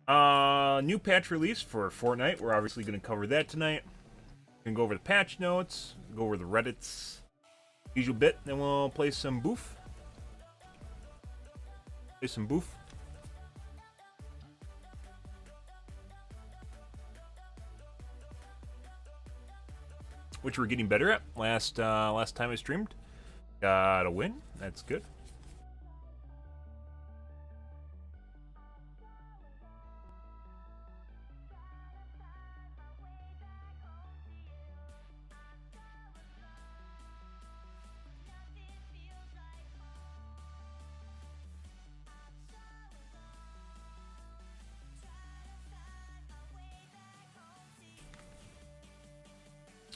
New patch release for Fortnite. We're obviously going to cover that tonight. We're going to go over the patch notes, go over the Reddits, usual bit, then we'll play some boof. Which we're getting better at. Last time I streamed, got a win. That's good.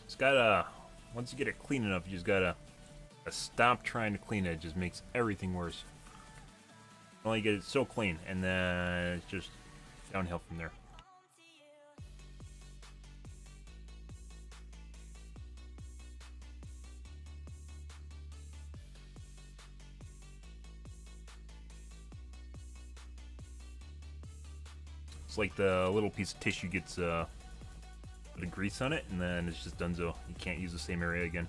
It's gotta, once you get it clean enough, you just gotta stop trying to clean it. It just makes everything worse. Only get it so clean, and then it's just downhill from there. It's like the little piece of tissue gets the grease on it, and then it's just donezo. You can't use the same area again.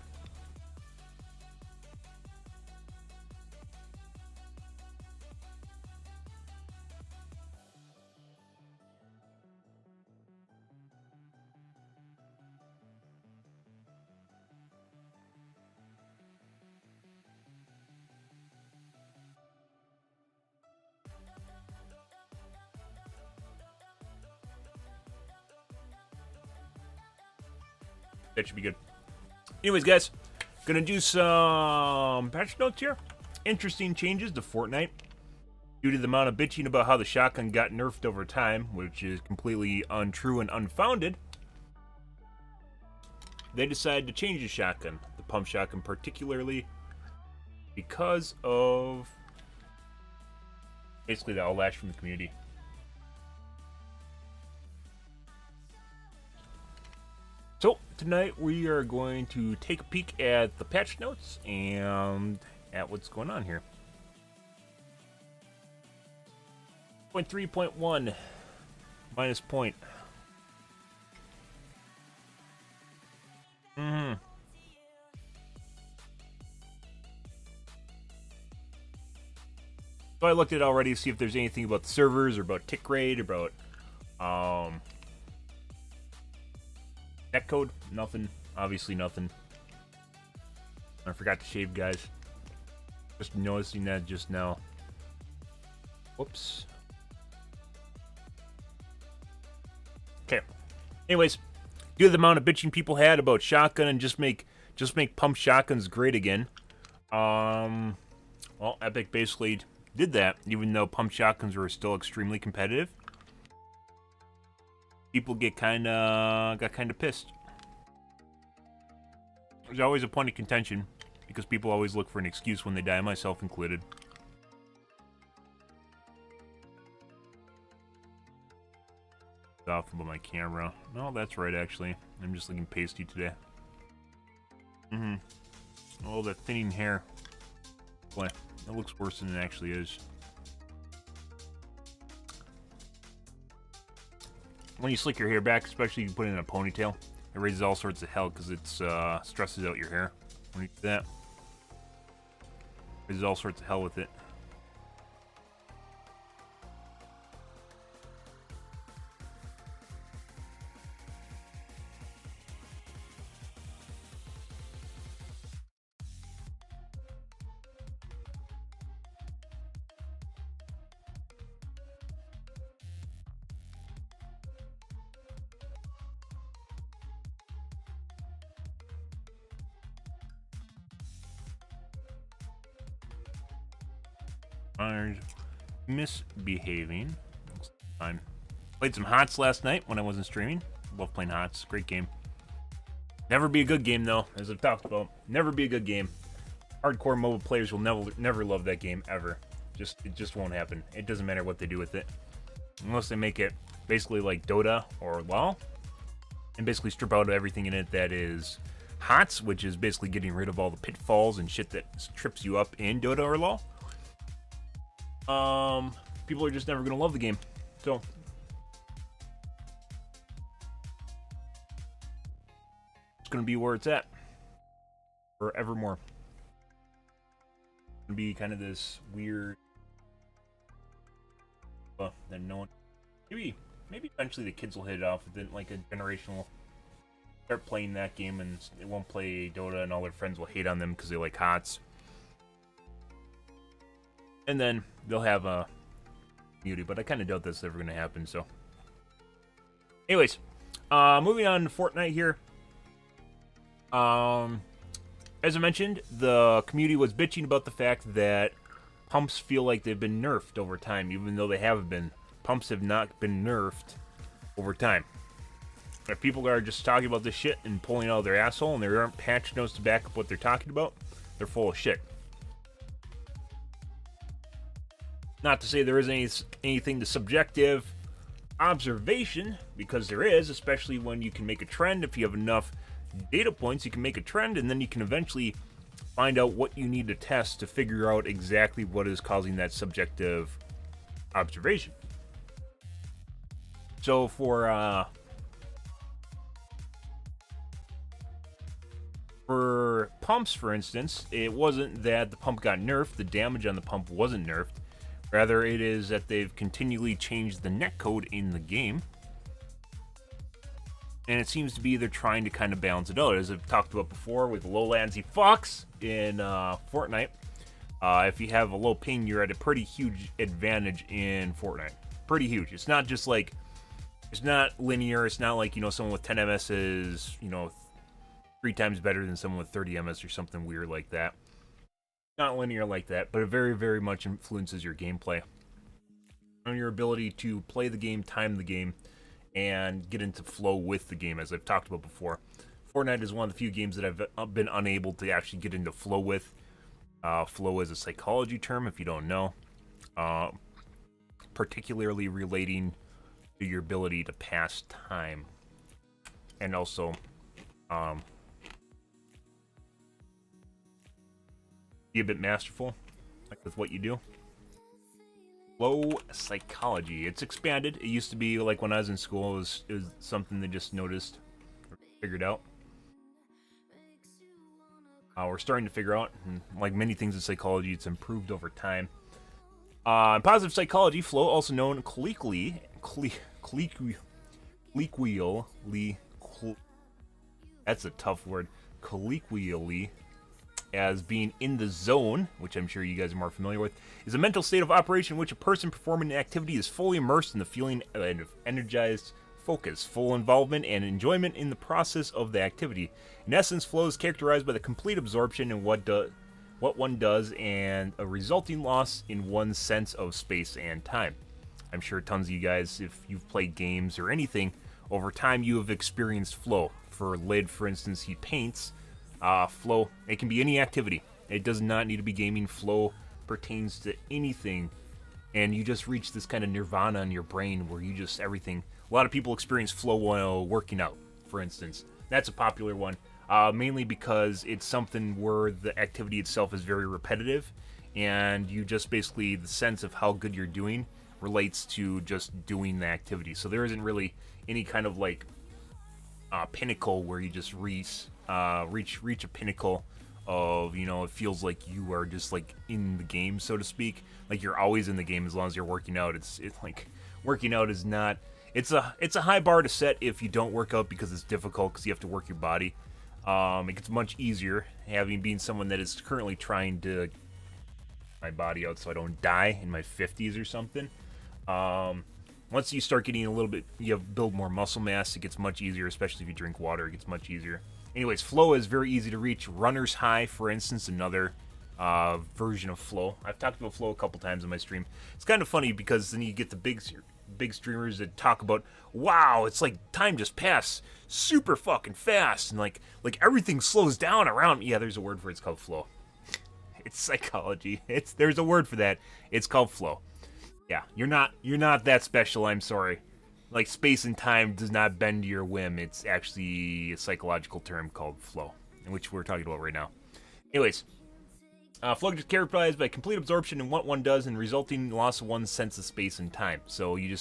That should be good. Anyways, guys, gonna do some patch notes here. Interesting changes to Fortnite due to the amount of bitching about how the shotgun got nerfed over time, which is completely untrue and unfounded. They decided to change the shotgun, the pump shotgun particularly, because of basically the outlash from the community. So, tonight we are going to take a peek at the patch notes and at what's going on here. 0.3.1 minus point. So I looked at it already to see if there's anything about the servers or about tick rate or about netcode. Nothing. Obviously nothing. I forgot to shave, guys. Just noticing that just now. Whoops. Okay. Anyways, due to the amount of bitching people had about shotgun and just make pump shotguns great again. Well, Epic basically did that, even though pump shotguns were still extremely competitive. People got kind of pissed. There's always a point of contention because people always look for an excuse when they die, myself included. Off about my camera. No, that's right. Actually, I'm just looking pasty today. Oh, that thinning hair. Boy, that looks worse than it actually is. When you slick your hair back, especially if you put it in a ponytail, it raises all sorts of hell because it stresses out your hair. When you do that, raises all sorts of hell with it. Misbehaving. Fine. Played some HOTS last night when I wasn't streaming. Love playing HOTS. Great game. Never be a good game though, as I've talked about. Never be a good game. Hardcore mobile players will never love that game ever. It just won't happen. It doesn't matter what they do with it, unless they make it basically like Dota or LoL, and basically strip out everything in it that is HOTS, which is basically getting rid of all the pitfalls and shit that trips you up in Dota or LoL. People are just never gonna love the game. So going to be where it's at forevermore. It's going to be kind of this weird. Then no one. Maybe eventually the kids will hit it off. Then like a generational start playing that game and they won't play Dota, and all their friends will hate on them because they like HOTS. And then they'll have a community, but I kind of doubt that's ever going to happen. So, anyways, moving on to Fortnite here. As I mentioned, the community was bitching about the fact that pumps feel like they've been nerfed over time, even though they haven't been. Pumps have not been nerfed over time. If people are just talking about this shit and pulling out their asshole and there aren't patch notes to back up what they're talking about, they're full of shit. Not to say there isn't anything to subjective observation, because there is, especially when you can make a trend. If you have enough data points, you can make a trend, and then you can eventually find out what you need to test to figure out exactly what is causing that subjective observation. So for pumps, for instance, it wasn't that the pump got nerfed, the damage on the pump wasn't nerfed. Rather, it is that they've continually changed the netcode in the game. And it seems to be they're trying to kind of balance it out. As I've talked about before with low latency Fox in Fortnite, if you have a low ping, you're at a pretty huge advantage in Fortnite. Pretty huge. It's not just like, it's not linear. It's not like, someone with 10 MS is, 3 times better than someone with 30 MS or something weird like that. Not linear like that, but it very, very much influences your gameplay. On your ability to play the game, time the game, and get into flow with the game, as I've talked about before. Fortnite is one of the few games that I've been unable to actually get into flow with. Flow is a psychology term, if you don't know. Particularly relating to your ability to pass time. And also, be a bit masterful, like with what you do. Flow psychology. It's expanded. It used to be like when I was in school, it was something they just noticed, or figured out. We're starting to figure out, and like many things in psychology, it's improved over time. In positive psychology, flow, also known colloquially, that's a tough word, colloquially, as being in the zone, which I'm sure you guys are more familiar with, is a mental state of operation in which a person performing an activity is fully immersed in the feeling of energized focus, full involvement, and enjoyment in the process of the activity. In essence, flow is characterized by the complete absorption in what one does and a resulting loss in one's sense of space and time. I'm sure tons of you guys, if you've played games or anything, over time you have experienced flow. For Lid, for instance, he paints. Flow, it can be any activity. It does not need to be gaming. Flow pertains to anything, and you just reach this kind of nirvana in your brain where you just, everything. A lot of people experience flow while working out, for instance. That's a popular one, mainly because it's something where the activity itself is very repetitive, and you just basically, the sense of how good you're doing relates to just doing the activity. So there isn't really any kind of like pinnacle where you just reach a pinnacle of, it feels like you are just like in the game, so to speak. Like you're always in the game as long as you're working out. It's like working out is not, it's a high bar to set if you don't work out, because it's difficult, because you have to work your body. It gets much easier, being someone that is currently trying to get my body out so I don't die in my 50s or something. Once you start getting a little bit, you build more muscle mass, it gets much easier, especially if you drink water, it gets much easier. Anyways, flow is very easy to reach. Runner's high, for instance, another version of flow. I've talked about flow a couple times on my stream. It's kind of funny because then you get the big streamers that talk about, wow, it's like time just passed super fucking fast, and like everything slows down around me. Yeah, there's a word for it. It's called flow. It's psychology. There's a word for that. It's called flow. Yeah, you're not that special, I'm sorry. Like, space and time does not bend to your whim. It's actually a psychological term called flow, which we're talking about right now. Anyways, Flow is characterized by complete absorption in what one does and resulting loss of one's sense of space and time. So you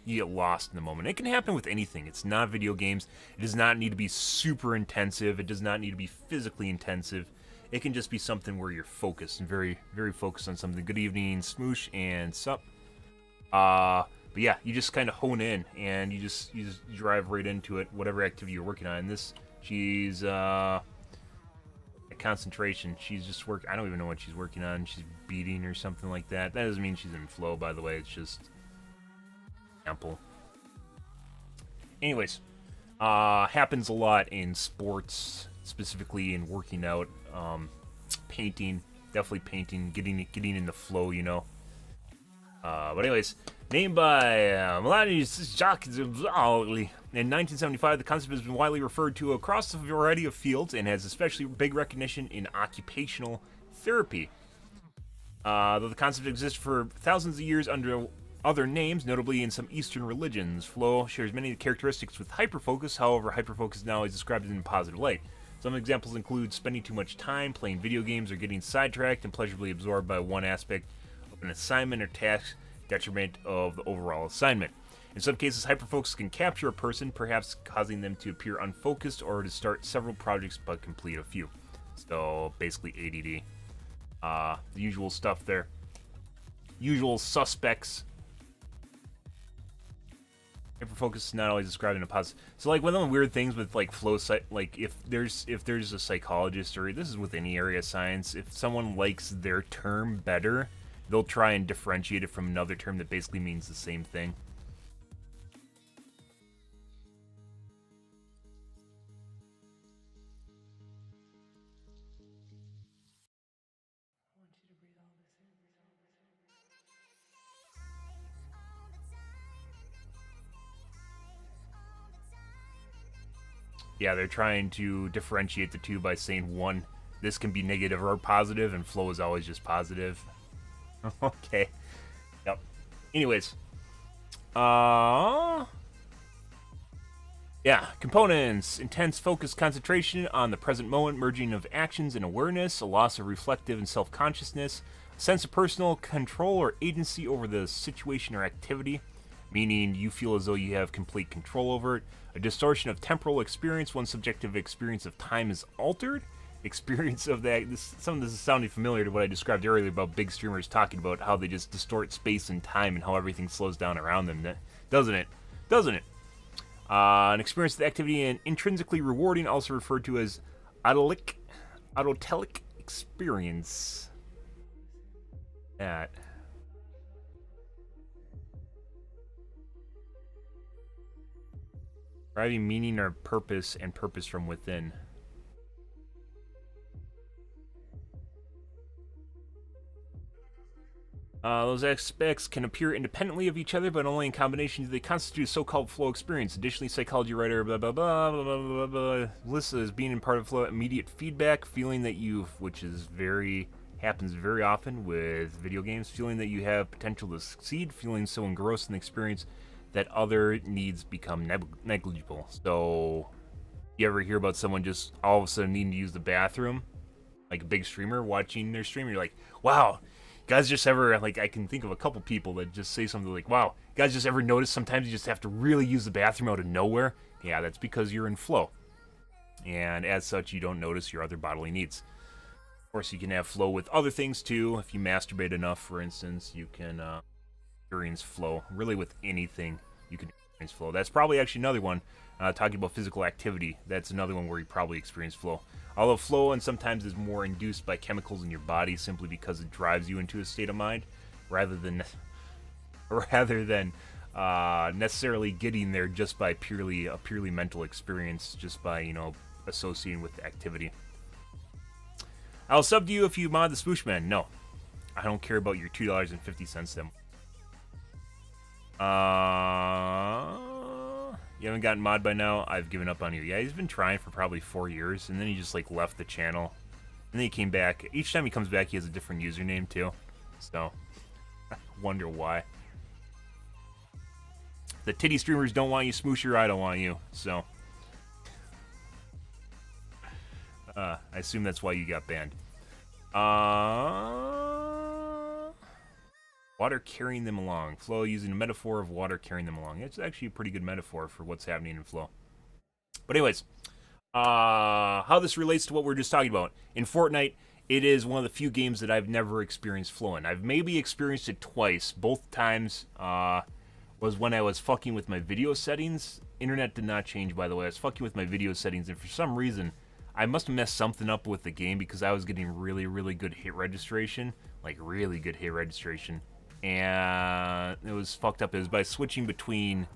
get lost in the moment. It can happen with anything. It's not video games. It does not need to be super intensive. It does not need to be physically intensive. It can just be something where you're focused and very, very focused on something. Good evening, Smoosh and Sup. But yeah, you just kind of hone in and you just drive right into it, whatever activity you're working on. And she's concentration. She's just I don't even know what she's working on. She's beating or something like that. That doesn't mean she's in flow, by the way. It's just ample. Anyways, happens a lot in sports, specifically in working out, painting, definitely painting, getting in the flow, you know. But anyways, named by Melanie Jacques in 1975, the concept has been widely referred to across a variety of fields and has especially big recognition in occupational therapy. Though the concept exists for thousands of years under other names, notably in some Eastern religions, flow shares many characteristics with hyperfocus. However, hyperfocus now is described in a positive light. Some examples include spending too much time playing video games or getting sidetracked and pleasurably absorbed by one aspect of an assignment or task, detriment of the overall assignment. In some cases, hyperfocus can capture a person, perhaps causing them to appear unfocused or to start several projects but complete a few. So basically ADD. The usual stuff there. Usual suspects. Hyperfocus is not always described in a positive. So like one of the weird things with like flow, like if there's a psychologist, or this is with any area of science, if someone likes their term better, they'll try and differentiate it from another term that basically means the same thing. Yeah, they're trying to differentiate the two by saying one, this can be negative or positive, and flow is always just positive. Okay. Yep. Anyways. Yeah, components. Intense focus, concentration on the present moment, merging of actions and awareness, a loss of reflective and self-consciousness, a sense of personal control or agency over the situation or activity, meaning you feel as though you have complete control over it. A distortion of temporal experience, one's subjective experience of time is altered. Experience of that, some of this is sounding familiar to what I described earlier about big streamers talking about how they just distort space and time and how everything slows down around them. Doesn't it? An experience of the activity and intrinsically rewarding, also referred to as autotelic experience. That. Driving meaning or purpose and purpose from within. Those aspects can appear independently of each other, but only in combination do they constitute a so-called flow experience. Additionally, psychology writer blah blah blah blah blah blah blah lists as being in part of flow immediate feedback, feeling that which is happens very often with video games, feeling that you have potential to succeed, feeling so engrossed in the experience that other needs become negligible. So, you ever hear about someone just all of a sudden needing to use the bathroom? Like a big streamer watching their stream, you're like, wow. Guys just ever, like, I can think of a couple people that just say something like, wow, guys just ever notice sometimes you just have to really use the bathroom out of nowhere? Yeah, that's because you're in flow. And as such, you don't notice your other bodily needs. Of course, you can have flow with other things too. If you masturbate enough, for instance, you can experience flow. Really with anything, you can experience flow. That's probably actually another one, talking about physical activity. That's another one where you probably experience flow. Although flow and sometimes is more induced by chemicals in your body simply because it drives you into a state of mind, rather than necessarily getting there just by a purely mental experience, just by associating with the activity. I'll sub to you if you mod the Swooshman. No, I don't care about your $2.50 them. You haven't gotten mod by now? I've given up on you. Yeah, he's been trying for probably 4 years, and then he just left the channel. And then he came back. Each time he comes back, he has a different username too. So, I wonder why. The titty streamers don't want you, Smoosher. I don't want you. So, I assume that's why you got banned. Water carrying them along. Flow using a metaphor of water carrying them along. It's actually a pretty good metaphor for what's happening in Flow. But anyways, how this relates to what we're just talking about. In Fortnite, it is one of the few games that I've never experienced flow in. I've maybe experienced it twice. Both times was when I was fucking with my video settings. Internet did not change, by the way. I was fucking with my video settings, and for some reason, I must have messed something up with the game because I was getting really, really good hit registration. Like, really good hit registration. And it was fucked up. It was by switching between...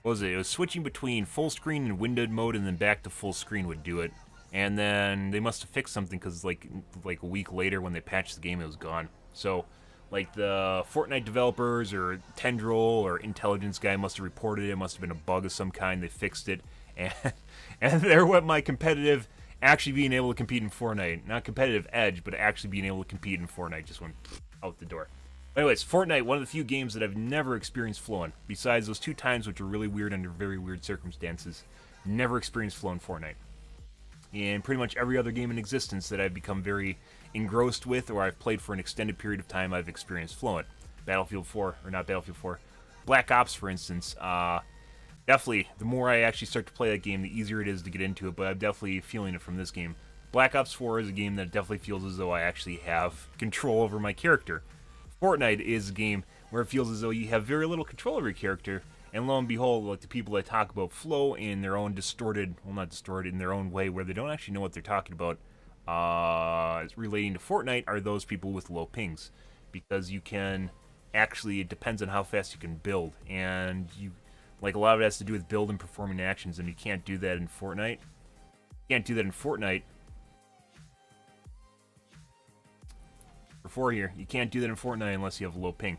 What was it? It was switching between full screen and windowed mode, and then back to full screen would do it. And then they must have fixed something because like a week later when they patched the game, it was gone. So, like the Fortnite developers or Tendril or Intelligence guy must have reported it. It must have been a bug of some kind. They fixed it, and there went my competitive actually being able to compete in Fortnite. Not competitive edge, but actually being able to compete in Fortnite just went out the door. Anyways, Fortnite, one of the few games that I've never experienced flow in. Besides those 2 times, which were really weird under very weird circumstances, never experienced flow in Fortnite. And pretty much every other game in existence that I've become very engrossed with or I've played for an extended period of time, I've experienced flow in. Battlefield 4, or not Battlefield 4, Black Ops, for instance. Definitely, the more I actually start to play that game, the easier it is to get into it, but I'm definitely feeling it from this game. Black Ops 4 is a game that definitely feels as though I actually have control over my character. Fortnite is a game where it feels as though you have very little control over your character, and lo and behold, like the people that talk about flow in their own distorted, well, not distorted, in their own way, where they don't actually know what they're talking about, relating to Fortnite, are those people with low pings, because you can actually, it depends on how fast you can build, and you, like a lot of it has to do with build and performing actions, and you can't do that in Fortnite. You can't do that in Fortnite. For here, you can't do that in Fortnite unless you have low ping.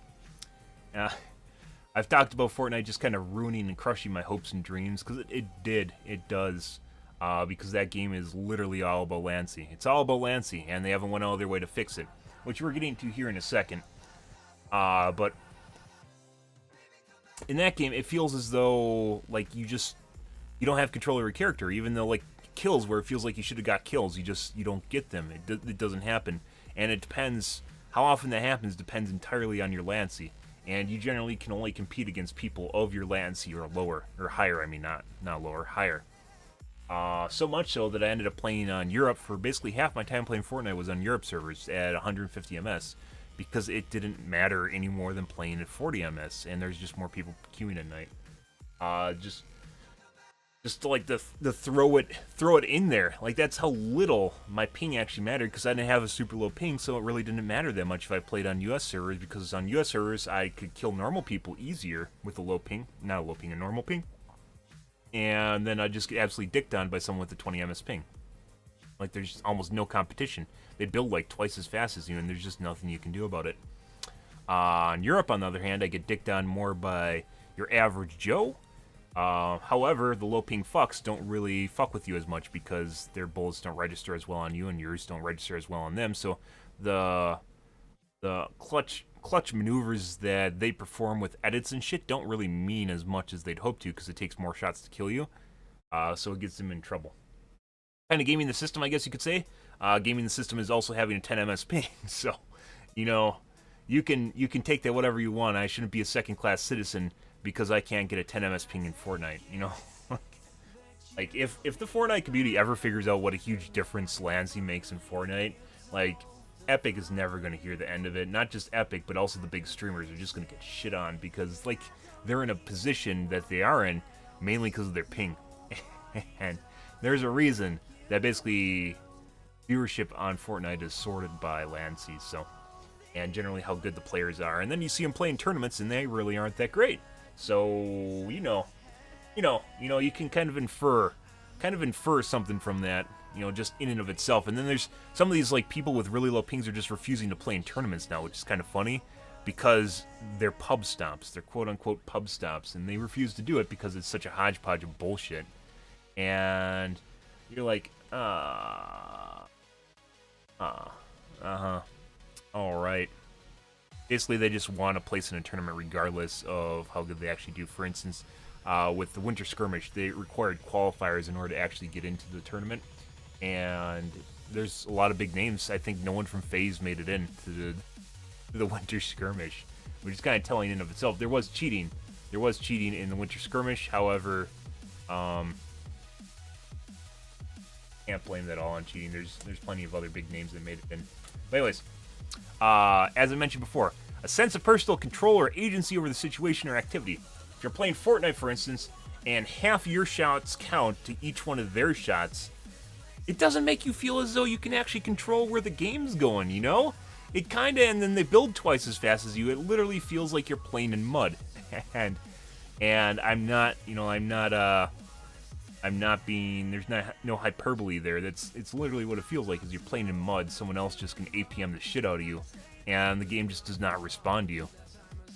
I've talked about Fortnite just kind of ruining and crushing my hopes and dreams, because it does, because that game is literally all about Lancy. It's all about Lancy, and they haven't went all their way to fix it, which we're getting to here in a second. But in that game, it feels as though, like, you don't have control over your character, even though, like, kills where it feels like you should have got kills, you don't get them. It doesn't happen. And it depends, how often that happens depends entirely on your Lancy. And you generally can only compete against people of your Lancy or lower, or higher, I mean, not lower, higher. So much so that I ended up playing on Europe for basically half my time playing Fortnite was on Europe servers at 150 MS. Because it didn't matter any more than playing at 40 MS, and there's just more people queuing at night. Just to, like, the throw it in there. Like, that's how little my ping actually mattered, because I didn't have a super low ping, so it really didn't matter that much if I played on US servers, because on US servers I could kill normal people easier with a low ping. Not a low ping, a normal ping. And then I'd just get absolutely dicked on by someone with a 20 MS ping. Like, there's almost no competition. They build like twice as fast as you, and there's just nothing you can do about it. In Europe, on the other hand, I get dicked on more by your average Joe. However, the low ping fucks don't really fuck with you as much because their bullets don't register as well on you, and yours don't register as well on them. So the clutch maneuvers that they perform with edits and shit don't really mean as much as they'd hope to, because it takes more shots to kill you. So it gets them in trouble. Kind of gaming the system, I guess you could say. Gaming the system is also having a 10 MS ping. So, you know, you can take that whatever you want. I shouldn't be a second-class citizen because I can't get a 10 MS ping in Fortnite, you know? Like, if the Fortnite community ever figures out what a huge difference Lancy makes in Fortnite, like, Epic is never going to hear the end of it. Not just Epic, but also the big streamers are just going to get shit on because, like, they're in a position that they are in mainly because of their ping. And there's a reason that basically viewership on Fortnite is sorted by Lancy, so, and generally how good the players are. And then you see them playing tournaments, and they really aren't that great. So, you can kind of infer something from that, you know, just in and of itself. And then there's some of these, like, people with really low pings are just refusing to play in tournaments now, which is kind of funny, because they're pub stomps. They're quote-unquote pub stomps, and they refuse to do it because it's such a hodgepodge of bullshit. And you're like, alright. Basically, they just want to place in a tournament regardless of how good they actually do. For instance, with the Winter Skirmish, they required qualifiers in order to actually get into the tournament. And there's a lot of big names. I think no one from FaZe made it in to the Winter Skirmish, which is kind of telling in of itself. There was cheating. There was cheating in the Winter Skirmish. However, can't blame that all on cheating. There's plenty of other big names that made it in. But anyways, as I mentioned before, a sense of personal control or agency over the situation or activity. If you're playing Fortnite, for instance, and half your shots count to each one of their shots, it doesn't make you feel as though you can actually control where the game's going, you know? It kind of, and then they build twice as fast as you. It literally feels like you're playing in mud. and I'm not, you know, I'm not being, there's no hyperbole there. It's literally what it feels like is you're playing in mud. Someone else just can APM the shit out of you, and the game just does not respond to you.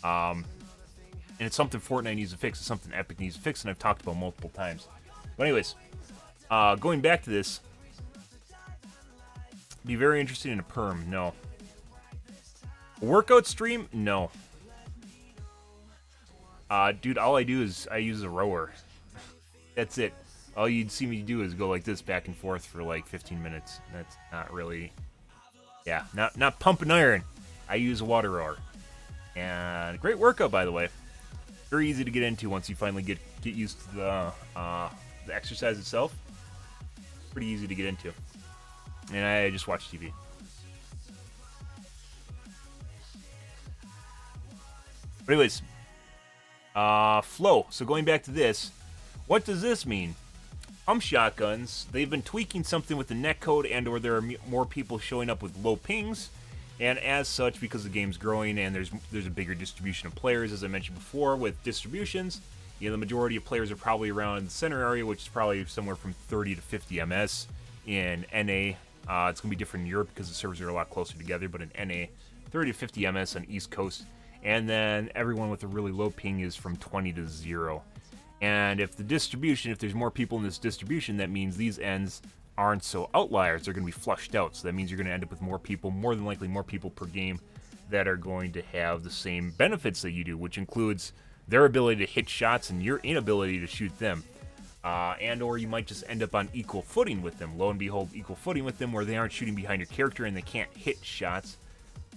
And it's something Fortnite needs to fix. It's something Epic needs to fix, and I've talked about multiple times. But anyways, going back to this, be very interested in a perm. No. A workout stream? No. Dude, all I do is I use a rower. That's it. All you'd see me do is go like this back and forth for like 15 minutes. That's not really, yeah, not pumping iron. I use a water rower. And great workout, by the way. Very easy to get into once you finally get used to the exercise itself. Pretty easy to get into. And I just watch TV. But anyways, flow. So going back to this, what does this mean? Pump shotguns, they've been tweaking something with the netcode, and or there are more people showing up with low pings, and as such, because the game's growing and there's a bigger distribution of players, as I mentioned before, with distributions, you know, the majority of players are probably around the center area, which is probably somewhere from 30 to 50 ms. In NA, it's going to be different in Europe because the servers are a lot closer together, but in NA, 30 to 50 ms on East Coast, and then everyone with a really low ping is from 20 to 0. And if there's more people in this distribution, that means these ends aren't so outliers. They're going to be flushed out. So that means you're going to end up with more people, more than likely more people per game that are going to have the same benefits that you do, which includes their ability to hit shots and your inability to shoot them. And or you might just end up on equal footing with them. Lo and behold, equal footing with them where they aren't shooting behind your character and they can't hit shots.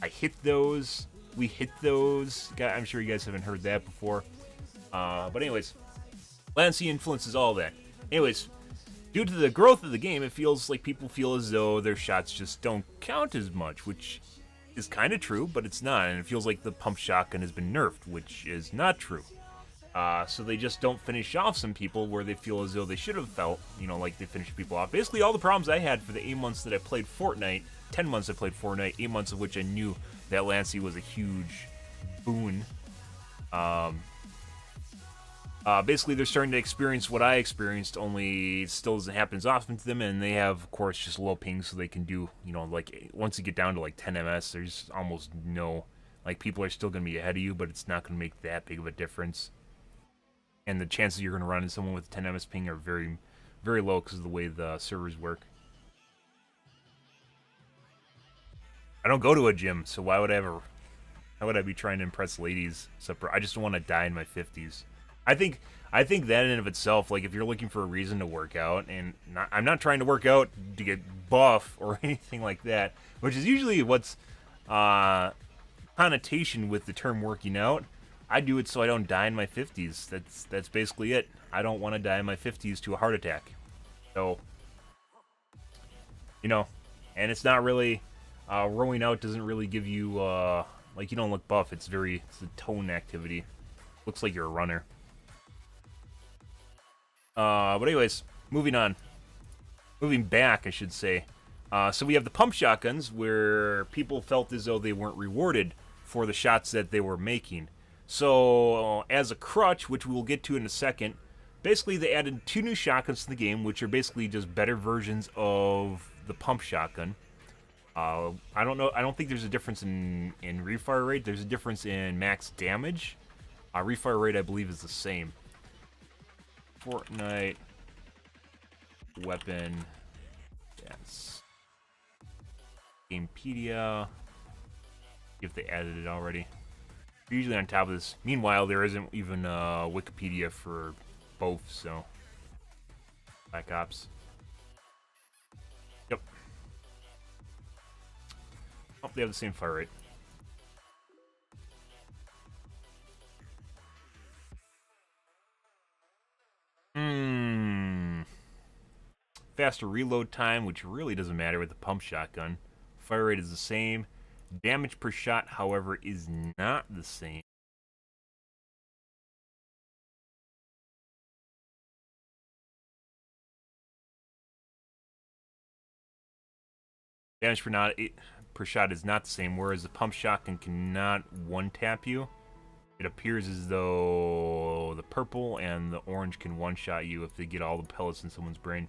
I hit those. We hit those. I'm sure you guys haven't heard that before. But anyways, latency influences all that. Anyways, due to the growth of the game, it feels like people feel as though their shots just don't count as much, which is kind of true, but it's not. And it feels like the pump shotgun has been nerfed, which is not true. So they just don't finish off some people where they feel as though they should have felt, you know, like they finished people off. Basically, all the problems I had for the 8 months that I played Fortnite, 10 months I played Fortnite, 8 months of which I knew that latency was a huge boon. Basically, they're starting to experience what I experienced, only it still doesn't happen as often to them, and they have, of course, just low pings, so they can do, you know, like, once you get down to, like, 10 ms, there's almost no, like, people are still going to be ahead of you, but it's not going to make that big of a difference. And the chances you're going to run into someone with 10 ms ping are very, very low because of the way the servers work. I don't go to a gym, so why would I be trying to impress ladies? I just don't want to die in my 50s. I think that in and of itself, like if you're looking for a reason to work out, and I'm not trying to work out to get buff or anything like that, which is usually what's connotation with the term working out. I do it so I don't die in my 50s. That's basically it. I don't want to die in my 50s to a heart attack. So, you know, and it's not really rowing out doesn't really give you like you don't look buff. It's a tone activity. Looks like you're a runner. But anyways, moving on. Moving back, I should say. So we have the pump shotguns, where people felt as though they weren't rewarded for the shots that they were making. So, as a crutch, which we'll get to in a second, basically they added 2 new shotguns to the game, which are basically just better versions of the pump shotgun. I don't think there's a difference in refire rate. There's a difference in max damage. Refire rate, I believe, is the same. Fortnite weapon. Yes. Gamepedia. If they added it already. Usually on top of this. Meanwhile, there isn't even Wikipedia for both, so. Black Ops. Yep. Oh, they have the same fire rate. Faster reload time, which really doesn't matter with the pump shotgun. Fire rate is the same. Damage per shot, however, is not the same. Damage per shot is not the same, whereas the pump shotgun cannot one-tap you. It appears as though the purple and the orange can one-shot you if they get all the pellets in someone's brain,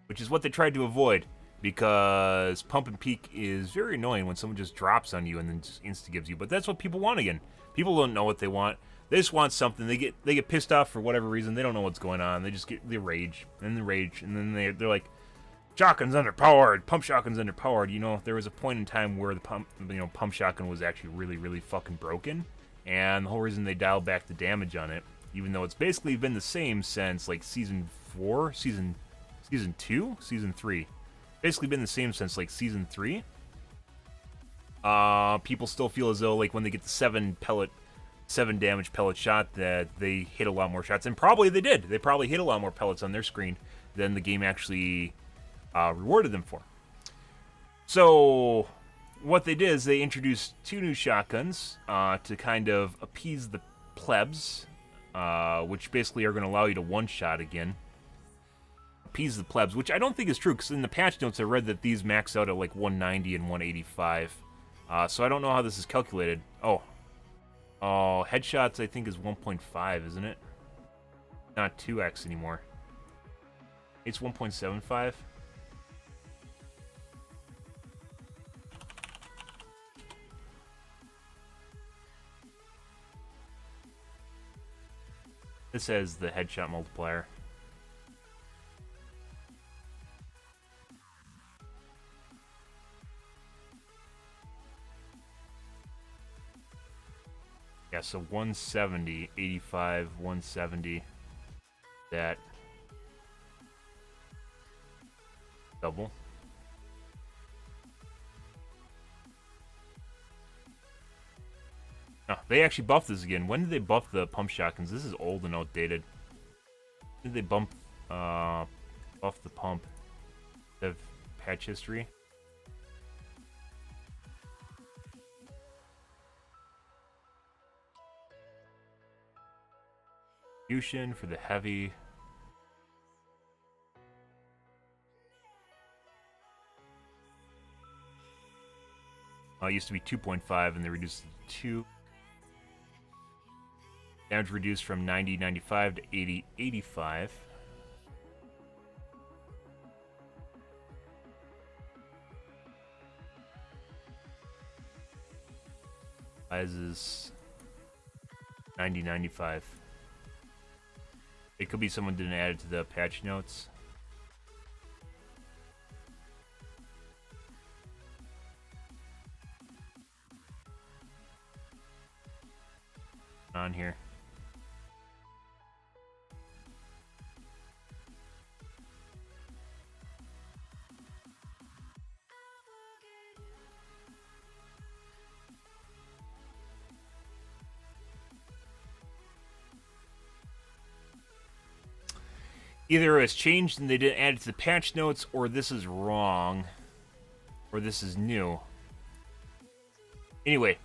which is what they tried to avoid, because pump and peek is very annoying when someone just drops on you and then just insta-gives you. But that's what people want again. People don't know what they want. They just want something. They get pissed off for whatever reason. They don't know what's going on. They just get the rage, and then they're like, shotgun's underpowered. Pump shotgun's underpowered. You know, there was a point in time where the pump shotgun was actually really, really fucking broken, and the whole reason they dialed back the damage on it, even though it's basically been the same since like season 4, season 2, season 3, basically been the same since like season 3. People still feel as though like when they get the 7 damage pellet shot that they hit a lot more shots, and probably they did. They probably hit a lot more pellets on their screen than the game actually rewarded them for. So what they did is they introduced 2 new shotguns to kind of appease the plebs, which basically are going to allow you to one-shot again. Appease the plebs, which I don't think is true, because in the patch notes I read that these max out at like 190 and 185. So I don't know how this is calculated. Oh, headshots I think is 1.5, isn't it? Not 2x anymore. It's 1.75. This says the headshot multiplier. Yeah, so 170, 85, 170. That double. Oh, they actually buffed this again. When did they buff the pump shotguns? This is old and outdated. When did they buff the pump? Of patch history? Fusion for the heavy. It used to be 2.5 and they reduced it to 2. Damage reduced from 90-95 to 80-85. Size is 90-95. It could be someone didn't add it to the patch notes. On here. Either it's changed and they didn't add it to the patch notes, or this is wrong, or this is new. Anyway,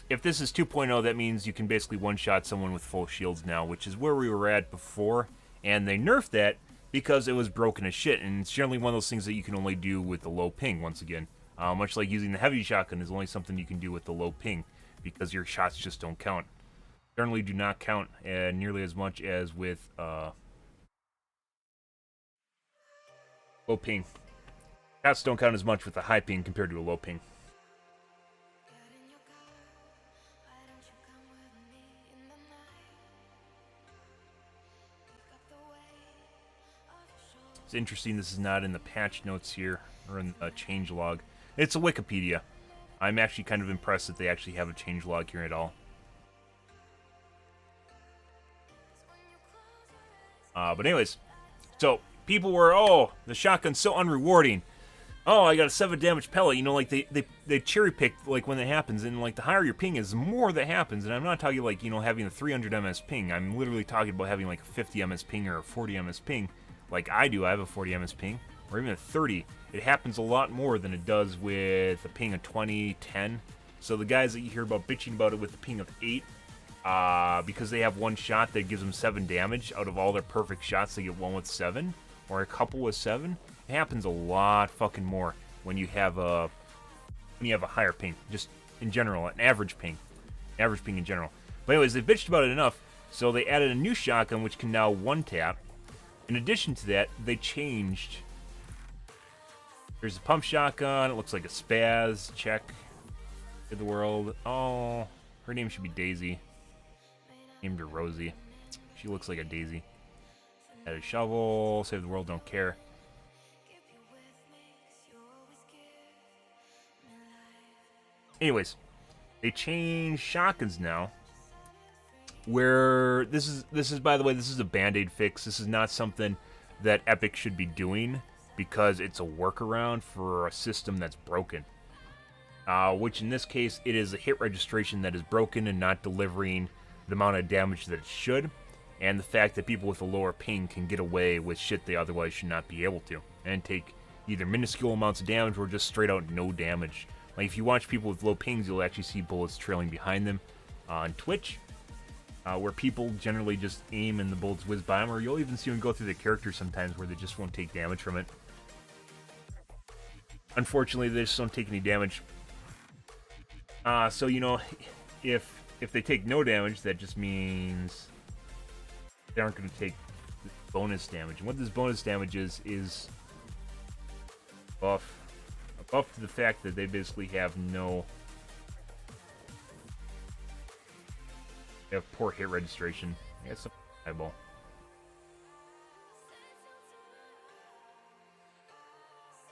if this is 2.0, that means you can basically one-shot someone with full shields now, which is where we were at before, and they nerfed that because it was broken as shit, and it's generally one of those things that you can only do with the low ping, once again. Much like using the heavy shotgun is only something you can do with the low ping, because your shots just don't count. Generally do not count nearly as much as with low ping. Shots don't count as much with a high ping compared to a low ping. It's interesting this is not in the patch notes here, or in the changelog. It's a Wikipedia. I'm actually kind of impressed that they actually have a changelog here at all. But anyways, so people were, oh, the shotgun's so unrewarding. oh, I got a 7 damage pellet. You know, like they cherry pick like when that happens, and like the higher your ping is, the more that happens. And I'm not talking like, you know, having a 300 ms ping. I'm literally talking about having like a 50 ms ping or a 40 ms ping, like I do. I have a 40 ms ping, or even a 30. It happens a lot more than it does with a ping of 20, 10. So the guys that you hear about bitching about it with a ping of 8, because they have one shot that gives them 7 damage out of all their perfect shots, they get one with 7 or a couple with 7. It happens a lot fucking more when you have a higher ping, just in general, an average ping in general. But anyways, they bitched about it enough, so they added a new shotgun which can now one tap. In addition to that, they changed. There's a pump shotgun. It looks like a spaz. Check. Save the world. Oh, her name should be Daisy. Named her Rosie. She looks like a Daisy. Add a shovel. Save the world. Don't care. Anyways, they changed shotguns now. Where this is by the way, this is a band-aid fix. This is not something that Epic should be doing, because it's a workaround for a system that's broken. Which in this case, it is a hit registration that is broken and not delivering the amount of damage that it should, and the fact that people with a lower ping can get away with shit they otherwise should not be able to, and take either minuscule amounts of damage or just straight out no damage. Like if you watch people with low pings, you'll actually see bullets trailing behind them on Twitch, where people generally just aim and the bullets whiz by them, or you'll even see them go through the character sometimes where they just won't take damage from it. Unfortunately, they just don't take any damage. So, you know, if they take no damage, that just means they aren't going to take bonus damage. And what this bonus damage is a buff to the fact that they basically have they have poor hit registration. I guess a eyeball.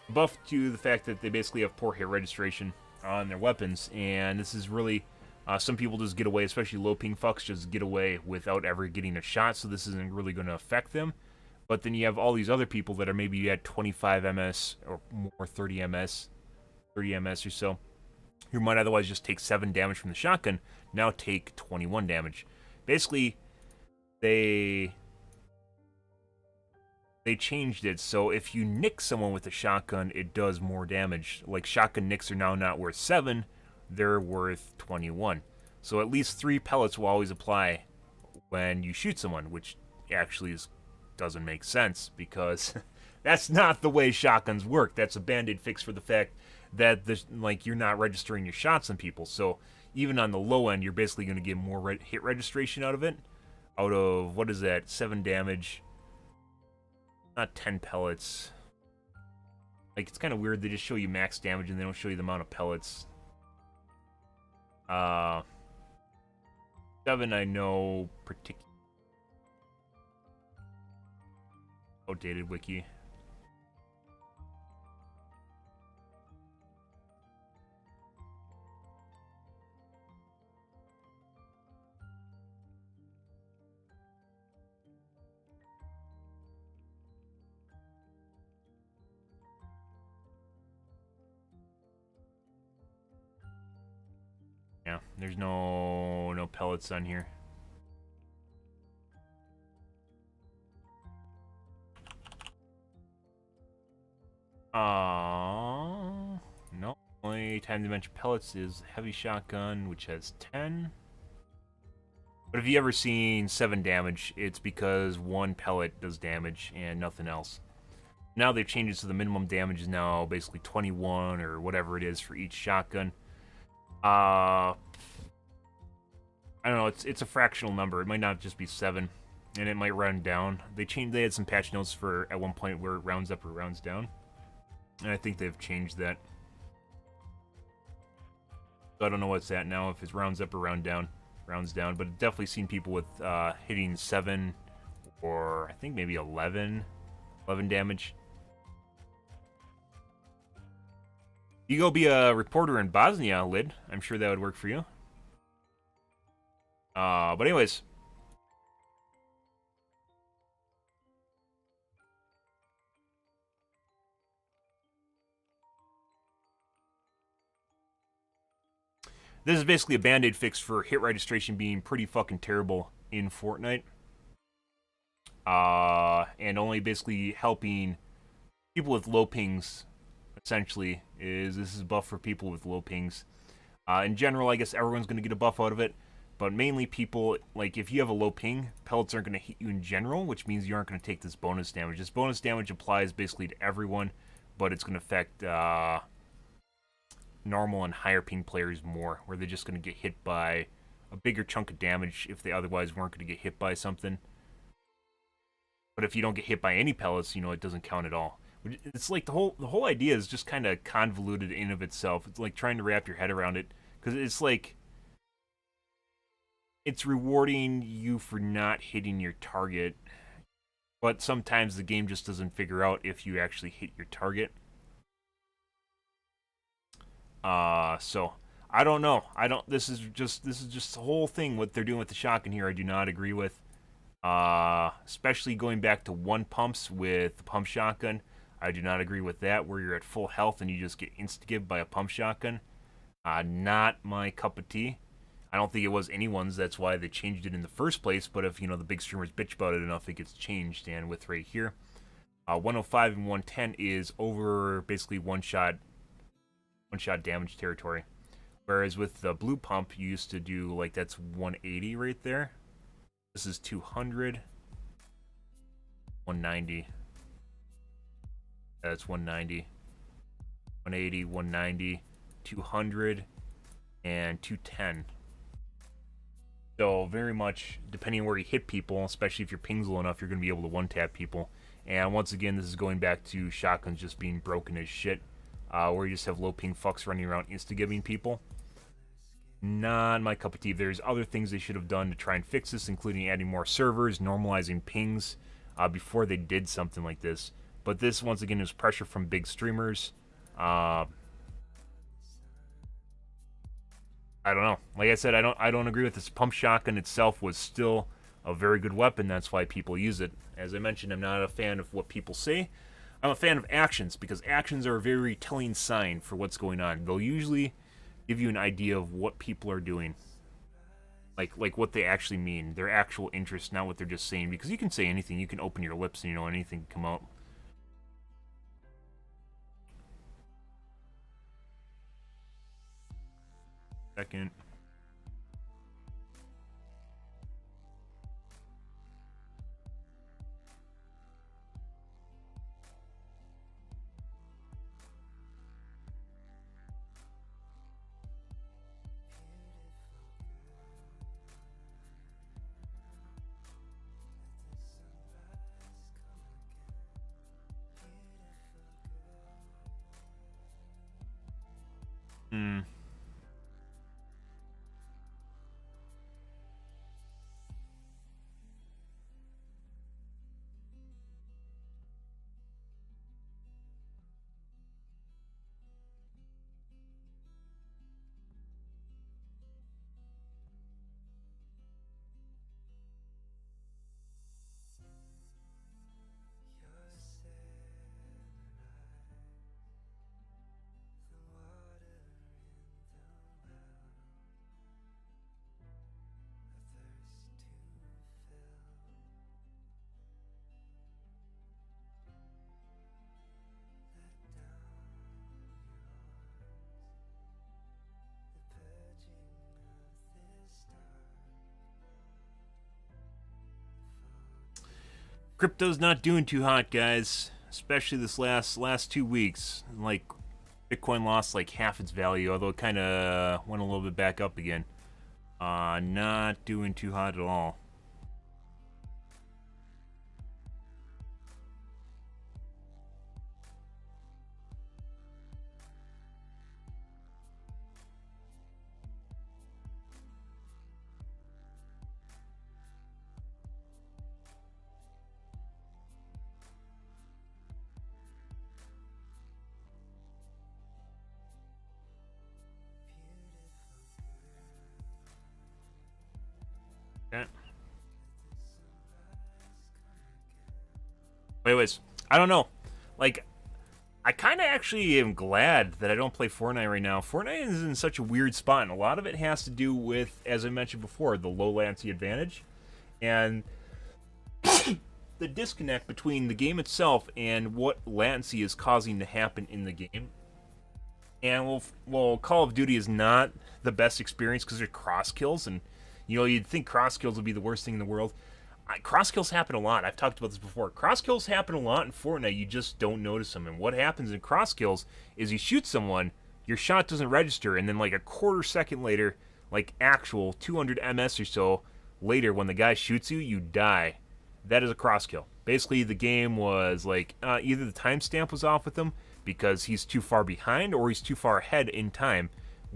Buff to the fact that they basically have poor hit registration on their weapons, and this is really some people just get away, especially low ping fucks, just get away without ever getting a shot, so this isn't really going to affect them. But then you have all these other people that are maybe at 25 ms or more, 30 ms or so, who might otherwise just take 7 damage from the shotgun, now take 21 damage. Basically, they changed it so if you nick someone with a shotgun, it does more damage. Like, shotgun nicks are now not worth 7, they're worth 21. So at least 3 pellets will always apply when you shoot someone, which actually doesn't make sense, because that's not the way shotguns work. That's a band-aid fix for the fact that you're not registering your shots on people. So even on the low end, you're basically going to get more hit registration out of it. Out of, what is that, 7 damage... not 10 pellets. Like, it's kind of weird. They just show you max damage and they don't show you the amount of pellets. 7, I know, particular. Outdated wiki. Yeah, there's no pellets on here. No. Only time to mention pellets is heavy shotgun, which has 10. But if you ever seen 7 damage, it's because 1 pellet does damage and nothing else. Now they've changed it so the minimum damage is now basically 21 or whatever it is for each shotgun. I don't know, it's a fractional number. It might not just be 7, and it might round down. They had some patch notes for at one point where it rounds up or rounds down, and I think they've changed that. So I don't know what's at now, if it's rounds up or rounds down, but I've definitely seen people with hitting 7 or I think maybe 11 damage. You go be a reporter in Bosnia, Lid. I'm sure that would work for you. But anyways. This is basically a band-aid fix for hit registration being pretty fucking terrible in Fortnite. And only basically helping people with low pings, essentially, is this is a buff for people with low pings. In general, I guess everyone's going to get a buff out of it, but mainly people, like, if you have a low ping, pellets aren't going to hit you in general, which means you aren't going to take this bonus damage. This bonus damage applies basically to everyone, but it's going to affect normal and higher ping players more, where they're just going to get hit by a bigger chunk of damage if they otherwise weren't going to get hit by something. But if you don't get hit by any pellets, you know, it doesn't count at all. It's like the whole idea is just kind of convoluted in of itself. It's like trying to wrap your head around it, because it's like it's rewarding you for not hitting your target, but sometimes the game just doesn't figure out if you actually hit your target. So I don't know. This is just the whole thing. What they're doing with the shotgun here, I do not agree with. Especially going back to one pumps with the pump shotgun. I do not agree with that, where you're at full health and you just get insta-gibbed by a pump shotgun. Not my cup of tea. I don't think it was anyone's. That's why they changed it in the first place. But if, you know, the big streamers bitch about it enough, it gets changed. And with right here, 105 and 110 is over basically one-shot damage territory. Whereas with the blue pump, you used to do, like, that's 180 right there. This is 200. 190. That's 190. 180, 190, 200, and 210. So very much, depending on where you hit people, especially if your ping's low enough, you're going to be able to one-tap people. And once again, this is going back to shotguns just being broken as shit, where you just have low ping fucks running around insta-gibbing people. Not my cup of tea. There's other things they should have done to try and fix this, including adding more servers, normalizing pings, before they did something like this. But this, once again, is pressure from big streamers. I don't know. Like I said, I don't agree with this. Pump shotgun itself was still a very good weapon. That's why people use it. As I mentioned, I'm not a fan of what people say. I'm a fan of actions, because actions are a very telling sign for what's going on. They'll usually give you an idea of what people are doing. Like what they actually mean. Their actual interest, not what they're just saying. Because you can say anything. You can open your lips and, you know, anything can come out. Second. Crypto's not doing too hot, guys. Especially this last 2 weeks. Like, Bitcoin lost like half its value, although it kind of went a little bit back up again. Not doing too hot at all. Okay. Anyways, I don't know. Like, I kind of actually am glad that I don't play Fortnite right now. Fortnite is in such a weird spot, and a lot of it has to do with, as I mentioned before, the low latency advantage and the disconnect between the game itself and what latency is causing to happen in the game. And well, Call of Duty is not the best experience because there's cross kills, and you'd think cross kills would be the worst thing in the world. Cross kills happen a lot. I've talked about this before. Cross kills happen a lot in Fortnite. You just don't notice them. And what happens in cross kills is you shoot someone, your shot doesn't register, and then like a quarter second later, like actual 200 ms or so later, when the guy shoots you, you die. That is a cross kill. Basically, the game was like either the timestamp was off with him because he's too far behind, or he's too far ahead in time,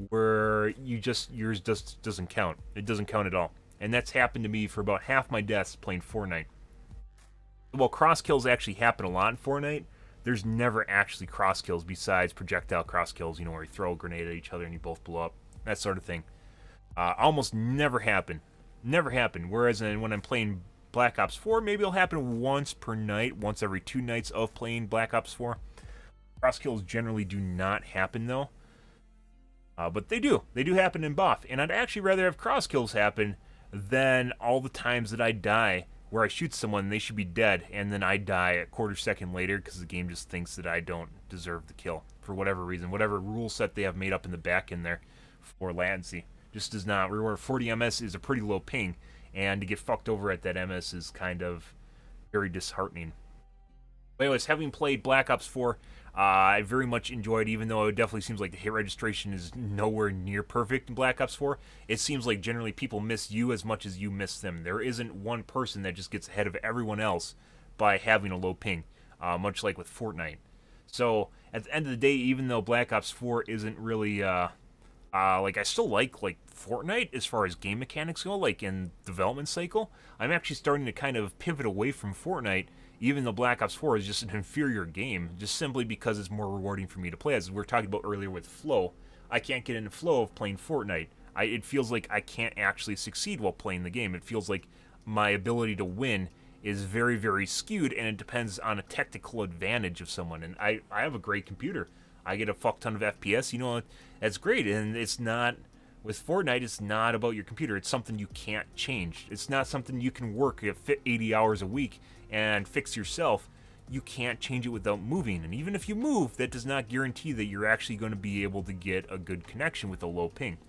where yours just doesn't count. It doesn't count at all. And that's happened to me for about half my deaths playing Fortnite. While cross kills actually happen a lot in Fortnite, there's never actually cross kills besides projectile cross kills, where you throw a grenade at each other and you both blow up. That sort of thing. Almost never happen. Never happen. Whereas when I'm playing Black Ops 4, maybe it'll happen once per night, once every 2 nights of playing Black Ops 4. Cross kills generally do not happen, though. But they do. They do happen in BoF. And I'd actually rather have cross kills happen than all the times that I die where I shoot someone and they should be dead, and then I die a quarter second later because the game just thinks that I don't deserve the kill for whatever reason. Whatever rule set they have made up in the back end there for latency just does not. Where 40 ms is a pretty low ping, and to get fucked over at that ms is kind of very disheartening. But anyways, having played Black Ops 4, I very much enjoyed, even though it definitely seems like the hit registration is nowhere near perfect in Black Ops 4. It seems like generally people miss you as much as you miss them. There isn't one person that just gets ahead of everyone else by having a low ping, much like with Fortnite. So at the end of the day, even though Black Ops 4 isn't really I still like Fortnite as far as game mechanics go, like in development cycle, I'm actually starting to kind of pivot away from Fortnite, even though Black Ops 4 is just an inferior game, just simply because it's more rewarding for me to play. As we were talking about earlier with flow, I can't get in the flow of playing Fortnite. It feels like I can't actually succeed while playing the game. It feels like my ability to win is very, very skewed, and it depends on a technical advantage of someone. And I have a great computer. I get a fuck ton of FPS, that's great. And it's not, with Fortnite, it's not about your computer. It's something you can't change. It's not something you can work at 80 hours a week and fix yourself. You can't change it without moving. And even if you move, that does not guarantee that you're actually going to be able to get a good connection with a low ping.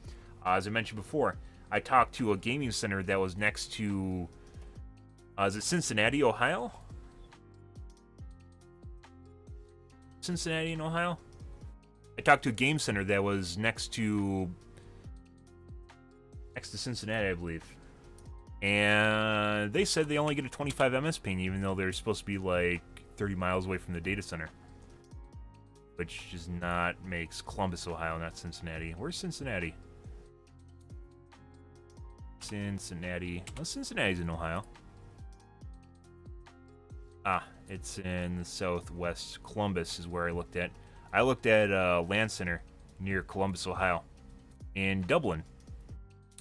As I mentioned before, I talked to a gaming center that was next to, is it Cincinnati, Ohio? Cincinnati in Ohio? I talked to a game center that was next to Cincinnati, I believe. And they said they only get a 25 ms ping, even though they're supposed to be like 30 miles away from the data center. Which makes Columbus, Ohio, not Cincinnati. Where's Cincinnati? Cincinnati. Well, Cincinnati's in Ohio. It's in the southwest. Columbus is where I looked at. I looked at a land center near Columbus, Ohio, in Dublin.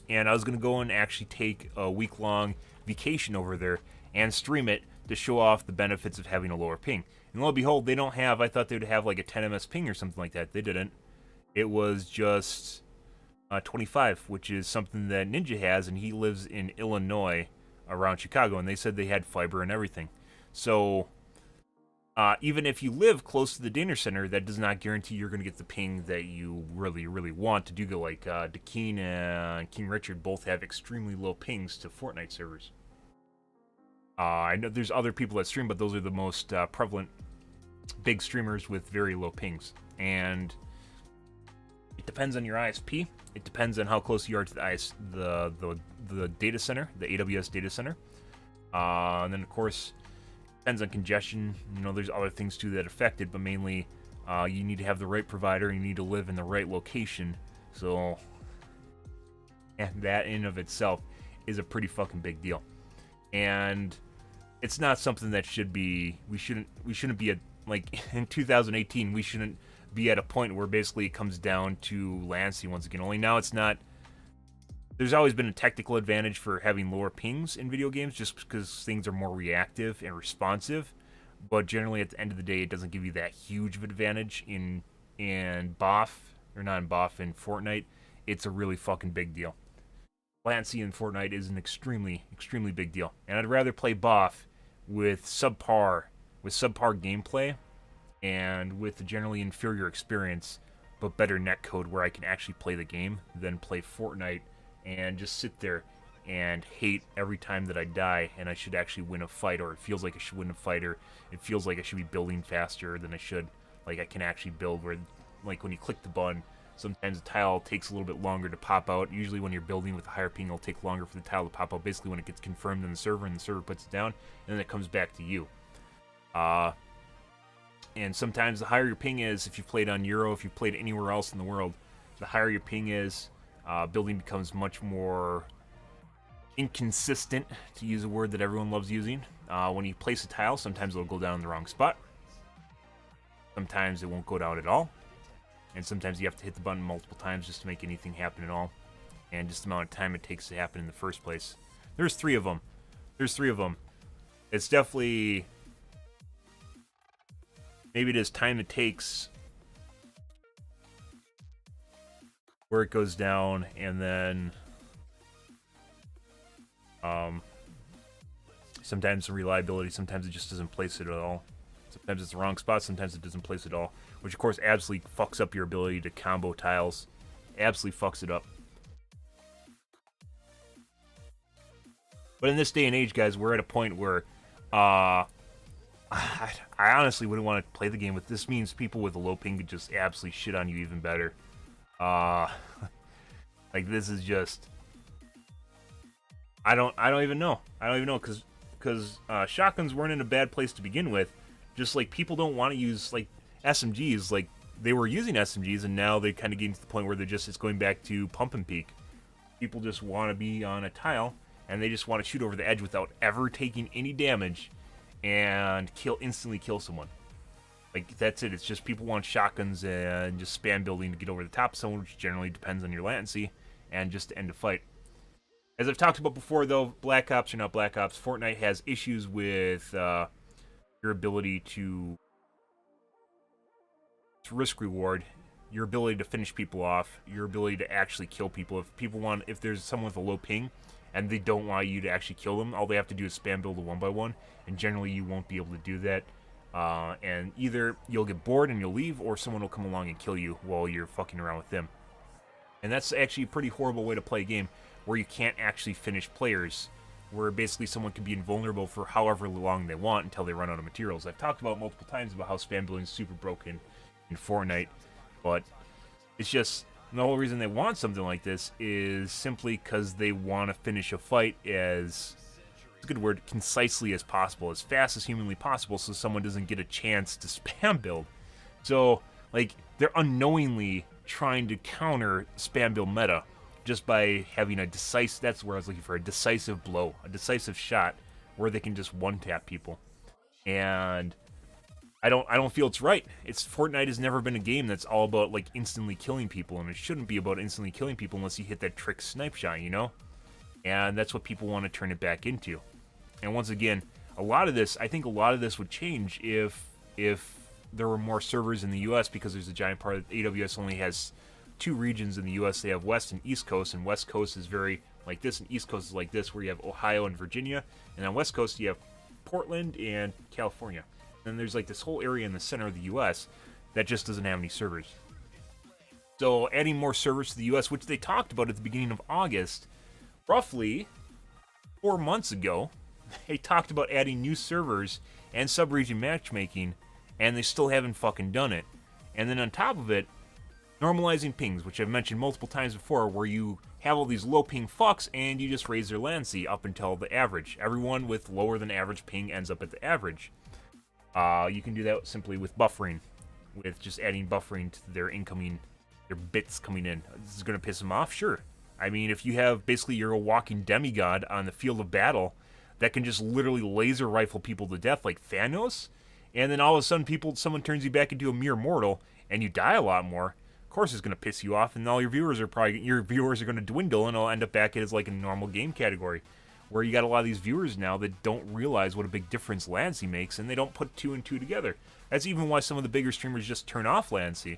And I was going to go and actually take a week-long vacation over there and stream it to show off the benefits of having a lower ping. And lo and behold, they don't have, I thought they would have like a 10 ms ping or something like that. They didn't. It was just 25, which is something that Ninja has, and he lives in Illinois around Chicago, and they said they had fiber and everything. So even if you live close to the data center, that does not guarantee you're going to get the ping that you really, really want to do. Go like Dakeen and King Richard both have extremely low pings to Fortnite servers. I know there's other people that stream, but those are the most prevalent big streamers with very low pings. And it depends on your ISP. It depends on how close you are to the data center, the AWS data center. And then, of course, depends on congestion. There's other things too that affect it, but mainly you need to have the right provider. You need to live in the right location. So, and that in of itself is a pretty fucking big deal. And it's not something that should be. We shouldn't be at, like, in 2018. We shouldn't be at a point where basically it comes down to latency once again. Only now it's not. There's always been a technical advantage for having lower pings in video games, just because things are more reactive and responsive. but generally at the end of the day, it doesn't give you that huge of an advantage in BoF, or not in BoF, in Fortnite. It's a really fucking big deal. Latency in Fortnite is an extremely, extremely big deal. And I'd rather play BoF with subpar gameplay and with a generally inferior experience, but better netcode where I can actually play the game than play Fortnite and just sit there and hate every time that I die and I should actually win a fight, or it feels like I should win a fight, or it feels like I should be building faster than I should. Like I can actually build where, like when you click the button, sometimes the tile takes a little bit longer to pop out. Usually when you're building with a higher ping, it'll take longer for the tile to pop out, basically when it gets confirmed in the server and the server puts it down, and then it comes back to you. And sometimes the higher your ping is, if you've played on Euro, if you've played anywhere else in the world, the higher your ping is, building becomes much more inconsistent, to use a word that everyone loves using. When you place a tile, sometimes it'll go down in the wrong spot. Sometimes it won't go down at all. And sometimes you have to hit the button multiple times just to make anything happen at all. And just the amount of time it takes to happen in the first place. There's three of them. It's definitely... maybe it is time it takes where it goes down, and then sometimes the reliability, sometimes it just doesn't place it at all. Sometimes it's the wrong spot, sometimes it doesn't place it at all, which of course absolutely fucks up your ability to combo tiles. Absolutely fucks it up. But in this day and age, guys, we're at a point where I honestly wouldn't want to play the game with this. Means people with a low ping could just absolutely shit on you even better. Like this is just, I don't even know because shotguns weren't in a bad place to begin with. Just like people don't want to use like SMGs, like they were using SMGs and now they're kind of getting to the point where it's going back to pump and peek. People just want to be on a tile and they just want to shoot over the edge without ever taking any damage and instantly kill someone. Like that's it. It's just people want shotguns and just spam building to get over the top of someone, which generally depends on your latency and just to end a fight. As I've talked about before, though, Black Ops are not Black Ops. Fortnite has issues with your ability to risk reward, your ability to finish people off, your ability to actually kill people. If there's someone with a low ping and they don't want you to actually kill them, all they have to do is spam build a 1x1, and generally you won't be able to do that. And either you'll get bored and you'll leave, or someone will come along and kill you while you're fucking around with them. And that's actually a pretty horrible way to play a game, where you can't actually finish players, where basically someone can be invulnerable for however long they want until they run out of materials. I've talked about multiple times about how spam building is super broken in Fortnite, but it's just the whole reason they want something like this is simply because they want to finish a fight as, it's a good word, concisely as possible, as fast as humanly possible, so someone doesn't get a chance to spam build. So, like, they're unknowingly trying to counter spam build meta just by having a decisive, that's where I was looking for, a decisive blow, a decisive shot where they can just one-tap people. And I don't feel it's right. Fortnite has never been a game that's all about like instantly killing people, and it shouldn't be about instantly killing people unless you hit that trick snipe shot, you know? And that's what people want to turn it back into. And once again, I think a lot of this would change if there were more servers in the US, because there's a giant part of AWS only has 2 regions in the US. They have West and East Coast, and West Coast is very like this, and East Coast is like this, where you have Ohio and Virginia, and on West Coast you have Portland and California. And there's like this whole area in the center of the US that just doesn't have any servers. So adding more servers to the US, which they talked about at the beginning of August, roughly 4 months ago, they talked about adding new servers and sub-region matchmaking, and they still haven't fucking done it. And then on top of it, normalizing pings, which I've mentioned multiple times before, where you have all these low ping fucks and you just raise their latency up until the average. Everyone with lower than average ping ends up at the average. You can do that simply with buffering, with just adding buffering to their bits coming in. This is going to piss them off? Sure. I mean, if you have basically you're a walking demigod on the field of battle that can just literally laser rifle people to death like Thanos, and then all of a sudden someone turns you back into a mere mortal and you die a lot more, of course it's going to piss you off, and all your viewers are going to dwindle, and it'll end up back as like a normal game category. where you got a lot of these viewers now that don't realize what a big difference Lancy makes, and they don't put 2 and 2 together. That's even why some of the bigger streamers just turn off Lancy.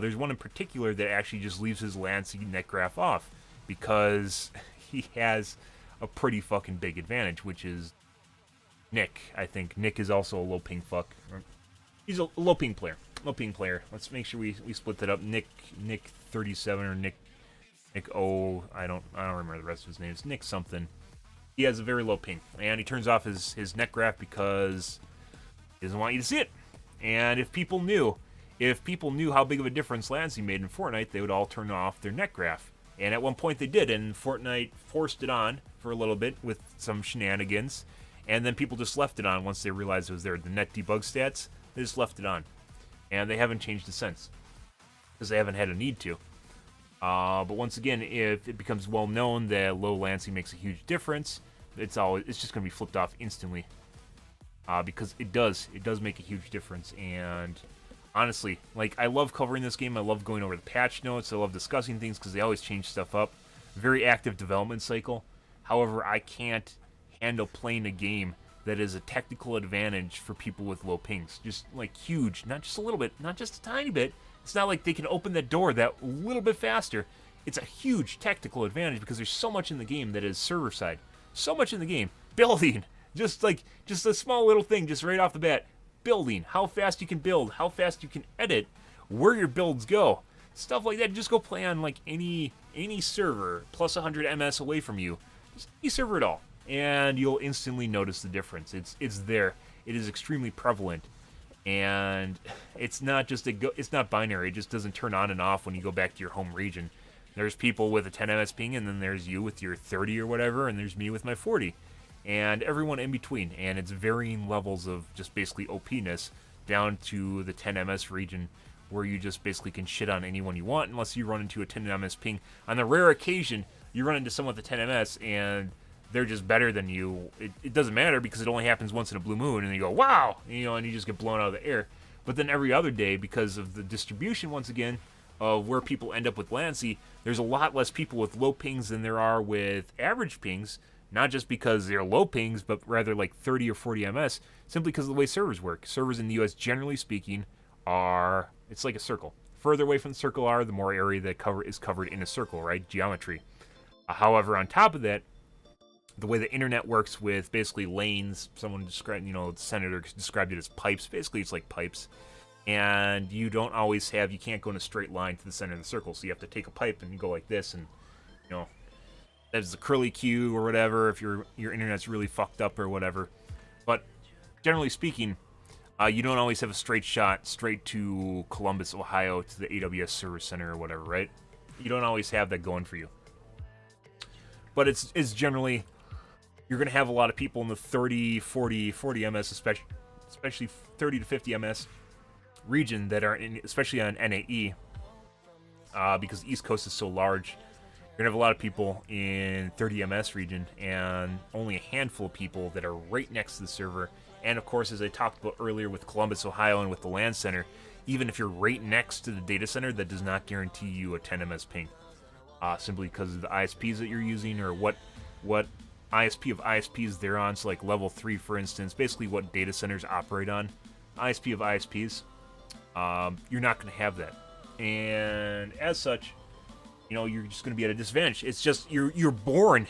There's one in particular that actually just leaves his Lancy net graph off because he has a pretty fucking big advantage, which is Nick. I think Nick is also a low ping fuck. He's a low ping player. Low ping player. Let's make sure we split that up. Nick 37 or Nick O. I don't remember the rest of his name. It's Nick something. He has a very low ping, and he turns off his net graph because he doesn't want you to see it. And if people knew how big of a difference Lancy made in Fortnite, they would all turn off their net graph. And at one point they did, and Fortnite forced it on for a little bit with some shenanigans, and then people just left it on once they realized it was there. The net debug stats, they just left it on. And they haven't changed it since, because they haven't had a need to. But once again, if it becomes well known that low Lancy makes a huge difference, it's just going to be flipped off instantly. Because it does make a huge difference. And honestly, like, I love covering this game. I love going over the patch notes. I love discussing things because they always change stuff up. Very active development cycle. However, I can't handle playing a game that is a technical advantage for people with low pings. Just like huge, not just a little bit, not just a tiny bit. It's not like they can open that door that little bit faster. It's a huge technical advantage because there's so much in the game that is server side. So much in the game. Building. Just a small little thing just right off the bat. Building. How fast you can build. How fast you can edit. Where your builds go. Stuff like that. Just go play on like any server plus 100 MS away from you. Just any server at all. And you'll instantly notice the difference. It's there. It is extremely prevalent. And it's not just it's not binary. It just doesn't turn on and off when you go back to your home region. There's people with a 10 MS ping, and then there's you with your 30 or whatever, and there's me with my 40. And everyone in between. And it's varying levels of just basically OP-ness down to the 10 MS region, where you just basically can shit on anyone you want unless you run into a 10 MS ping. On the rare occasion, you run into someone with a 10 MS, and they're just better than you. It doesn't matter because it only happens once in a blue moon, and you go, wow, and you just get blown out of the air. But then every other day, because of the distribution, once again, of where people end up with Lancy, there's a lot less people with low pings than there are with average pings, not just because they're low pings, but rather like 30 or 40 MS, simply because of the way servers work. Servers in the US, generally speaking, it's like a circle. Further away from the circle the more area that is covered in a circle, right? Geometry. However, on top of that, the way the internet works with basically lanes, someone described, the senator described it as pipes. Basically, it's like pipes. And you can't go in a straight line to the center of the circle. So you have to take a pipe and you go like this, and, that's the curly Q or whatever if your internet's really fucked up or whatever. But generally speaking, you don't always have a straight shot straight to Columbus, Ohio, to the AWS server center or whatever, right? You don't always have that going for you. But it's generally, you're going to have a lot of people in the 30, 40 MS, especially 30 to 50 MS region that are, especially on NAE, because the East Coast is so large. You're going to have a lot of people in 30 MS region, and only a handful of people that are right next to the server. And of course, as I talked about earlier with Columbus, Ohio, and with the LAN center, even if you're right next to the data center, that does not guarantee you a 10 MS ping. Simply because of the ISPs that you're using, or what ISP of ISPs they're on. So like level 3, for instance, basically what data centers operate on. ISP of ISPs, you're not going to have that. And as such, you're just going to be at a disadvantage. It's just, you are born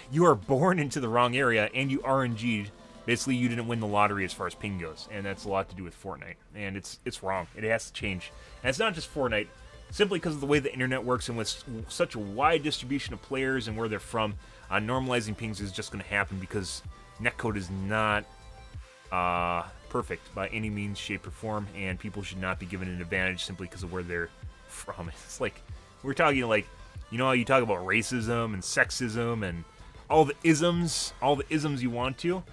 into the wrong area, and you RNG'd. Basically, you didn't win the lottery as far as ping goes, and that's a lot to do with Fortnite. And it's wrong. It has to change. And it's not just Fortnite. Simply because of the way the internet works, and with such a wide distribution of players and where they're from, normalizing pings is just going to happen because netcode is not perfect by any means, shape, or form, and people should not be given an advantage simply because of where they're from. It's like, we're talking like, how you talk about racism and sexism and all the isms you want to.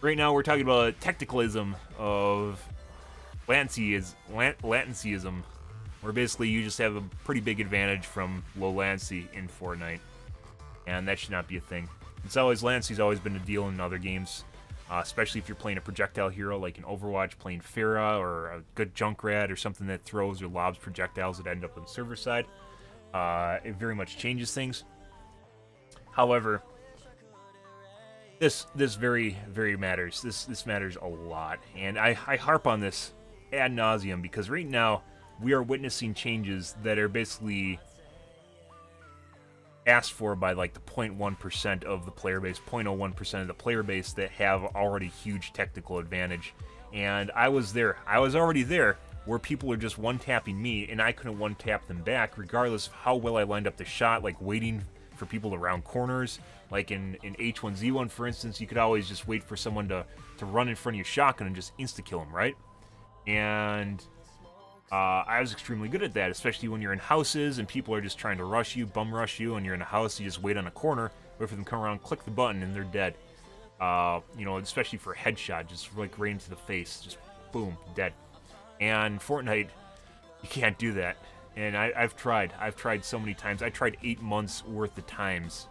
Right now, we're talking about a technicalism of latencyism, where basically you just have a pretty big advantage from low latency in Fortnite, and that should not be a thing. Latency's always been a deal in other games, especially if you're playing a projectile hero like in Overwatch, playing Pharah or a good Junkrat or something that throws or lobs projectiles that end up on the server side. It very much changes things. However, this very matters. This matters a lot, and I harp on this ad nauseum because right now we are witnessing changes that are basically asked for by like the 0.1% of the player base, 0.01% of the player base that have already huge technical advantage. And I was there. I was already there where people are just one-tapping me and I couldn't one-tap them back regardless of how well I lined up the shot, like waiting for people to round corners. Like in H1Z1, for instance, you could always just wait for someone to run in front of your shotgun and just insta-kill them, right? And I was extremely good at that, especially when you're in houses and people are just trying to rush you, bum rush you, and you're in a house, you just wait on a corner, wait for them to come around, click the button, and they're dead. You know, especially for a headshot, just like right into the face, just boom, dead. And Fortnite, you can't do that. And I've tried so many times. I tried 8 months worth of times,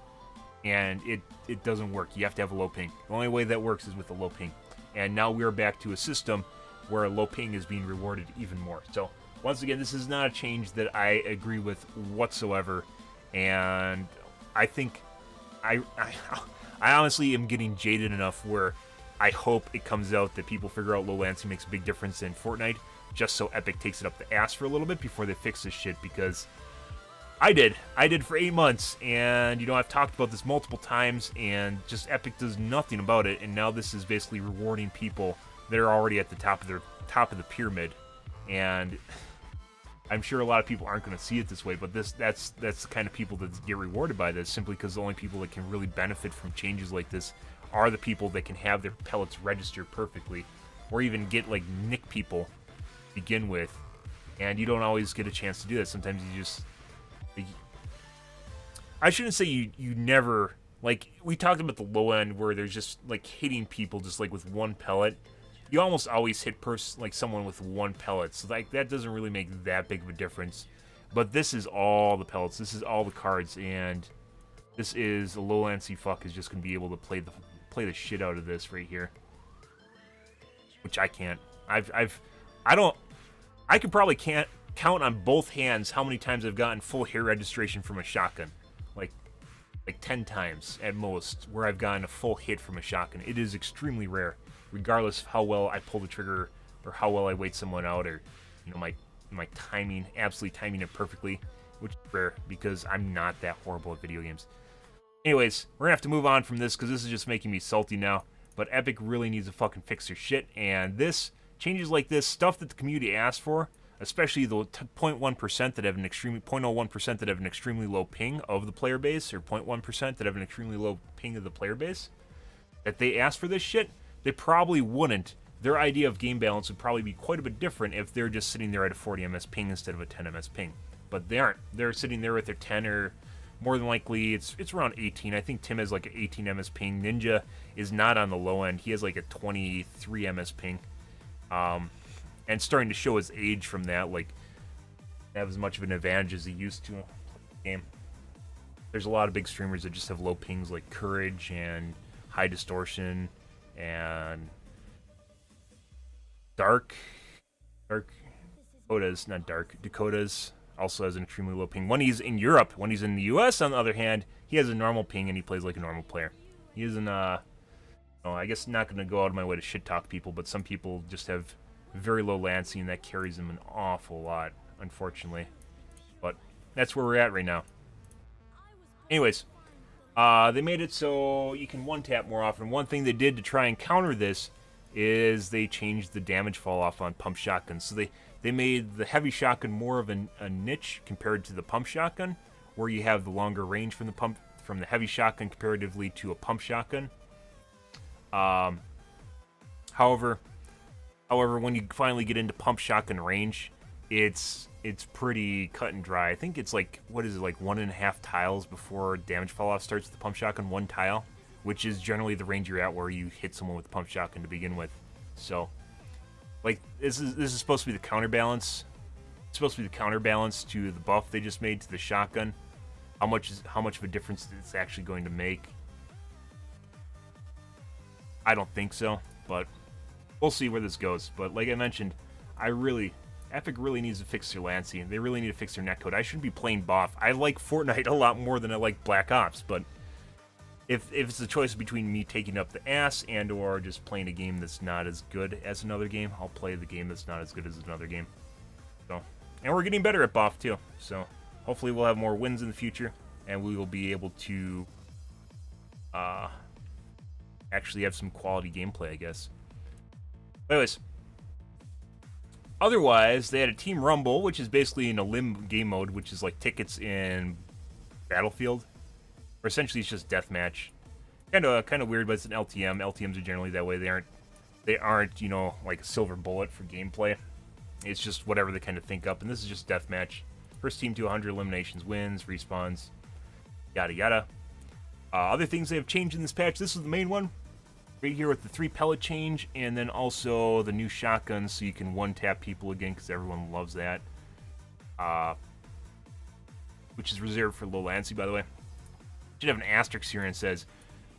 and it doesn't work. You have to have a low ping. The only way that works is with a low ping. And now we're back to a system where low ping is being rewarded even more. So once again, this is not a change that I agree with whatsoever, and I think I honestly am getting jaded enough where I hope it comes out that people figure out low lancing makes a big difference in Fortnite, just so Epic takes it up the ass for a little bit before they fix this shit, because I did for 8 months, and you know, I've talked about this multiple times, and just Epic does nothing about it, and now this is basically rewarding people that are already at the top of the pyramid. And I'm sure a lot of people aren't going to see it this way, but that's the kind of people that get rewarded by this, simply because the only people that can really benefit from changes like this are the people that can have their pellets registered perfectly, or even get like nick people to begin with. And you don't always get a chance to do that. Sometimes you just, I shouldn't say you never, like, we talked about the low end where there's just like hitting people just like with one pellet. You almost always hit like someone with one pellet, so like that doesn't really make that big of a difference. But this is all the pellets, this is all the cards, and this is a low lancy fuck is just gonna be able to play the shit out of this right here, which I can't. I could probably can't count on both hands how many times I've gotten full hair registration from a shotgun, like 10 times at most, where I've gotten a full hit from a shotgun. It is extremely rare, regardless of how well I pull the trigger or how well I wait someone out, or you know, my timing, absolutely timing it perfectly, which is rare because I'm not that horrible at video games. Anyways, we're gonna have to move on from this because this is just making me salty now. But Epic really needs to fucking fix their shit, and this changes like this, stuff that the community asked for, especially the 0.1% that have an extremely 0.01% that have an extremely low ping of the player base, or 0.1% that have an extremely low ping of the player base, that they asked for this shit. They probably wouldn't. Their idea of game balance would probably be quite a bit different if they're just sitting there at a 40 ms ping instead of a 10 ms ping. But they aren't. They're sitting there with their 10, or more than likely it's around 18. I think Tim has like an 18 ms ping. Ninja is not on the low end. He has like a 23 ms ping. And starting to show his age from that, like, have as much of an advantage as he used to in the game. There's a lot of big streamers that just have low pings, like Courage and High Distortion and Dakota's, not Dark, Dakota's also has an extremely low ping. When he's in Europe, when he's in the US, on the other hand, he has a normal ping and he plays like a normal player. He isn't, I guess not going to go out of my way to shit talk people, but some people just have very low lancing, and that carries them an awful lot, unfortunately. But that's where we're at right now. Anyways, they made it so you can one-tap more often. One thing they did to try and counter this is they changed the damage fall-off on pump shotguns. So they made the heavy shotgun more of a niche compared to the pump shotgun, where you have the longer range from the heavy shotgun comparatively to a pump shotgun. However, when you finally get into pump shotgun range, it's pretty cut and dry. I think it's like, what is it, like 1.5 tiles before damage fall off starts with the pump shotgun, 1 tile, which is generally the range you're at where you hit someone with the pump shotgun to begin with. So, like, this is supposed to be the counterbalance. It's supposed to be the counterbalance to the buff they just made to the shotgun. How much of a difference it's actually going to make? I don't think so, but we'll see where this goes. But like I mentioned, Epic really needs to fix their lancing. They really need to fix their netcode. I shouldn't be playing BOF. I like Fortnite a lot more than I like Black Ops, but if it's a choice between me taking up the ass and or just playing a game that's not as good as another game, I'll play the game that's not as good as another game. So, and we're getting better at BoF too. So hopefully we'll have more wins in the future, and we will be able to actually have some quality gameplay, I guess. But anyways, otherwise, they had a Team Rumble, which is basically in a limb game mode, which is like tickets in Battlefield. Or essentially, it's just deathmatch. Kind of weird, but it's an LTM. LTMs are generally that way. They aren't, you know, like a silver bullet for gameplay. It's just whatever they kind of think up, and this is just deathmatch. First team to 100 eliminations wins, respawns, yada yada. Other things they have changed in this patch. This is the main one, right here with the 3 pellet change, and then also the new shotguns, so you can one-tap people again, because everyone loves that. Which is reserved for low latency, by the way. Should have an asterisk here and says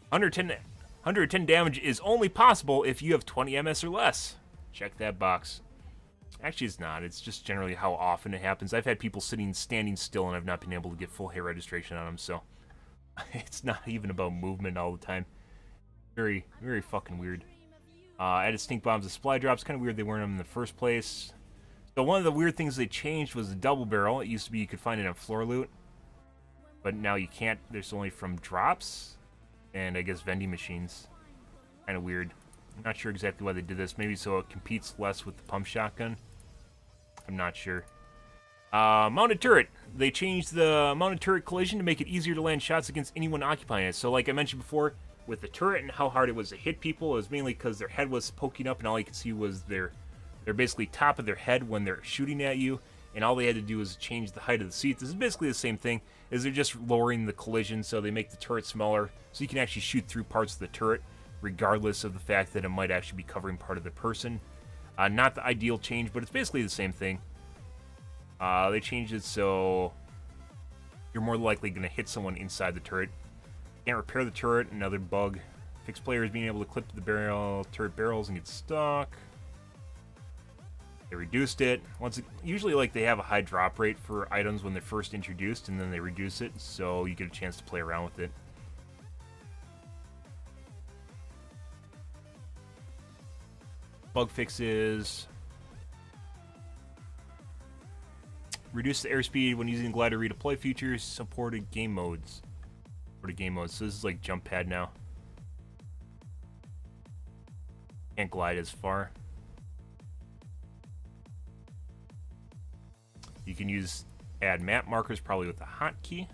110 damage is only possible if you have 20 MS or less. Check that box. Actually, it's not. It's just generally how often it happens. I've had people standing still, and I've not been able to get full hair registration on them, so it's not even about movement all the time. Very, very fucking weird. Added stink bombs and supply drops. Kind of weird they weren't them in the first place. So one of the weird things they changed was the double barrel. It used to be you could find it on floor loot, but now you can't. There's only from drops and I guess vending machines. Kind of weird. I'm not sure exactly why they did this. Maybe so it competes less with the pump shotgun. I'm not sure. Mounted turret. They changed the mounted turret collision to make it easier to land shots against anyone occupying it. So like I mentioned before, with the turret and how hard it was to hit people, it was mainly because their head was poking up and all you could see was their basically top of their head when they're shooting at you, and all they had to do was change the height of the seat. This is basically the same thing, is they're just lowering the collision, so they make the turret smaller, so you can actually shoot through parts of the turret, regardless of the fact that it might actually be covering part of the person. Not the ideal change, but it's basically the same thing. They changed it so you're more likely going to hit someone inside the turret. Can't repair the turret, another bug. Fix players being able to clip the turret barrels and get stuck. They reduced it. Usually like they have a high drop rate for items when they're first introduced, and then they reduce it, so you get a chance to play around with it. Bug fixes. Reduce the airspeed when using glider redeploy features. Supported game modes. So this is like jump pad now. Can't glide as far. You can add map markers probably with a hotkey.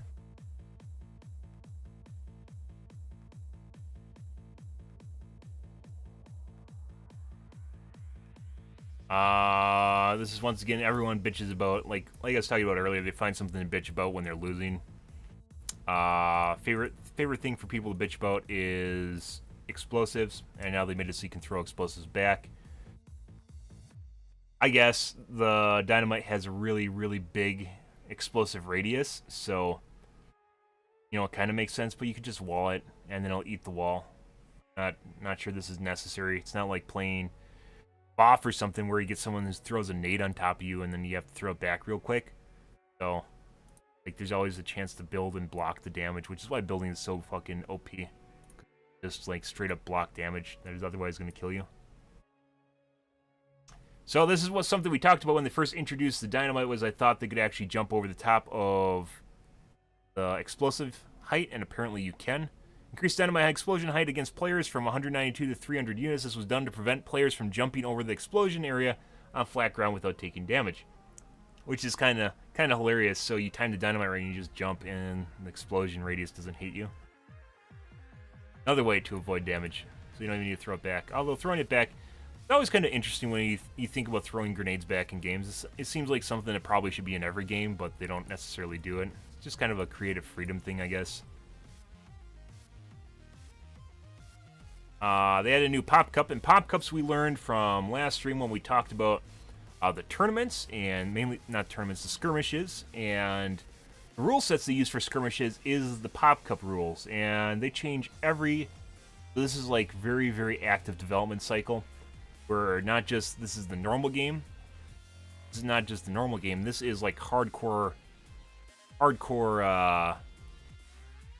This is once again everyone bitches about, like I was talking about earlier, they find something to bitch about when they're losing. Favorite thing for people to bitch about is explosives, and now they made it so you can throw explosives back. I guess the dynamite has a really, really big explosive radius, so you know it kind of makes sense. But you could just wall it, and then it'll eat the wall. Not sure this is necessary. It's not like playing BoF or something where you get someone who throws a nade on top of you, and then you have to throw it back real quick. So like there's always a chance to build and block the damage, which is why building is so fucking OP. Just like straight up block damage that is otherwise going to kill you. So this is something we talked about when they first introduced the dynamite, was I thought they could actually jump over the top of the explosive height, and apparently you can. Increase dynamite explosion height against players from 192 to 300 units. This was done to prevent players from jumping over the explosion area on flat ground without taking damage, which is kind of hilarious. So you time the dynamite right and you just jump, and the explosion radius doesn't hit you. Another way to avoid damage, so you don't even need to throw it back. Although throwing it back, it's always kind of interesting when you think about throwing grenades back in games. It seems like something that probably should be in every game, but they don't necessarily do it. It's just kind of a creative freedom thing, I guess. They had a new Pop Cup, and Pop Cups we learned from last stream when we talked about the tournaments, and mainly, not tournaments, the skirmishes, and the rule sets they use for skirmishes is the Pop Cup rules, and they change this is like very, very active development cycle, where not just, this is the normal game, this is not just the normal game, this is like hardcore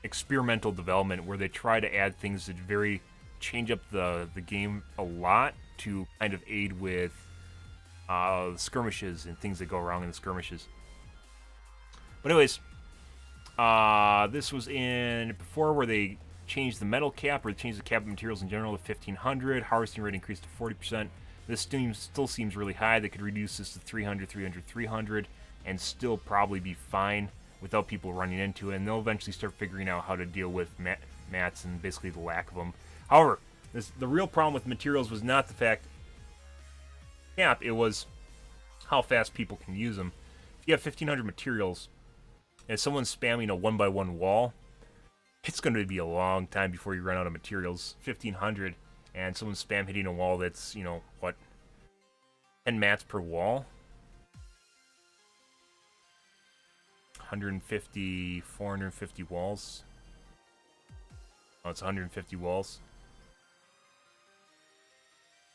experimental development where they try to add things that change up the game a lot to kind of aid with skirmishes and things that go wrong in the skirmishes. But anyways, this was in before where they changed the metal cap, or they changed the cap of materials in general to 1,500. Harvesting rate increased to 40%. This still seems really high. They could reduce this to 300, 300, 300, and still probably be fine without people running into it. And they'll eventually start figuring out how to deal with mats and basically the lack of them. However, the real problem with materials was not the fact cap, it was how fast people can use them. If you have 1,500 materials and someone's spamming a 1x1 wall, it's going to be a long time before you run out of materials. 1,500 and someone's spam hitting a wall that's, 10 mats per wall? 150, 450 walls. Oh, it's 150 walls.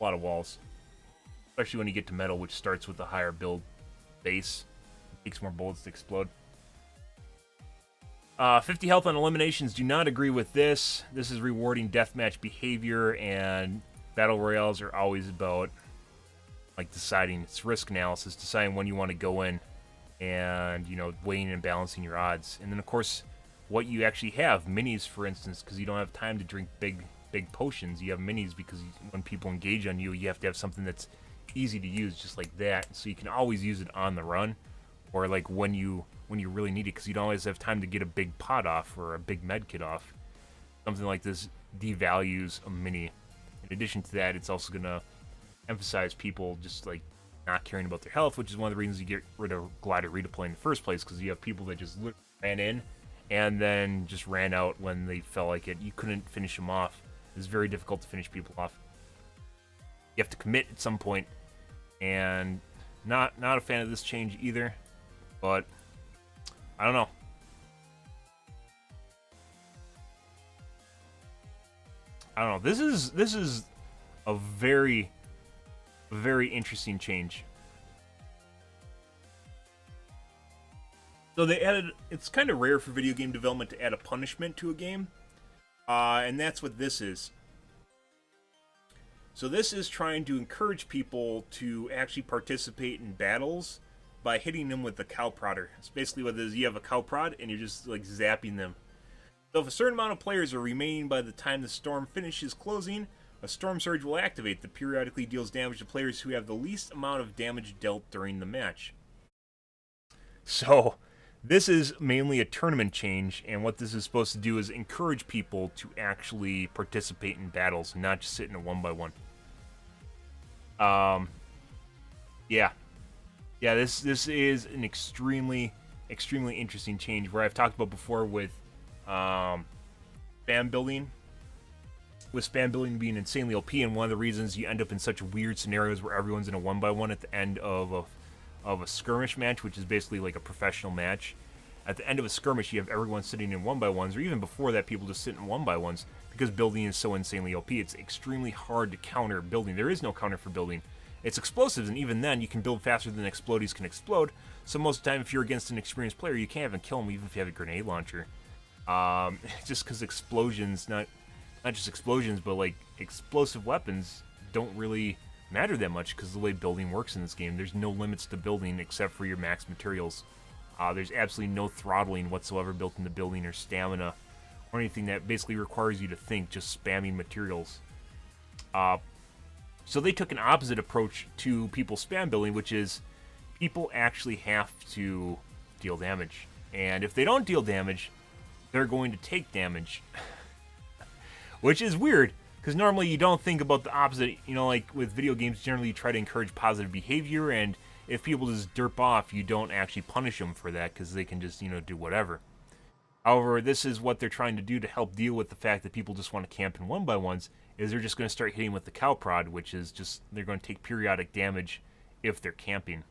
A lot of walls. Especially when you get to metal, which starts with a higher build base. It takes more bullets to explode. 50 health on eliminations. Do not agree with this. This is rewarding deathmatch behavior, and battle royales are always about deciding, it's risk analysis, deciding when you want to go in, and weighing and balancing your odds. And then of course, what you actually have, minis for instance, because you don't have time to drink big potions. You have minis because when people engage on you, you have to have something that's easy to use, just like that, so you can always use it on the run, or when you really need it, because you don't always have time to get a big pot off or a big med kit off. Something like this devalues a mini. In addition to that, it's also going to emphasize people just not caring about their health, which is one of the reasons you get rid of glider redeploy in the first place, because you have people that just ran in and then just ran out when they felt like it. You couldn't finish them off. It's very difficult to finish people off. You have to commit at some point, and not a fan of this change either, but I don't know. This is a very, very interesting change. So they added, it's kind of rare for video game development to add a punishment to a game, and that's what this is. So this is trying to encourage people to actually participate in battles by hitting them with the cow prodder. It's basically what it is. You have a cow prod and you're just zapping them. So if a certain amount of players are remaining by the time the storm finishes closing, a storm surge will activate that periodically deals damage to players who have the least amount of damage dealt during the match. So this is mainly a tournament change, and what this is supposed to do is encourage people to actually participate in battles, not just sit in a 1x1. Yeah, this is an extremely interesting change, where I've talked about before with spam building. With spam building being insanely OP, and one of the reasons you end up in such weird scenarios where everyone's in a 1x1 at the end of a skirmish match, which is basically like a professional match. At the end of a skirmish, you have everyone sitting in 1x1s, or even before that, people just sit in 1x1s, because building is so insanely OP. It's extremely hard to counter building. There is no counter for building. It's explosives, and even then, you can build faster than explodies can explode. So most of the time, if you're against an experienced player, you can't even kill them, even if you have a grenade launcher. Just because explosions, not just explosions, but explosive weapons don't really matter that much, because the way building works in this game, there's no limits to building except for your max materials. There's absolutely no throttling whatsoever built into building, or stamina, or anything that basically requires you to think, just spamming materials. So they took an opposite approach to people spam building, which is people actually have to deal damage. And if they don't deal damage, they're going to take damage. Which is weird, because normally you don't think about the opposite. Like with video games, generally you try to encourage positive behavior, and if people just derp off, you don't actually punish them for that, because they can just, do whatever. However, this is what they're trying to do to help deal with the fact that people just want to camp in 1x1s, is they're just going to start hitting with the cow prod, which is just, they're going to take periodic damage if they're camping.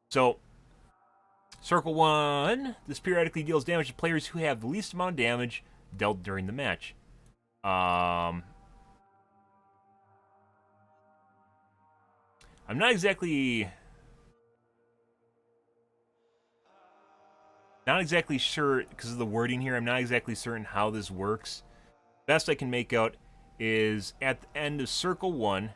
So, Circle 1, this periodically deals damage to players who have the least amount of damage dealt during the match. I'm not exactly Not exactly sure, because of the wording here, I'm not exactly certain how this works. Best I can make out is at the end of circle 1,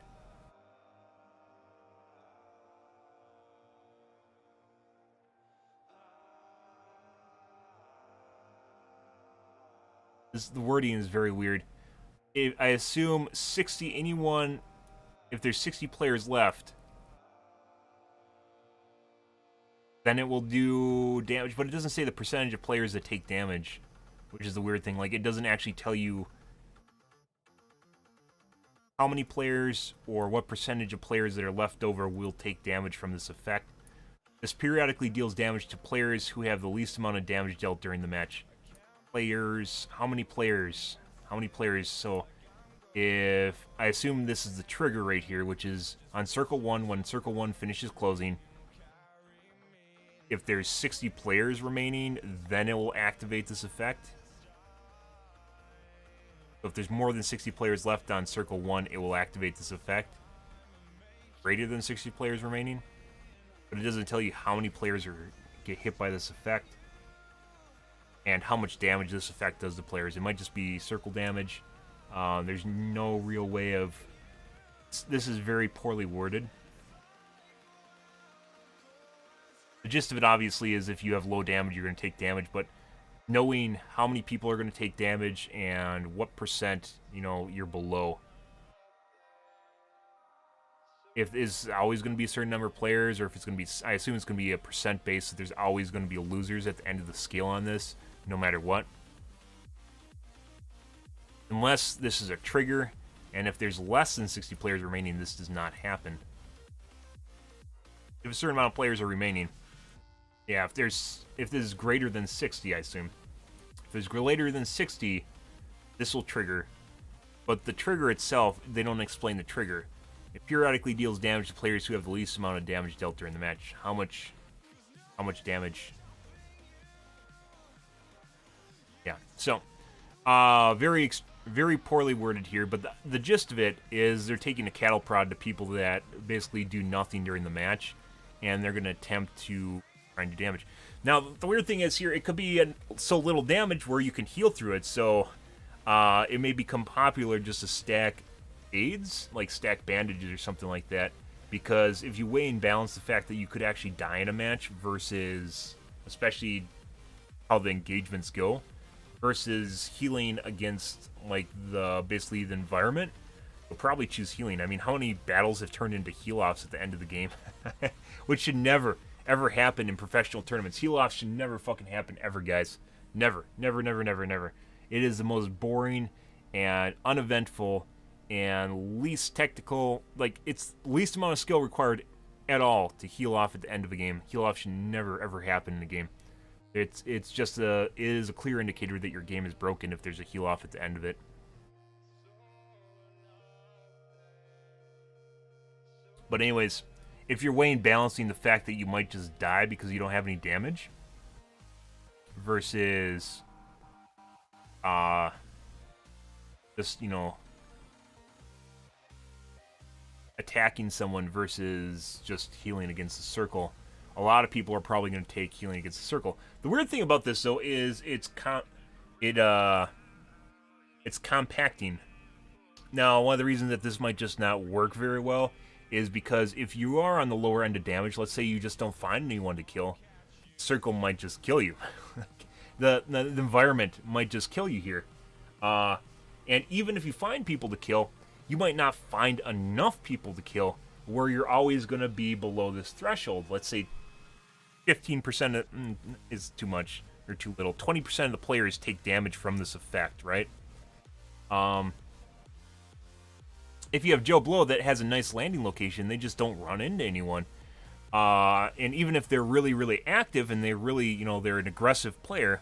the wording is very weird. I assume 60, anyone, if there's 60 players left, then it will do damage, but it doesn't say the percentage of players that take damage, which is the weird thing. Like, it doesn't actually tell you how many players or what percentage of players that are left over will take damage from this effect. This periodically deals damage to players who have the least amount of damage dealt during the match. Players, how many players? How many players? So, if I assume this is the trigger right here, which is on circle 1, when circle 1 finishes closing, if there's 60 players remaining, then it will activate this effect. So if there's more than 60 players left on circle 1, it will activate this effect. Greater than 60 players remaining, but it doesn't tell you how many players get hit by this effect and how much damage this effect does to players. It might just be circle damage. There's no real way of... This is very poorly worded. The gist of it, obviously, is if you have low damage, you're going to take damage, but knowing how many people are going to take damage and what percent, you're below. If it's always going to be a certain number of players, or if it's going to be... I assume it's going to be a percent base, so there's always going to be losers at the end of the scale on this, no matter what. Unless this is a trigger, and if there's less than 60 players remaining, this does not happen. If a certain amount of players are remaining, yeah, if this is greater than 60, I assume. If it's greater than 60, this will trigger. But the trigger itself, they don't explain the trigger. It periodically deals damage to players who have the least amount of damage dealt during the match. How much damage? Yeah, so, very poorly worded here, but the gist of it is they're taking a cattle prod to people that basically do nothing during the match, and they're going to attempt to try and do damage. Now, the weird thing is here, it could be so little damage where you can heal through it, so it may become popular just to stack aids, like stack bandages or something like that, because if you weigh and balance the fact that you could actually die in a match versus, especially how the engagements go, versus healing against, like, basically the environment, you'll probably choose healing. I mean, how many battles have turned into heal-offs at the end of the game? Which should never, ever happen in professional tournaments. Heal-offs should never fucking happen ever, guys. Never. Never, never, never, never. It is the most boring and uneventful and least technical, like, it's least amount of skill required at all to heal off at the end of a game. Heal-off should never, ever happen in a game. It's just it is a clear indicator that your game is broken if there's a heal off at the end of it. But anyways, if you're weighing balancing the fact that you might just die because you don't have any damage versus just, attacking someone versus just healing against the circle, a lot of people are probably going to take healing against the circle. The weird thing about this, though, is it's compacting. Now, one of the reasons that this might just not work very well is because if you are on the lower end of damage, let's say you just don't find anyone to kill, circle might just kill you. the environment might just kill you here. And even if you find people to kill, you might not find enough people to kill where you're always going to be below this threshold. Let's say 15% is too much or too little. 20% of the players take damage from this effect, right? If you have Joe Blow that has a nice landing location, they just don't run into anyone. And even if they're really, really active and they're really, they're an aggressive player,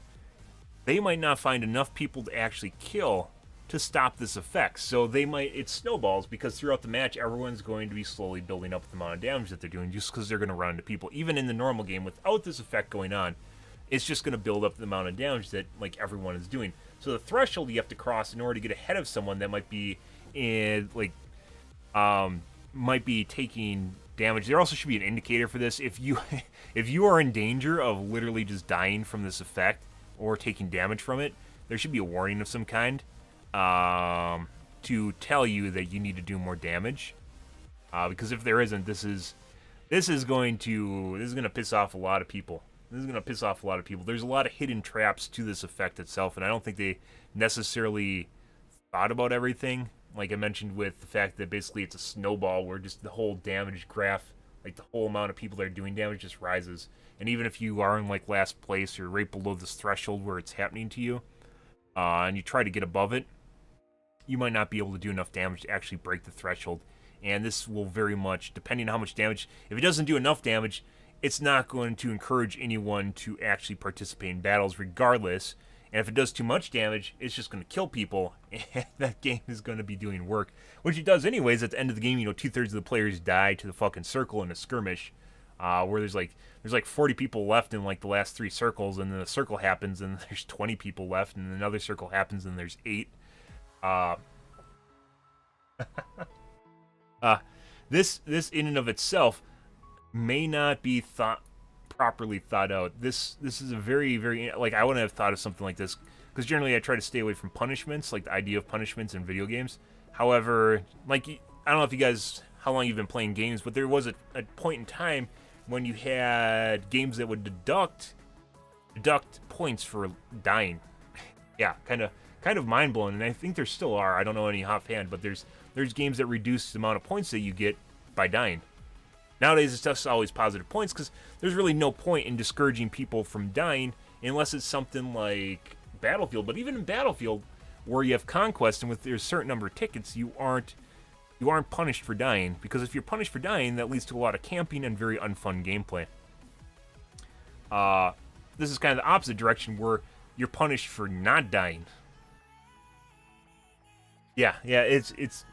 they might not find enough people to actually kill to stop this effect. So it snowballs because throughout the match, everyone's going to be slowly building up the amount of damage that they're doing just because they're going to run into people. Even in the normal game, without this effect going on, it's just going to build up the amount of damage that, like, everyone is doing. So the threshold you have to cross in order to get ahead of someone that might be might be taking damage. There also should be an indicator for this. If you if you are in danger of literally just dying from this effect or taking damage from it, there should be a warning of some kind to tell you that you need to do more damage. Because if there isn't, this is going to piss off a lot of people. There's a lot of hidden traps to this effect itself, and I don't think they necessarily thought about everything. Like I mentioned with the fact that basically it's a snowball where just the whole damage graph, like the whole amount of people that are doing damage just rises. And even if you are in like last place or right below this threshold where it's happening to you, and you try to get above it, you might not be able to do enough damage to actually break the threshold. And this will very much, depending on how much damage, if it doesn't do enough damage, it's not going to encourage anyone to actually participate in battles regardless. And if it does too much damage, it's just going to kill people, and that game is going to be doing work. Which it does anyways. At the end of the game, 2/3 of the players die to the fucking circle in a skirmish, where there's like 40 people left in like the last 3 circles, and then the circle happens, and there's 20 people left, and another circle happens, and there's 8. This in and of itself may not be properly thought out. This is a very, very, like, I wouldn't have thought of something like this, because generally I try to stay away from punishments, like the idea of punishments in video games. However, like, I don't know if you guys, how long you've been playing games, but there was a point in time when you had games that would deduct points for dying. Yeah, kind of mind-blowing, and I think there still are. I don't know any offhand, but there's games that reduce the amount of points that you get by dying. Nowadays, it's just always positive points, because there's really no point in discouraging people from dying unless it's something like Battlefield. But even in Battlefield, where you have Conquest and with there's a certain number of tickets, you aren't punished for dying, because if you're punished for dying, that leads to a lot of camping and very unfun gameplay. This is kind of the opposite direction, where you're punished for not dying. Yeah, it's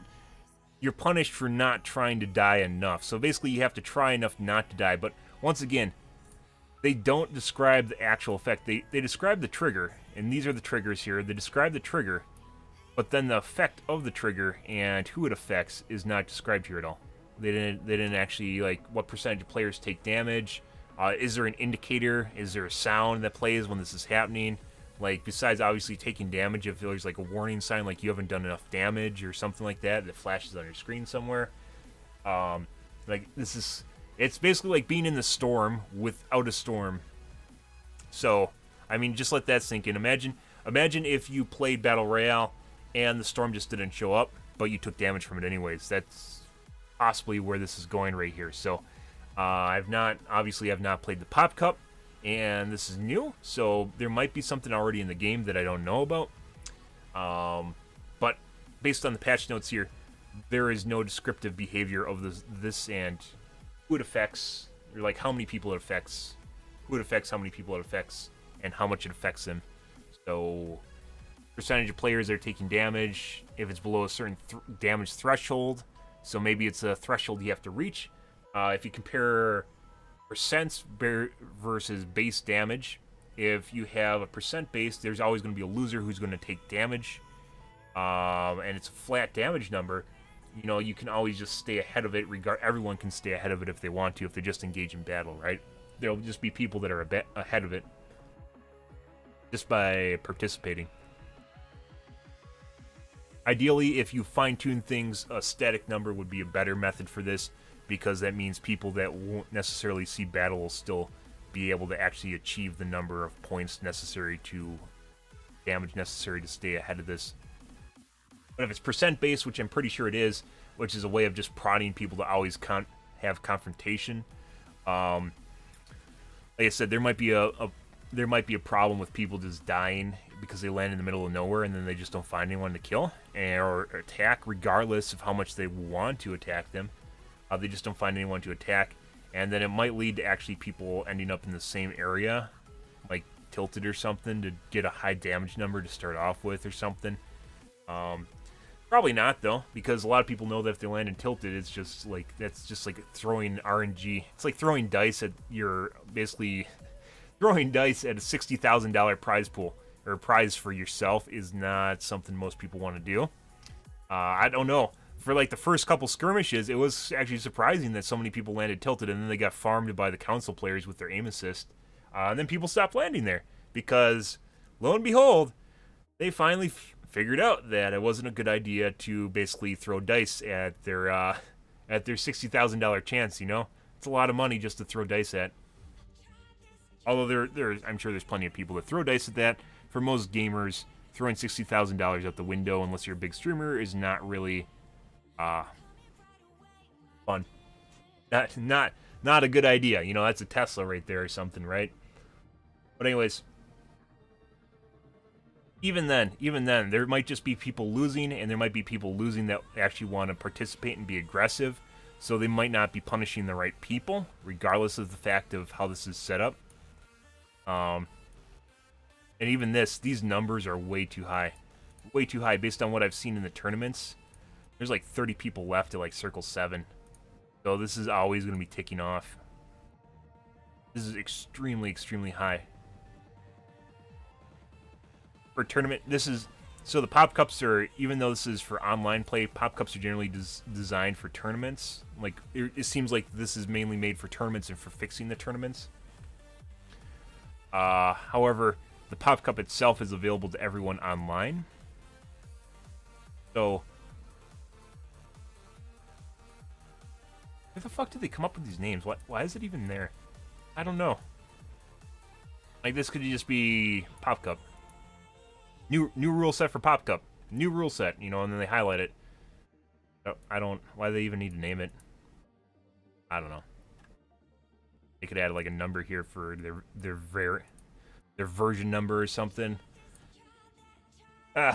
you're punished for not trying to die enough. So basically, you have to try enough not to die. But once again, they don't describe the actual effect. They describe the trigger, and these are the triggers here. They describe the trigger, but then the effect of the trigger and who it affects is not described here at all. They didn't actually, like, what percentage of players take damage. Is there an indicator? Is there a sound that plays when this is happening? Like, besides obviously taking damage, if there's like a warning sign, like you haven't done enough damage or something like that, that flashes on your screen somewhere. Like, it's basically like being in the storm without a storm. So, I mean, just let that sink in. Imagine if you played Battle Royale and the storm just didn't show up, but you took damage from it anyways. That's possibly where this is going right here. So, I've not played the Pop Cup, and this is new, so there might be something already in the game that I don't know about. But based on the patch notes here, there is no descriptive behavior of this and who it affects, or like how many people it affects, who it affects, how many people it affects, and how much it affects them. So, percentage of players that are taking damage, if it's below a certain damage threshold, so maybe it's a threshold you have to reach. If you compare percents versus base damage, if you have a percent base, there's always going to be a loser who's going to take damage, and it's a flat damage number. You can always just stay ahead of it. Everyone can stay ahead of it if they want to, if they just engage in battle, right? There'll just be people that are a bit ahead of it just by participating. Ideally, if you fine-tune things, a static number would be a better method for this, because that means people that won't necessarily see battle will still be able to actually achieve the number of points necessary to damage necessary to stay ahead of this. But if it's percent based, which I'm pretty sure it is, which is a way of just prodding people to always have confrontation, like I said, there might be a problem with people just dying because they land in the middle of nowhere and then they just don't find anyone to kill or attack, regardless of how much they want to attack them. They just don't find anyone to attack, and then it might lead to actually people ending up in the same area, like tilted or something, to get a high damage number to start off with or something. Probably not, though, because a lot of people know that if they land in tilted, it's just like, that's just like throwing RNG. It's like throwing dice at basically throwing dice at a $60,000 prize pool, or prize for yourself, is not something most people want to do. I don't know. for like the first couple skirmishes, it was actually surprising that so many people landed tilted, and then they got farmed by the council players with their aim assist. And then people stopped landing there because, lo and behold, they finally figured out that it wasn't a good idea to basically throw dice at their $60,000 chance. You know, it's a lot of money just to throw dice at. Although I'm sure there's plenty of people that throw dice at that. For most gamers, throwing $60,000 out the window, unless you're a big streamer, is not really fun. Not a good idea. You know, that's a Tesla right there or something, right? But anyways, even then, there might just be people losing, and there might be people losing that actually want to participate and be aggressive. So they might not be punishing the right people, regardless of the fact of how this is set up. And even these numbers are way too high. Way too high based on what I've seen in the tournaments. There's like 30 people left at like Circle 7. So this is always going to be ticking off. This is extremely, extremely high. For tournament, so the Pop Cups are, even though this is for online play, Pop Cups are generally designed for tournaments. Like, it seems like this is mainly made for tournaments and for fixing the tournaments. However, the Pop Cup itself is available to everyone online. So, where the fuck did they come up with these names? Why is it even there? I don't know. Like, this could just be Pop Cup. New rule set for Pop Cup. New rule set, you know, and then they highlight it. Why do they even need to name it? I don't know. They could add like a number here for their version number or something.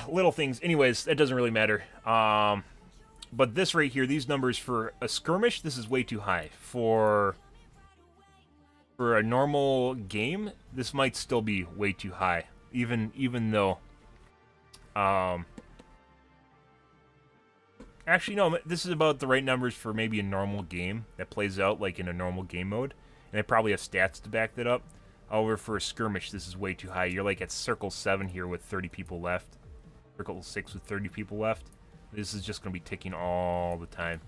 Little things. Anyways, that doesn't really matter. But this right here, these numbers for a skirmish, this is way too high. For a normal game, this might still be way too high. Even though actually, no, this is about the right numbers for maybe a normal game that plays out like in a normal game mode. And I probably have stats to back that up. However, for a skirmish, this is way too high. You're like at Circle 7 here with 30 people left. Circle 6 with 30 people left. This is just going to be ticking all the time.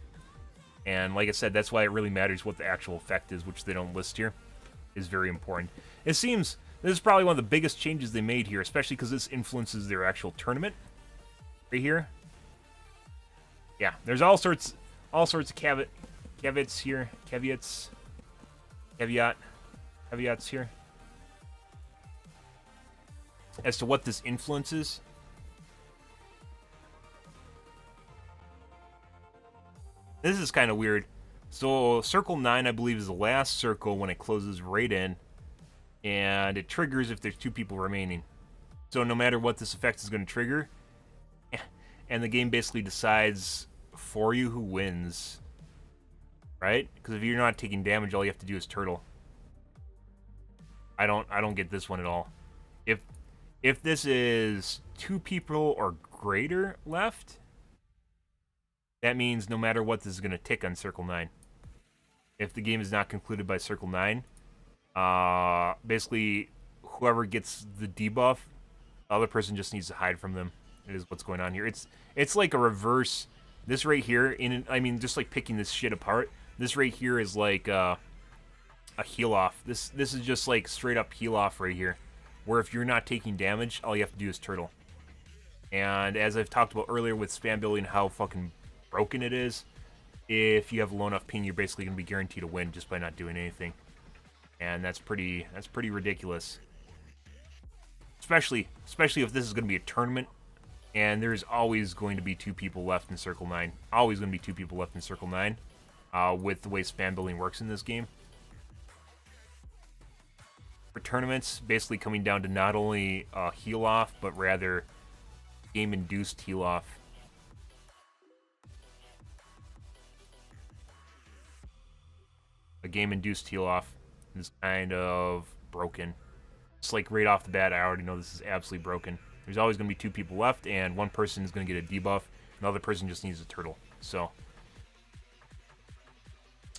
And like I said, that's why it really matters what the actual effect is, which they don't list here. Is very important. It seems this is probably one of the biggest changes they made here, especially because this influences their actual tournament. Right here. Yeah, there's all sorts of caveats here. Caveats here. As to what this influences. This is kind of weird. So Circle 9, I believe, is the last circle when it closes right in. And it triggers if there's 2 people remaining. So no matter what this effect is going to trigger, and the game basically decides for you who wins. Right? Because if you're not taking damage, all you have to do is turtle. I don't get this one at all. If this is 2 people or greater left, that means no matter what, this is going to tick on Circle 9. If the game is not concluded by Circle 9, basically, whoever gets the debuff, the other person just needs to hide from them. It is what's going on here. It's like a reverse. This right here, just like picking this shit apart. This right here is like a heal off. This is just like straight up heal off right here, where if you're not taking damage, all you have to do is turtle. And as I've talked about earlier with spam building, how fucking broken it is. If you have low enough ping, you're basically going to be guaranteed to win just by not doing anything. And that's pretty ridiculous. Especially if this is going to be a tournament, and there's always going to be 2 people left in Circle 9. Always going to be 2 people left in Circle 9, with the way spam building works in this game. For tournaments, basically coming down to not only heal off, but rather game-induced heal off. A game-induced heal-off is kind of broken. It's like right off the bat, I already know this is absolutely broken. There's always going to be 2 people left, and one person is going to get a debuff, and the other person just needs a turtle. So,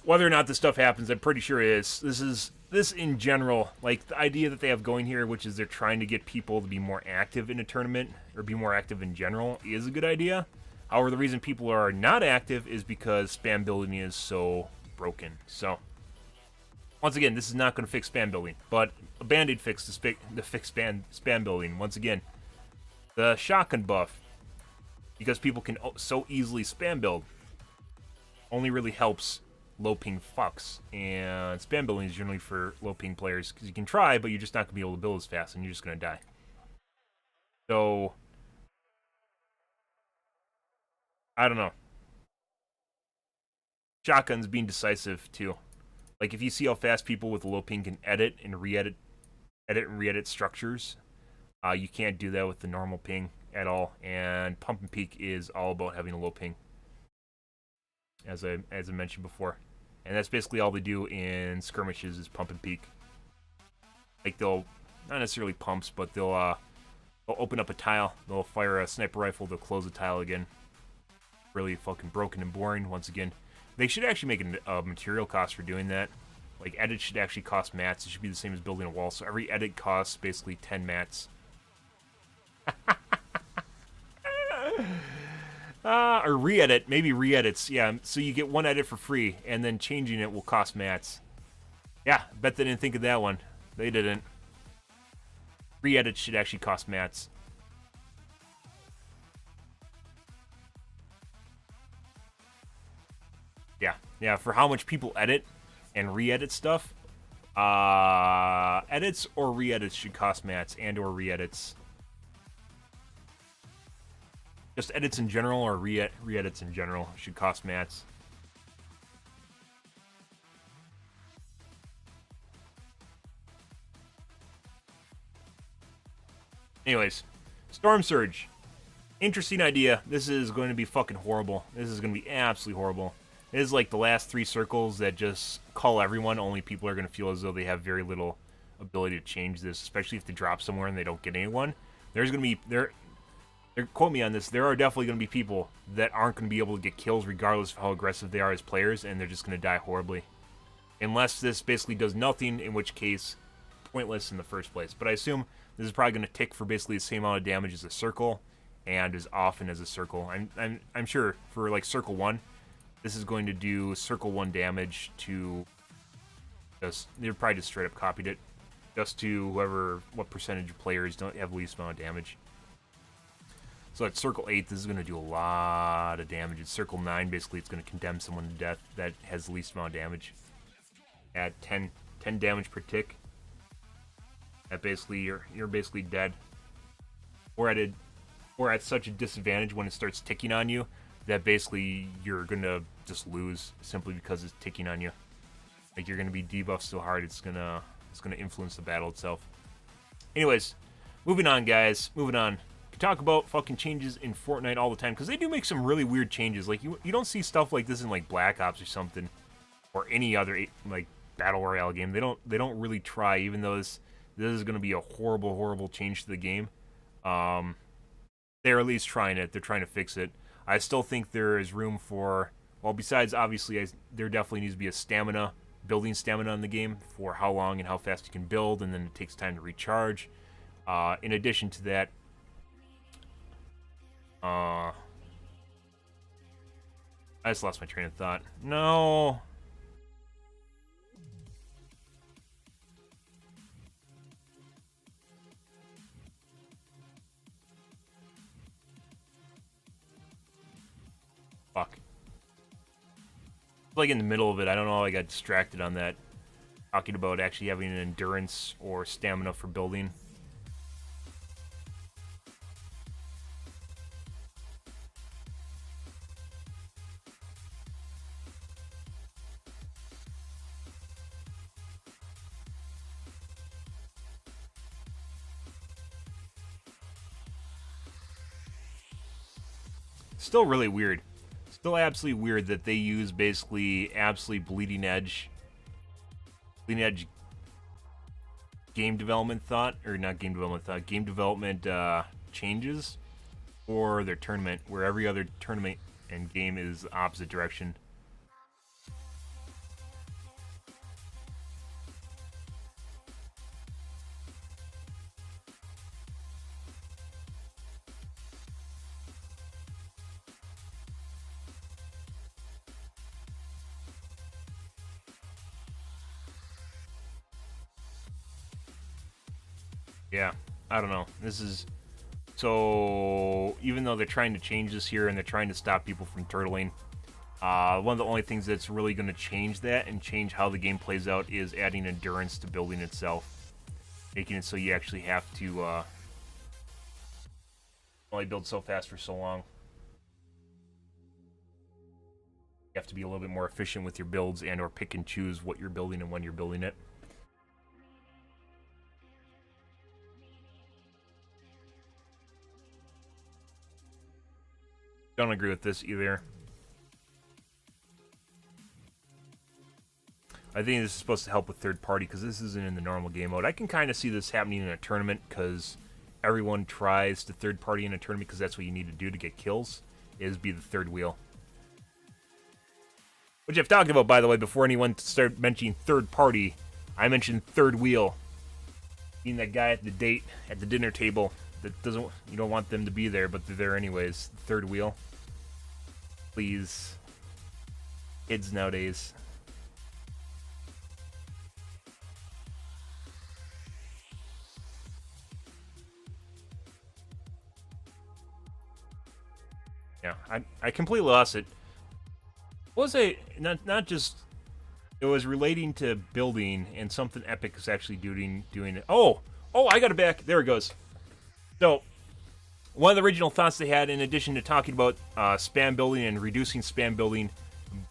whether or not this stuff happens, I'm pretty sure it is. This in general, like the idea that they have going here, which is they're trying to get people to be more active in a tournament, or be more active in general, is a good idea. However, the reason people are not active is because spam building is so broken. So, once again, this is not going to fix spam building, but a band-aid fix to fix spam building. Once again, the shotgun buff, because people can so easily spam build, only really helps low ping fucks. And spam building is generally for low ping players, because you can try, but you're just not going to be able to build as fast, and you're just going to die. So, I don't know. Shotguns being decisive, too. Like, if you see how fast people with low ping can edit and re-edit structures, you can't do that with the normal ping at all. And pump and peek is all about having a low ping, as I mentioned before. And that's basically all they do in skirmishes is pump and peek. Like, they'll, not necessarily pumps, but they'll open up a tile, they'll fire a sniper rifle, they'll close the tile again. Really fucking broken and boring, once again. They should actually make a material cost for doing that. Like, edits should actually cost mats. It should be the same as building a wall. So every edit costs basically 10 mats. Or re-edit. Maybe re-edits. Yeah, so you get one edit for free, and then changing it will cost mats. Yeah, bet they didn't think of that one. They didn't. Re-edits should actually cost mats. Yeah, for how much people edit and re-edit stuff, edits or re-edits should cost mats, and or re-edits. Just edits in general or re-edits in general should cost mats. Anyways, Storm Surge. Interesting idea. This is going to be fucking horrible. This is going to be absolutely horrible. It is like the last 3 circles that just call everyone. Only people are going to feel as though they have very little ability to change this, especially if they drop somewhere and they don't get anyone. There's going to be, quote me on this, there are definitely going to be people that aren't going to be able to get kills regardless of how aggressive they are as players, and they're just going to die horribly. Unless this basically does nothing, in which case, pointless in the first place. But I assume this is probably going to tick for basically the same amount of damage as a circle, and as often as a circle. I'm sure for like circle 1, this is going to do circle 1 damage to just, they're probably just straight up copied it, just to what percentage of players don't have the least amount of damage. So at circle 8, this is going to do a lot of damage. At circle 9, basically, it's going to condemn someone to death that has the least amount of damage. At 10 damage per tick, that basically you're basically dead. Or at such a disadvantage when it starts ticking on you that basically you're gonna just lose simply because it's ticking on you. Like, you're gonna be debuffed so hard it's gonna influence the battle itself. Anyways, moving on, guys. Moving on. We can talk about fucking changes in Fortnite all the time, because they do make some really weird changes. Like, you don't see stuff like this in like Black Ops or something, or any other like battle royale game. They don't really try, even though this is gonna be a horrible change to the game. They're at least trying it. They're trying to fix it. I still think there is room for, well, besides, obviously, there definitely needs to be a building stamina in the game for how long and how fast you can build, and then it takes time to recharge. In addition to that, I just lost my train of thought. No. Fuck. Like in the middle of it, I don't know, I got distracted on that. Talking about actually having an endurance or stamina for building. Still really weird. Still absolutely weird that they use basically absolutely bleeding edge game development changes for their tournament, where every other tournament and game is the opposite direction. Yeah, I don't know. This is so, even though they're trying to change this here and they're trying to stop people from turtling, one of the only things that's really going to change that and change how the game plays out is adding endurance to building itself, making it so you actually have to only build so fast for so long. You have to be a little bit more efficient with your builds and or pick and choose what you're building and when you're building it. Don't agree with this either. I think this is supposed to help with third party because this isn't in the normal game mode. I can kind of see this happening in a tournament because everyone tries to third party in a tournament because that's what you need to do to get kills, is be the third wheel. Which I've talked about, by the way, before anyone started mentioning third party. I mentioned third wheel. Being that guy at the date, at the dinner table, that doesn't, you don't want them to be there, but they're there anyways. Third wheel. Please. Kids nowadays. Yeah, I completely lost it. What was it? Not just, it was relating to building, and something epic is actually doing it. Oh, I got it back. There it goes. So, one of the original thoughts they had, in addition to talking about spam building and reducing spam building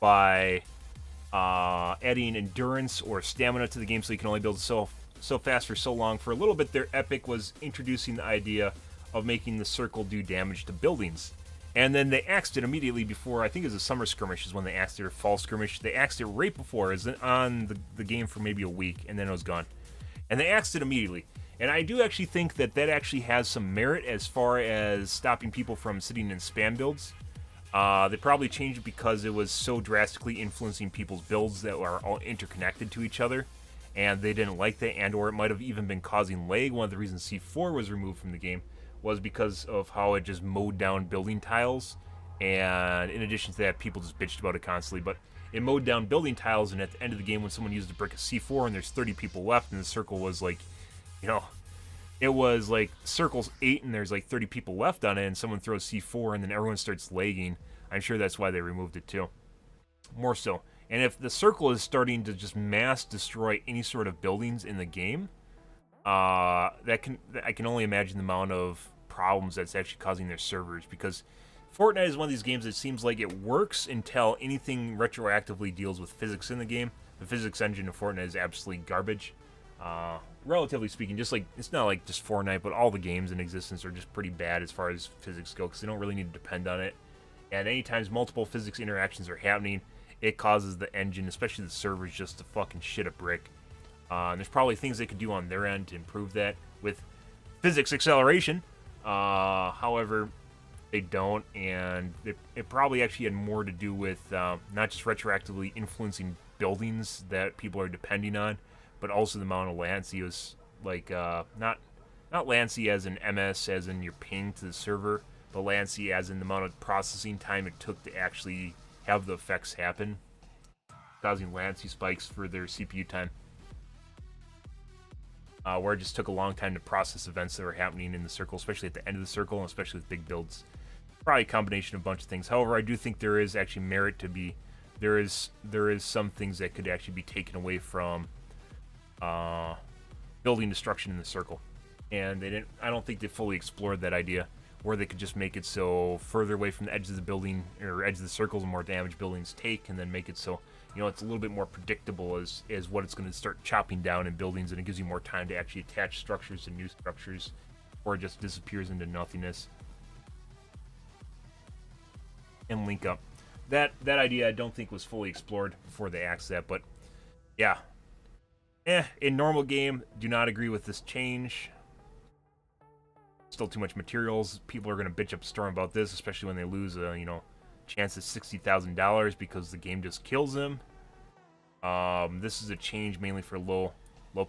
by adding endurance or stamina to the game, so you can only build so fast for so long. For a little bit, their epic was introducing the idea of making the circle do damage to buildings. And then they axed it immediately before, I think it was a summer skirmish is when they axed it, or fall skirmish. They axed it right before. It was on the game for maybe a week, and then it was gone. And they axed it immediately. And I do actually think that that actually has some merit as far as stopping people from sitting in spam builds. They probably changed it because it was so drastically influencing people's builds that are all interconnected to each other. And they didn't like that, and or it might have even been causing lag. One of the reasons C4 was removed from the game was because of how it just mowed down building tiles, and in addition to that, people just bitched about it constantly, but it mowed down building tiles, and at the end of the game, when someone used a brick of C4 and there's 30 people left, and the circle was like, you know, it was like circle's 8 and there's like 30 people left on it, and someone throws C4 and then everyone starts lagging. I'm sure that's why they removed it too. More so. And if the circle is starting to just mass destroy any sort of buildings in the game, I can only imagine the amount of problems that's actually causing their servers, because Fortnite is one of these games that seems like it works until anything retroactively deals with physics in the game. The physics engine of Fortnite is absolutely garbage, relatively speaking. Just like, it's not like just Fortnite, but all the games in existence are just pretty bad as far as physics go, because they don't really need to depend on it. And anytime multiple physics interactions are happening, it causes the engine, especially the servers, just to fucking shit a brick. And there's probably things they could do on their end to improve that with physics acceleration. However, they don't, and it probably actually had more to do with not just retroactively influencing buildings that people are depending on, but also the amount of latency. Was like not latency as in MS, as in your ping to the server, but latency as in the amount of processing time it took to actually have the effects happen, causing latency spikes for their CPU time. Where it just took a long time to process events that were happening in the circle, especially at the end of the circle, and especially with big builds. Probably a combination of a bunch of things. However, I do think there is actually merit to be... There is some things that could actually be taken away from building destruction in the circle. And they didn't. I don't think they fully explored that idea, where they could just make it so further away from the edge of the building, or edge of the circles, the more damage buildings take, and then make it so, you know, it's a little bit more predictable as what it's going to start chopping down in buildings, and it gives you more time to actually attach structures to new structures, or it just disappears into nothingness. And link up. That idea I don't think was fully explored before they axed that, but yeah. In normal game, do not agree with this change. Still too much materials. People are going to bitch up a storm about this, especially when they lose a, you know, chance at $60,000 because the game just kills them. This is a change mainly for low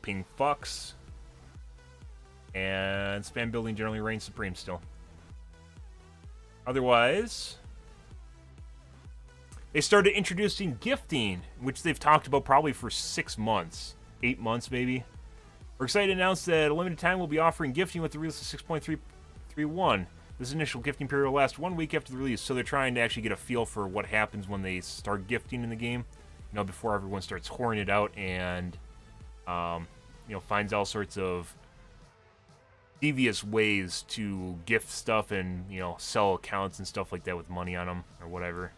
ping fucks, and spam building generally reigns supreme still. Otherwise, they started introducing gifting, which they've talked about probably for 6 months, 8 months maybe. We're excited to announce that a limited time we'll be offering gifting with the release of 6.331. This initial gifting period will last 1 week after the release, so they're trying to actually get a feel for what happens when they start gifting in the game. You know, before everyone starts whoring it out and, you know, finds all sorts of devious ways to gift stuff and, you know, sell accounts and stuff like that with money on them or whatever.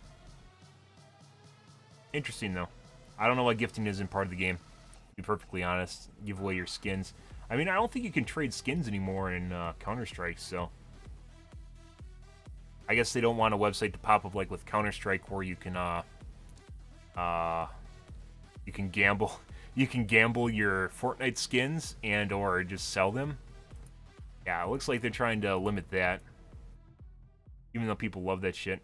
Interesting, though. I don't know why gifting isn't part of the game, to be perfectly honest. Give away your skins. I mean, I don't think you can trade skins anymore in Counter-Strike, so I guess they don't want a website to pop up like with Counter-Strike where you can gamble. You can gamble your Fortnite skins and or just sell them. Yeah, it looks like they're trying to limit that, even though people love that shit.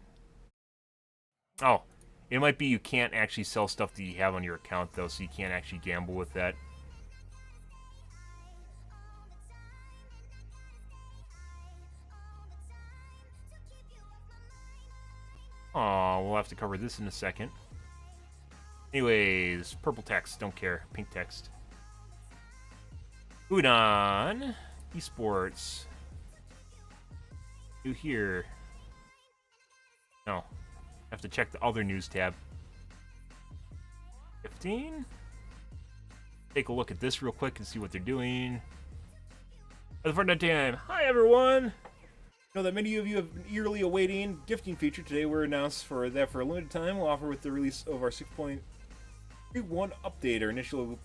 Oh, it might be you can't actually sell stuff that you have on your account, though, so you can't actually gamble with that. Oh, we'll have to cover this in a second. Anyways, purple text, don't care. Pink text. Udon. Esports. You here? No. Have to check the other news tab. 15? Take a look at this real quick and see what they're doing. For the Fortnite time. Hi, everyone! I know that many of you have been eagerly awaiting gifting feature. Today we're announced for a limited time. We'll offer with the release of our 6.3.1 update. Our initial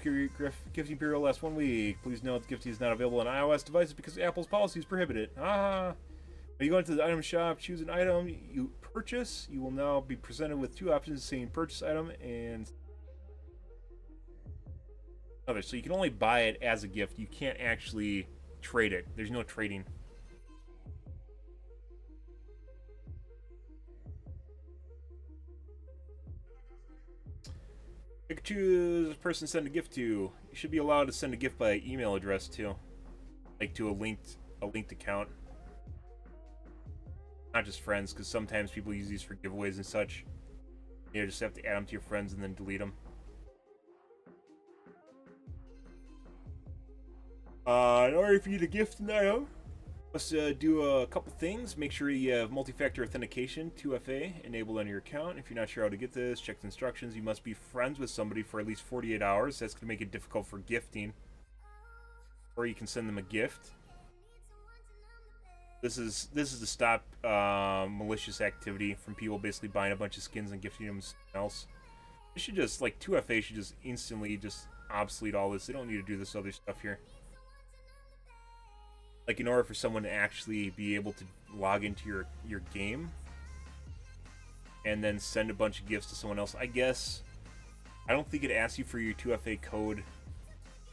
gifting period will last 1 week. Please note gifting is not available on iOS devices because Apple's policies prohibit it. When you go into the item shop, choose an item you purchase. You will now be presented with two options saying purchase item and other. So you can only buy it as a gift. You can't actually trade it. There's no trading. You can choose a person to send a gift to. You should be allowed to send a gift by email address too, like to a linked account, not just friends, because sometimes people use these for giveaways and such. You just have to add them to your friends and then delete them. In order for you to gift an item, let's do a couple things. Make sure you have multi-factor authentication, 2FA, enabled on your account. If you're not sure how to get this, check the instructions. You must be friends with somebody for at least 48 hours. That's going to make it difficult for gifting. Or you can send them a gift. This is to stop malicious activity from people basically buying a bunch of skins and gifting them to someone else. It should just, like, 2FA should just instantly just obsolete all this. They don't need to do this other stuff here. Like, in order for someone to actually be able to log into your game and then send a bunch of gifts to someone else, I guess, I don't think it asks you for your 2FA code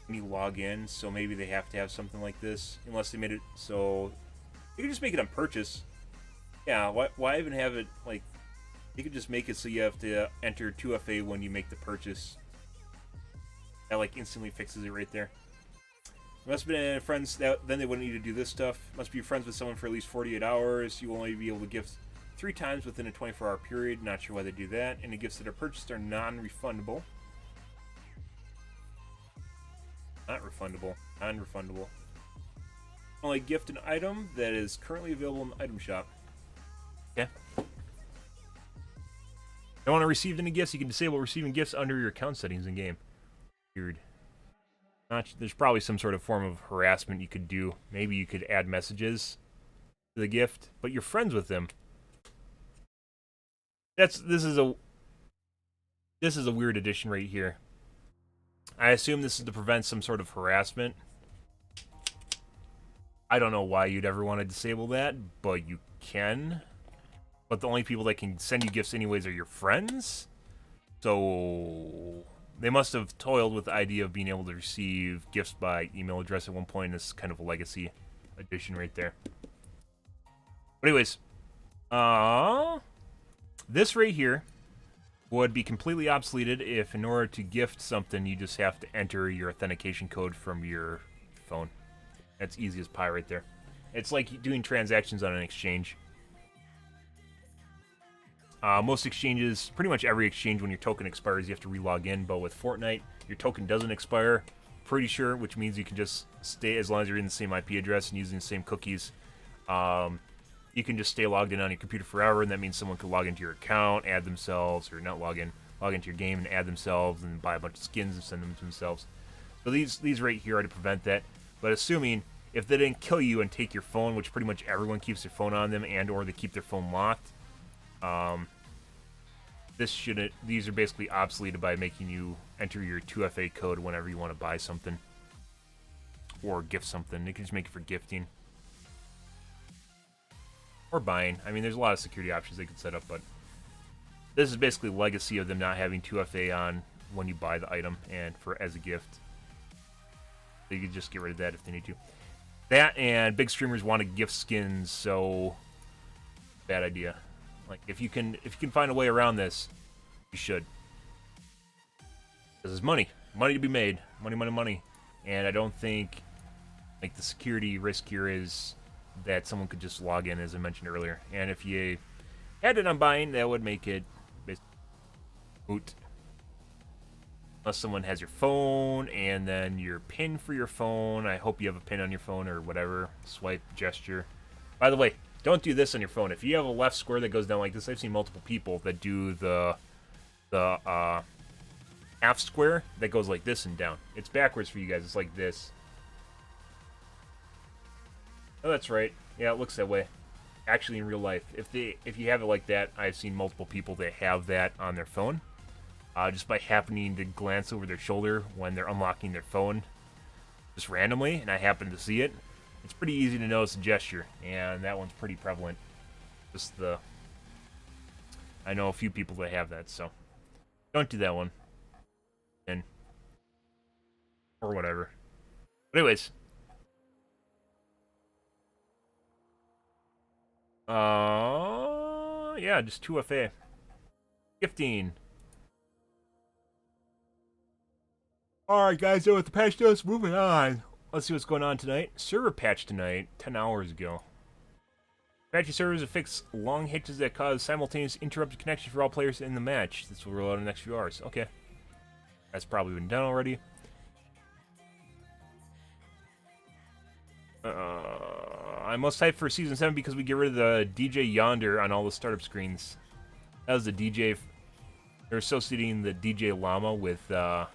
when you log in, so maybe they have to have something like this, unless they made it so... You can just make it on purchase. Yeah, why even have it, like... You could just make it so you have to enter 2FA when you make the purchase. That, like, instantly fixes it right there. Must have been friends, then they wouldn't need to do this stuff. Must be friends with someone for at least 48 hours. You will only be able to gift 3 times within a 24-hour period. Not sure why they do that. And the gifts that are purchased are non-refundable. Not refundable. Non-refundable. Only gift an item that is currently available in the item shop. Okay. Don't want to receive any gifts? You can disable receiving gifts under your account settings in game. Weird. There's probably some sort of form of harassment you could do. Maybe you could add messages to the gift, but you're friends with them. This is a weird addition right here. I assume this is to prevent some sort of harassment. I don't know why you'd ever want to disable that, but you can. But the only people that can send you gifts anyways are your friends. So they must have toiled with the idea of being able to receive gifts by email address at one point. This is kind of a legacy addition right there. But anyways, this right here would be completely obsoleted if in order to gift something, you just have to enter your authentication code from your phone. That's easy as pie right there. It's like doing transactions on an exchange. Most exchanges, pretty much every exchange, when your token expires, you have to re-log in. But with Fortnite, your token doesn't expire. pretty sure, which means you can just stay, as long as you're in the same IP address and using the same cookies, you can just stay logged in on your computer forever, and that means someone could log into your account, add themselves, or not log into your game and add themselves, and buy a bunch of skins and send them to themselves. So these right here are to prevent that. But assuming if they didn't kill you and take your phone, which pretty much everyone keeps their phone on them, and or they keep their phone locked, these are basically obsoleted by making you enter your 2FA code whenever you want to buy something or gift something. They can just make it for gifting or buying. I mean, there's a lot of security options they could set up, but this is basically legacy of them not having 2FA on when you buy the item and as a gift. They could just get rid of that if they need to. That and big streamers want to gift skins, so bad idea. Like if you can find a way around this, you should. This is money to be made, money, and I don't think like the security risk here is that someone could just log in, as I mentioned earlier. And if you had it on buying, that would make it basically moot. Unless someone has your phone and then your PIN for your phone. I hope you have a PIN on your phone or whatever. Swipe, gesture. By the way, don't do this on your phone. If you have a left square that goes down like this, I've seen multiple people that do the half square that goes like this and down. It's backwards for you guys. It's like this. Oh, that's right. Yeah, it looks that way. Actually, in real life, if you have it like that, I've seen multiple people that have that on their phone. Just by happening to glance over their shoulder when they're unlocking their phone, just randomly, and I happen to see it. It's pretty easy to notice the gesture, and that one's pretty prevalent. I know a few people that have that, so don't do that one. Or whatever. But anyways. Yeah, just 2FA. Gifting. Alright guys, so with the patch notes, moving on. Let's see what's going on tonight. Server patch tonight, 10 hours ago. Patchy servers to fix long hitches that cause simultaneous interrupted connection for all players in the match. This will roll out in the next few hours. Okay. That's probably been done already. I'm most hyped for Season 7 because we get rid of the DJ Yonder on all the startup screens. That was the DJ... They're associating the DJ Llama with the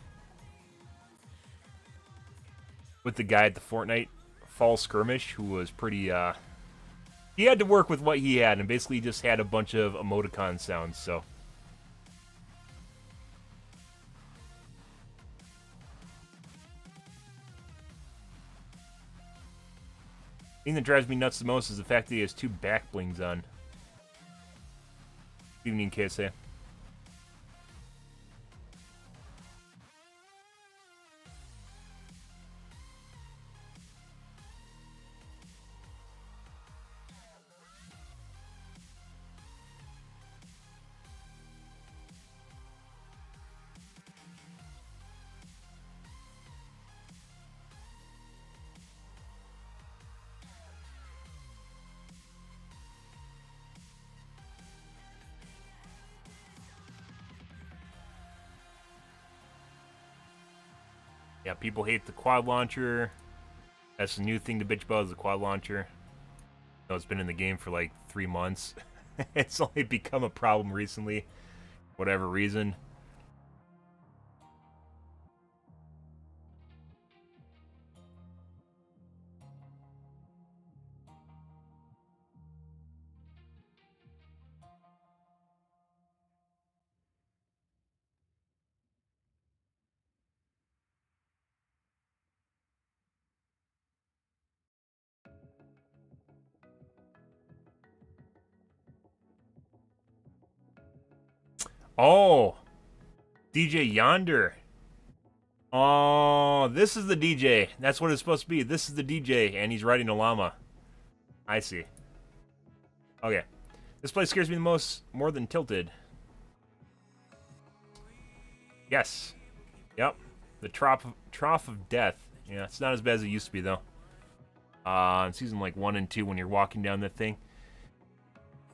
guy at the Fortnite Fall Skirmish, who was pretty, he had to work with what he had, and basically just had a bunch of emoticon sounds, so. The thing that drives me nuts the most is the fact that he has 2 back blings on. Good evening, KSA. Yeah, people hate the quad launcher. That's the new thing to bitch about, is the quad launcher. I know it's been in the game for like 3 months. It's only become a problem recently, for whatever reason. Oh, DJ Yonder. Oh, this is the DJ. That's what it's supposed to be. This is the DJ, and he's riding a llama. I see. Okay. This place scares me the most, more than Tilted. Yes. Yep. The trough of death. Yeah, it's not as bad as it used to be, though. In season like 1 and 2, when you're walking down that thing.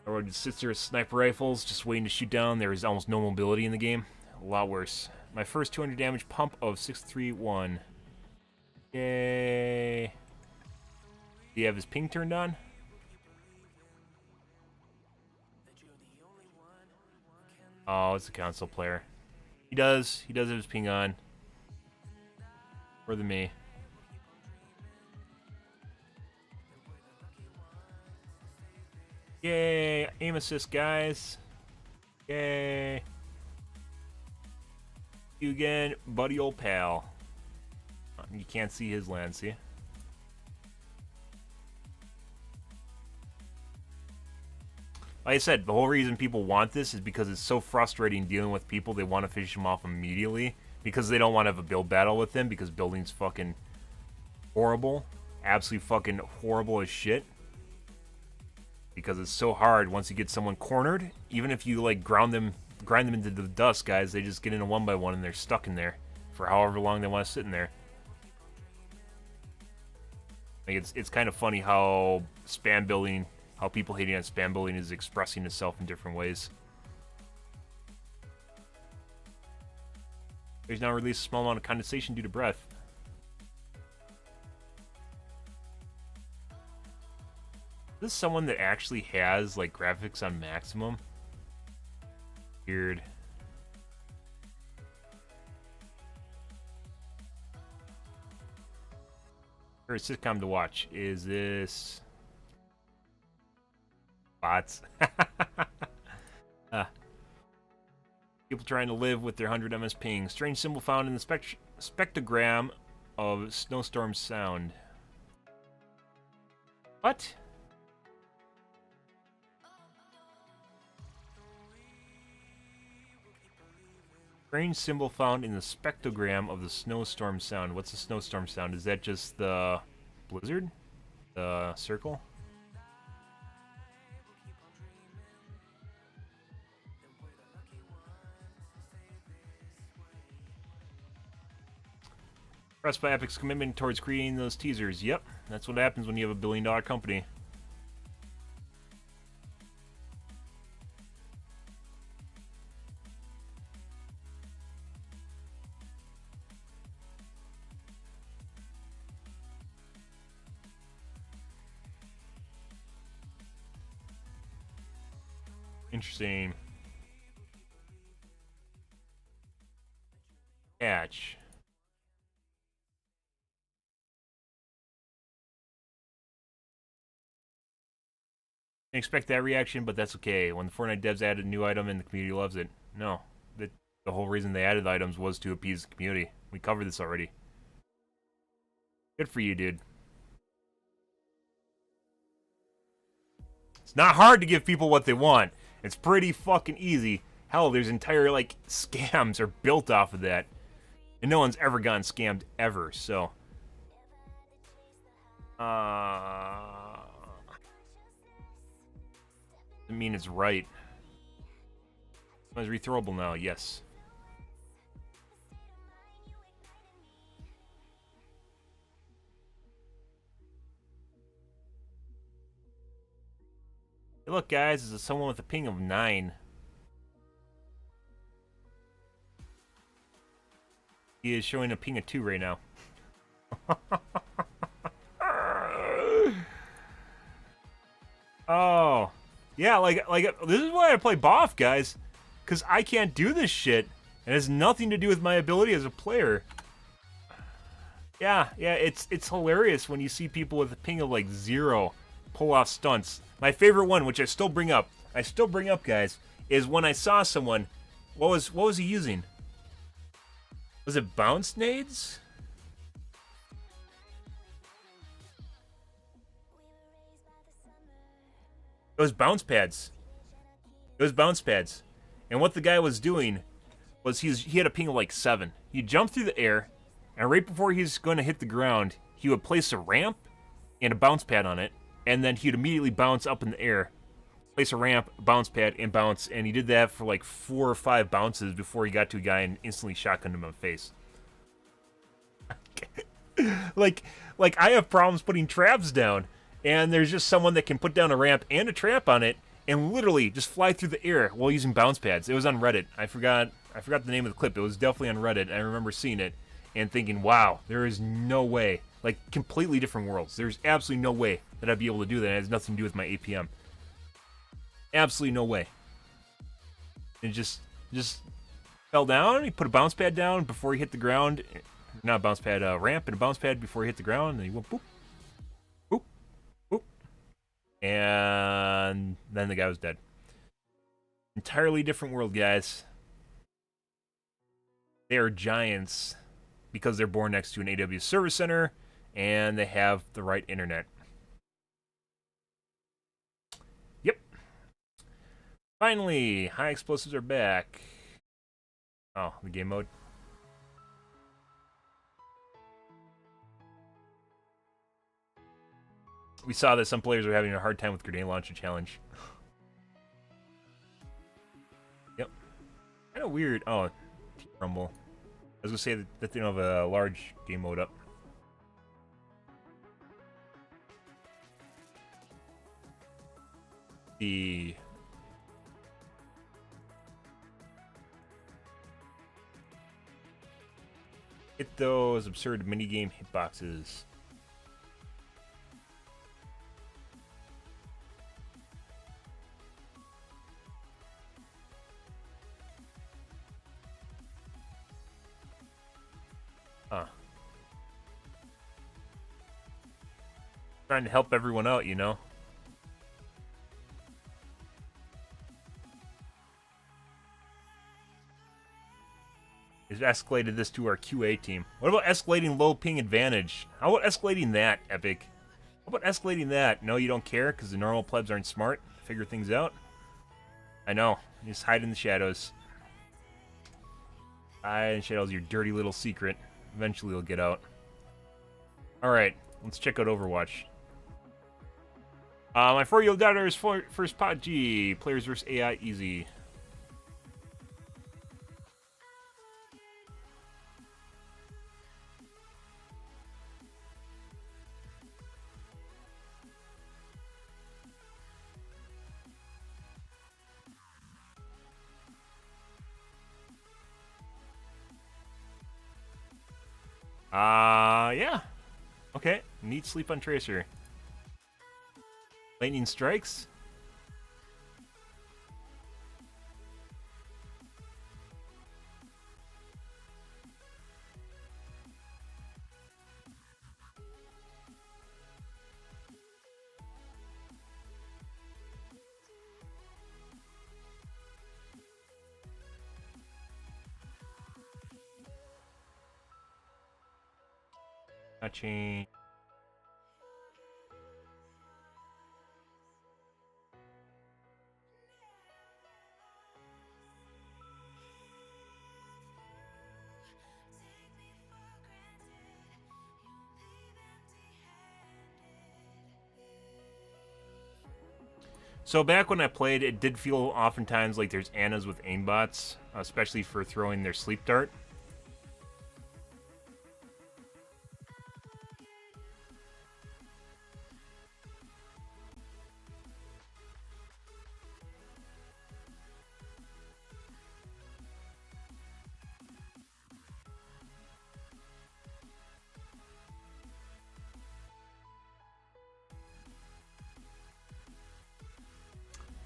Everyone just sits there with sniper rifles, just waiting to shoot down. There is almost no mobility in the game. A lot worse. My first 200 damage pump of 631. Yay. Do you have his ping turned on? Oh, it's a console player. He does. He does have his ping on. More than me. Yay! Aim assist, guys. Yay! You again, buddy old pal. You can't see his land, see? Like I said, the whole reason people want this is because it's so frustrating dealing with people. They want to finish them off immediately because they don't want to have a build battle with them because building's fucking horrible. Absolutely fucking horrible as shit. Because it's so hard once you get someone cornered. Even if you like grind them into the dust, guys, they just get in a 1x1 and they're stuck in there for however long they want to sit in there. Like it's kind of funny how spam building, how people hating on spam building is expressing itself in different ways. There's now released a small amount of condensation due to breath. Is this someone that actually has like graphics on maximum? Weird. Or a sitcom to watch. Is this bots? People trying to live with their 100 ms ping. Strange symbol found in the spectrogram of snowstorm sound. What? Strange symbol found in the spectrogram of the snowstorm sound. What's the snowstorm sound? Is that just the blizzard? The circle? Impressed by Epic's commitment towards creating those teasers. Yep, that's what happens when you have a billion-dollar company. Interesting. Catch. Didn't expect that reaction, but that's okay. When the Fortnite devs added a new item and the community loves it. No. The whole reason they added items was to appease the community. We covered this already. Good for you, dude. It's not hard to give people what they want. It's pretty fucking easy. Hell, there's entire, like, scams are built off of that. And no one's ever gotten scammed, ever, so. Doesn't mean it's right. It's rethrowable now, yes. Hey, look, guys, this is someone with a ping of 9. He is showing a ping of 2 right now. Oh. Yeah, like this is why I play BOF, guys. Because I can't do this shit. It has nothing to do with my ability as a player. Yeah, it's hilarious when you see people with a ping of like 0 pull off stunts. My favorite one, which I still bring up, guys, is when I saw someone. What was he using? Was it bounce nades? It was bounce pads. It was bounce pads. And what the guy was doing was he had a ping of like 7. He jumped through the air, and right before he's going to hit the ground, he would place a ramp and a bounce pad on it, and then he'd immediately bounce up in the air, place a ramp, bounce pad, and bounce. And he did that for like 4 or 5 bounces before he got to a guy and instantly shotgunned him in the face. like I have problems putting traps down, and there's just someone that can put down a ramp and a trap on it and literally just fly through the air while using bounce pads. It was on Reddit. I forgot the name of the clip. It was definitely on Reddit. I remember seeing it, and thinking, wow, there is no way. Like, completely different worlds. There's absolutely no way that I'd be able to do that. It has nothing to do with my APM. Absolutely no way. And just fell down. He put a bounce pad down before he hit the ground. Not a bounce pad, ramp and a bounce pad before he hit the ground. And he went boop, boop, boop. And then the guy was dead. Entirely different world, guys. They are giants because they're born next to an AWS service center and they have the right internet. Yep. Finally, high explosives are back. Oh, the game mode. We saw that some players are having a hard time with grenade launcher challenge. Yep. Kind of weird. Oh, Rumble. I was gonna say that they don't have a large game mode up. The hit those absurd minigame hitboxes. Huh. Trying to help everyone out, you know? We've escalated this to our QA team. What about escalating low ping advantage? How about escalating that, Epic? How about escalating that? No, you don't care because the normal plebs aren't smart to figure things out? I know. You just hide in the shadows. Hide in the shadows, your dirty little secret. Eventually it'll get out. Alright, let's check out Overwatch. My 4-year-old daughter's first PUBG. Players vs. AI easy. Yeah. Okay, neat sleep on Tracer. Lightning strikes. Touching. So back when I played, it did feel oftentimes like there's Annas with aimbots, especially for throwing their sleep dart.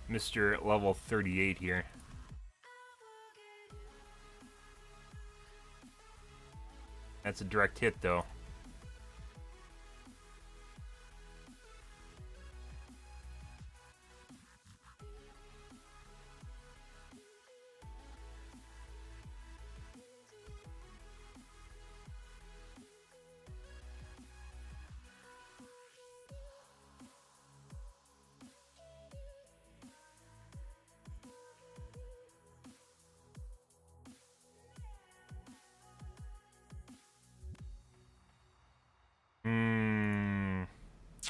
Mr. Level 38 here. That's a direct hit, though.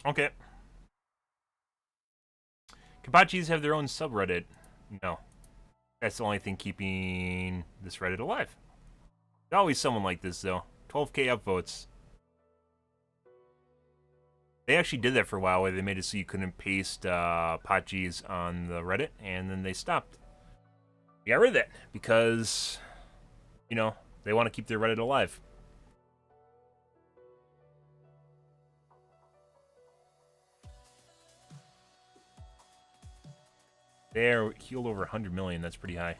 Okay. Kabachis have their own subreddit. No. That's the only thing keeping this Reddit alive. There's always someone like this, though. 12k upvotes. They actually did that for a while, where they made it so you couldn't paste Pachis on the Reddit, and then they stopped. They got rid of that, because, you know, they want to keep their Reddit alive. There, healed over 100 million. That's pretty high.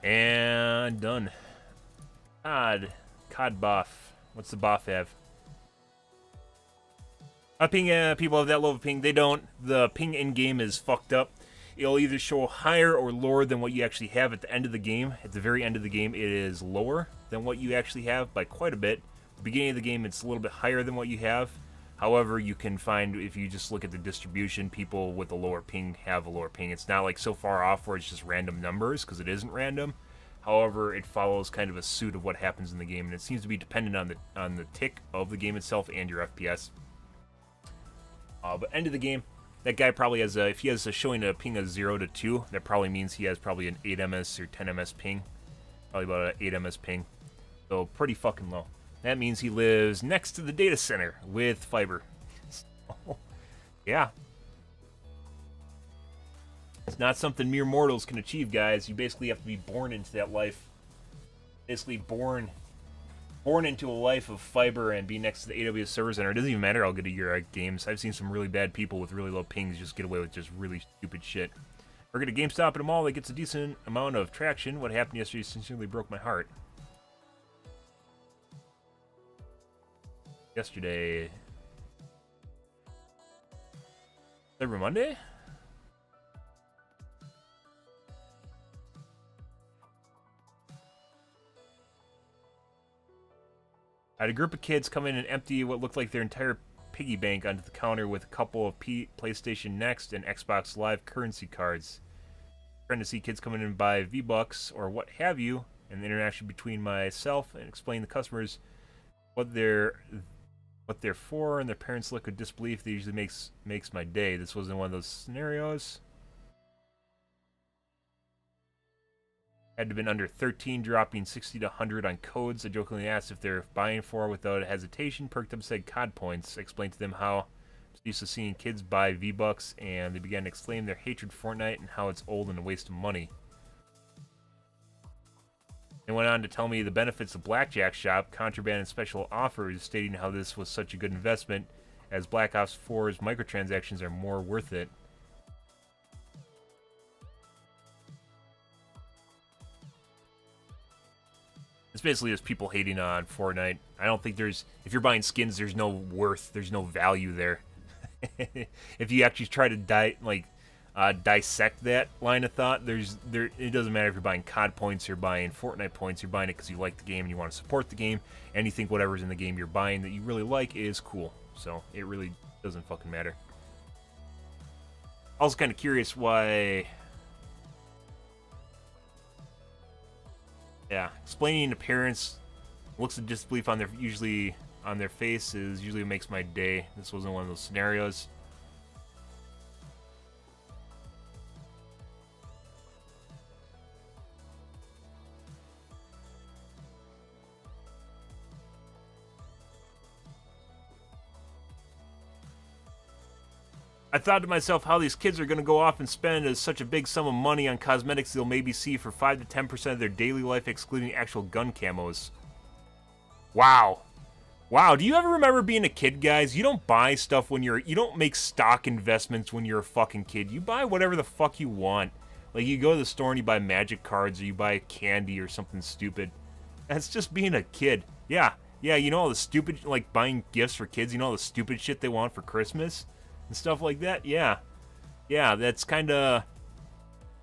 And done. COD buff. What's the buff have? Ping, people have that low of a ping. They don't. The ping in-game is fucked up. It'll either show higher or lower than what you actually have at the end of the game. At the very end of the game, it is lower than what you actually have by quite a bit. At the beginning of the game, it's a little bit higher than what you have. However, you can find, if you just look at the distribution, people with a lower ping have a lower ping. It's not like so far off where it's just random numbers, because it isn't random. However, it follows kind of a suit of what happens in the game, and it seems to be dependent on the tick of the game itself and your FPS. But end of the game, that guy probably has if he has showing a ping of 0 to 2, that probably means he has probably an 8 ms or 10 ms ping. Probably about an 8 ms ping. So pretty fucking low. That means he lives next to the data center with fiber. So, yeah. It's not something mere mortals can achieve, guys. You basically have to be born into that life. Basically born into a life of fiber and be next to the AWS server center. It doesn't even matter how good your games. I've seen some really bad people with really low pings just get away with just really stupid shit. Work at a GameStop at a mall that gets a decent amount of traction. What happened yesterday sincerely broke my heart. Yesterday. Cyber Monday? I had a group of kids come in and empty what looked like their entire piggy bank onto the counter with a couple of PlayStation Next and Xbox Live currency cards. Trying to see kids come in and buy V-Bucks or what have you, and the interaction between myself and explain to customers what they're for, and their parents' look of disbelief that usually makes my day. This wasn't one of those scenarios. Had to have been under 13, dropping 60 to 100 on codes. I jokingly asked if they're buying for without hesitation. Perked up, said COD points. I explained to them how I'm used to seeing kids buy V-Bucks, and they began to exclaim their hatred for Fortnite and how it's old and a waste of money. They went on to tell me the benefits of Blackjack Shop, contraband, and special offers, stating how this was such a good investment, as Black Ops 4's microtransactions are more worth it. It's basically just people hating on Fortnite. I don't think there's... If you're buying skins, there's no worth. There's no value there. If you actually try to dissect that line of thought, it doesn't matter if you're buying COD points, you're buying Fortnite points, you're buying it because you like the game and you want to support the game, and you think whatever's in the game you're buying that you really like is cool. So it really doesn't fucking matter. I was kind of curious why... Yeah, explaining to parents looks of disbelief on their faces usually makes my day. This wasn't one of those scenarios. I thought to myself how these kids are going to go off and spend such a big sum of money on cosmetics they'll maybe see for 5 to 10% of their daily life, excluding actual gun camos. Wow. Wow, do you ever remember being a kid, guys? You don't buy stuff you don't make stock investments when you're a fucking kid. You buy whatever the fuck you want. Like, you go to the store and you buy magic cards, or you buy candy or something stupid. That's just being a kid. Yeah, you know all the stupid, like, buying gifts for kids, you know all the stupid shit they want for Christmas? And stuff like that, yeah, that's kind of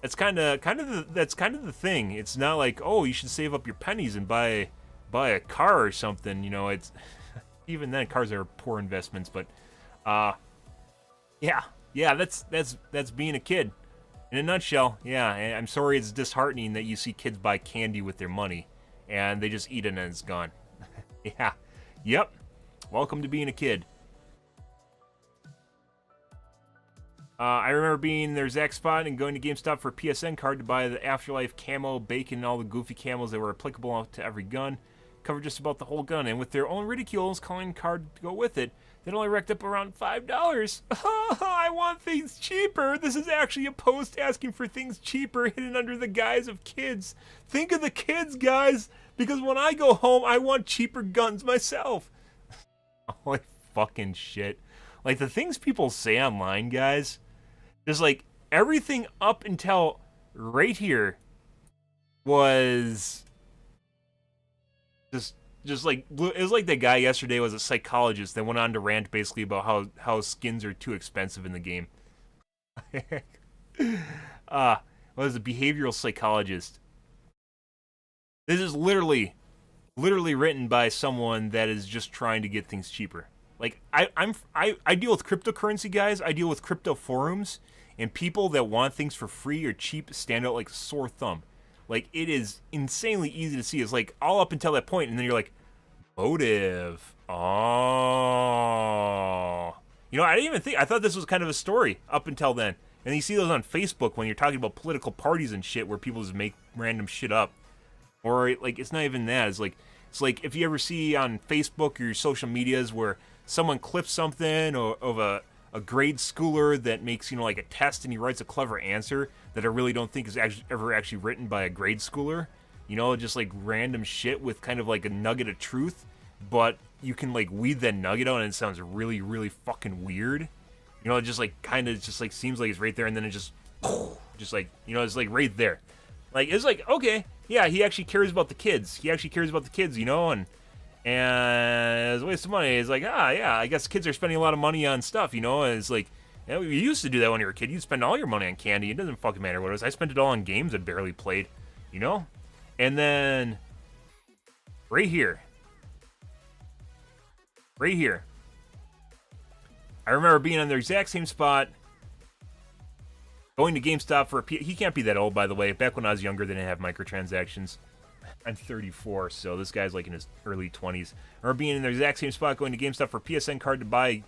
the thing. It's not like, oh, you should save up your pennies and buy a car or something. You know, it's even then cars are poor investments. But yeah, that's being a kid in a nutshell. Yeah, and I'm sorry, it's disheartening that you see kids buy candy with their money and they just eat it and it's gone. Yeah, yep. Welcome to being a kid. I remember being their Zach Spot and going to GameStop for a PSN card to buy the Afterlife camo, bacon, and all the goofy camos that were applicable to every gun. Covered just about the whole gun, and with their own ridicules calling card to go with it, that only racked up around $5. I want things cheaper. This is actually a post asking for things cheaper hidden under the guise of kids. Think of the kids, guys. Because when I go home, I want cheaper guns myself. Holy fucking shit. Like, the things people say online, guys, just like everything up until right here was just like, it was like the guy yesterday was a psychologist that went on to rant basically about how skins are too expensive in the game. Was a behavioral psychologist. This is literally written by someone that is just trying to get things cheaper. Like, I deal with cryptocurrency guys, I deal with crypto forums, and people that want things for free or cheap stand out like a sore thumb. Like, it is insanely easy to see. It's like all up until that point, and then you're like, motive. Oh. You know, I didn't even think, I thought this was kind of a story up until then. And you see those on Facebook when you're talking about political parties and shit where people just make random shit up. Or, like, it's not even that. It's like if you ever see on Facebook or your social medias where someone clips something of a grade schooler that makes, you know, like a test and he writes a clever answer that I really don't think is ever actually written by a grade schooler. You know, just like random shit with kind of like a nugget of truth, but you can like weed that nugget out and it sounds really, really fucking weird. You know, it just like kind of just like seems like it's right there and then it just like, you know, it's like right there. Like, it's like, okay, yeah, he actually cares about the kids. He actually cares about the kids, you know, and it's a waste of money. It's like, yeah, I guess kids are spending a lot of money on stuff, you know, and it's like, you know, you used to do that when you were a kid. You'd spend all your money on candy. It doesn't fucking matter what it was. I spent it all on games I barely played, you know? And then, right here, I remember being on the exact same spot, going to GameStop for he can't be that old, by the way. Back when I was younger, they didn't have microtransactions. I'm 34, so this guy's like in his early 20s. I remember being in the exact same spot, going to GameStop for PSN card to buy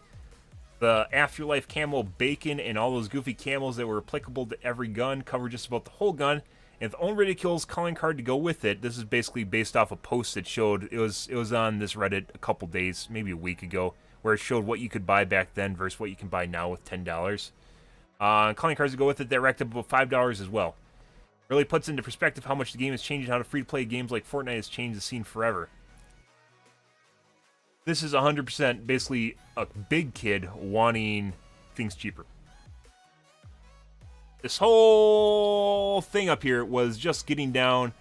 the Afterlife camo bacon and all those goofy camos that were applicable to every gun, cover just about the whole gun, and the only ridiculous calling card to go with it. This is basically based off a post that showed, it was on this Reddit a couple days, maybe a week ago, where it showed what you could buy back then versus what you can buy now with $10. Calling cards to go with it that racked up about $5 as well. Really puts into perspective how much the game has changed and how to free-to-play games like Fortnite has changed the scene forever. This is 100% basically a big kid wanting things cheaper. This whole thing up here was just getting down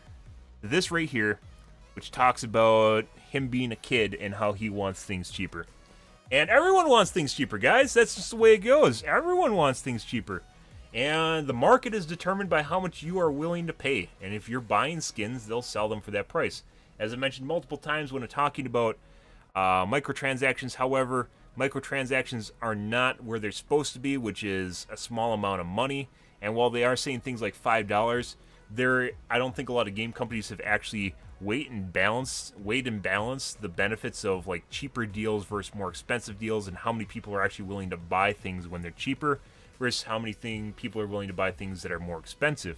to this right here, which talks about him being a kid and how he wants things cheaper. And everyone wants things cheaper, guys. That's just the way it goes. Everyone wants things cheaper. And the market is determined by how much you are willing to pay. And if you're buying skins, they'll sell them for that price. As I mentioned multiple times when I'm talking about microtransactions, however, microtransactions are not where they're supposed to be, which is a small amount of money. And while they are saying things like $5, I don't think a lot of game companies have actually weighed and balanced the benefits of like cheaper deals versus more expensive deals, and how many people are actually willing to buy things when they're cheaper versus how many people are willing to buy things that are more expensive,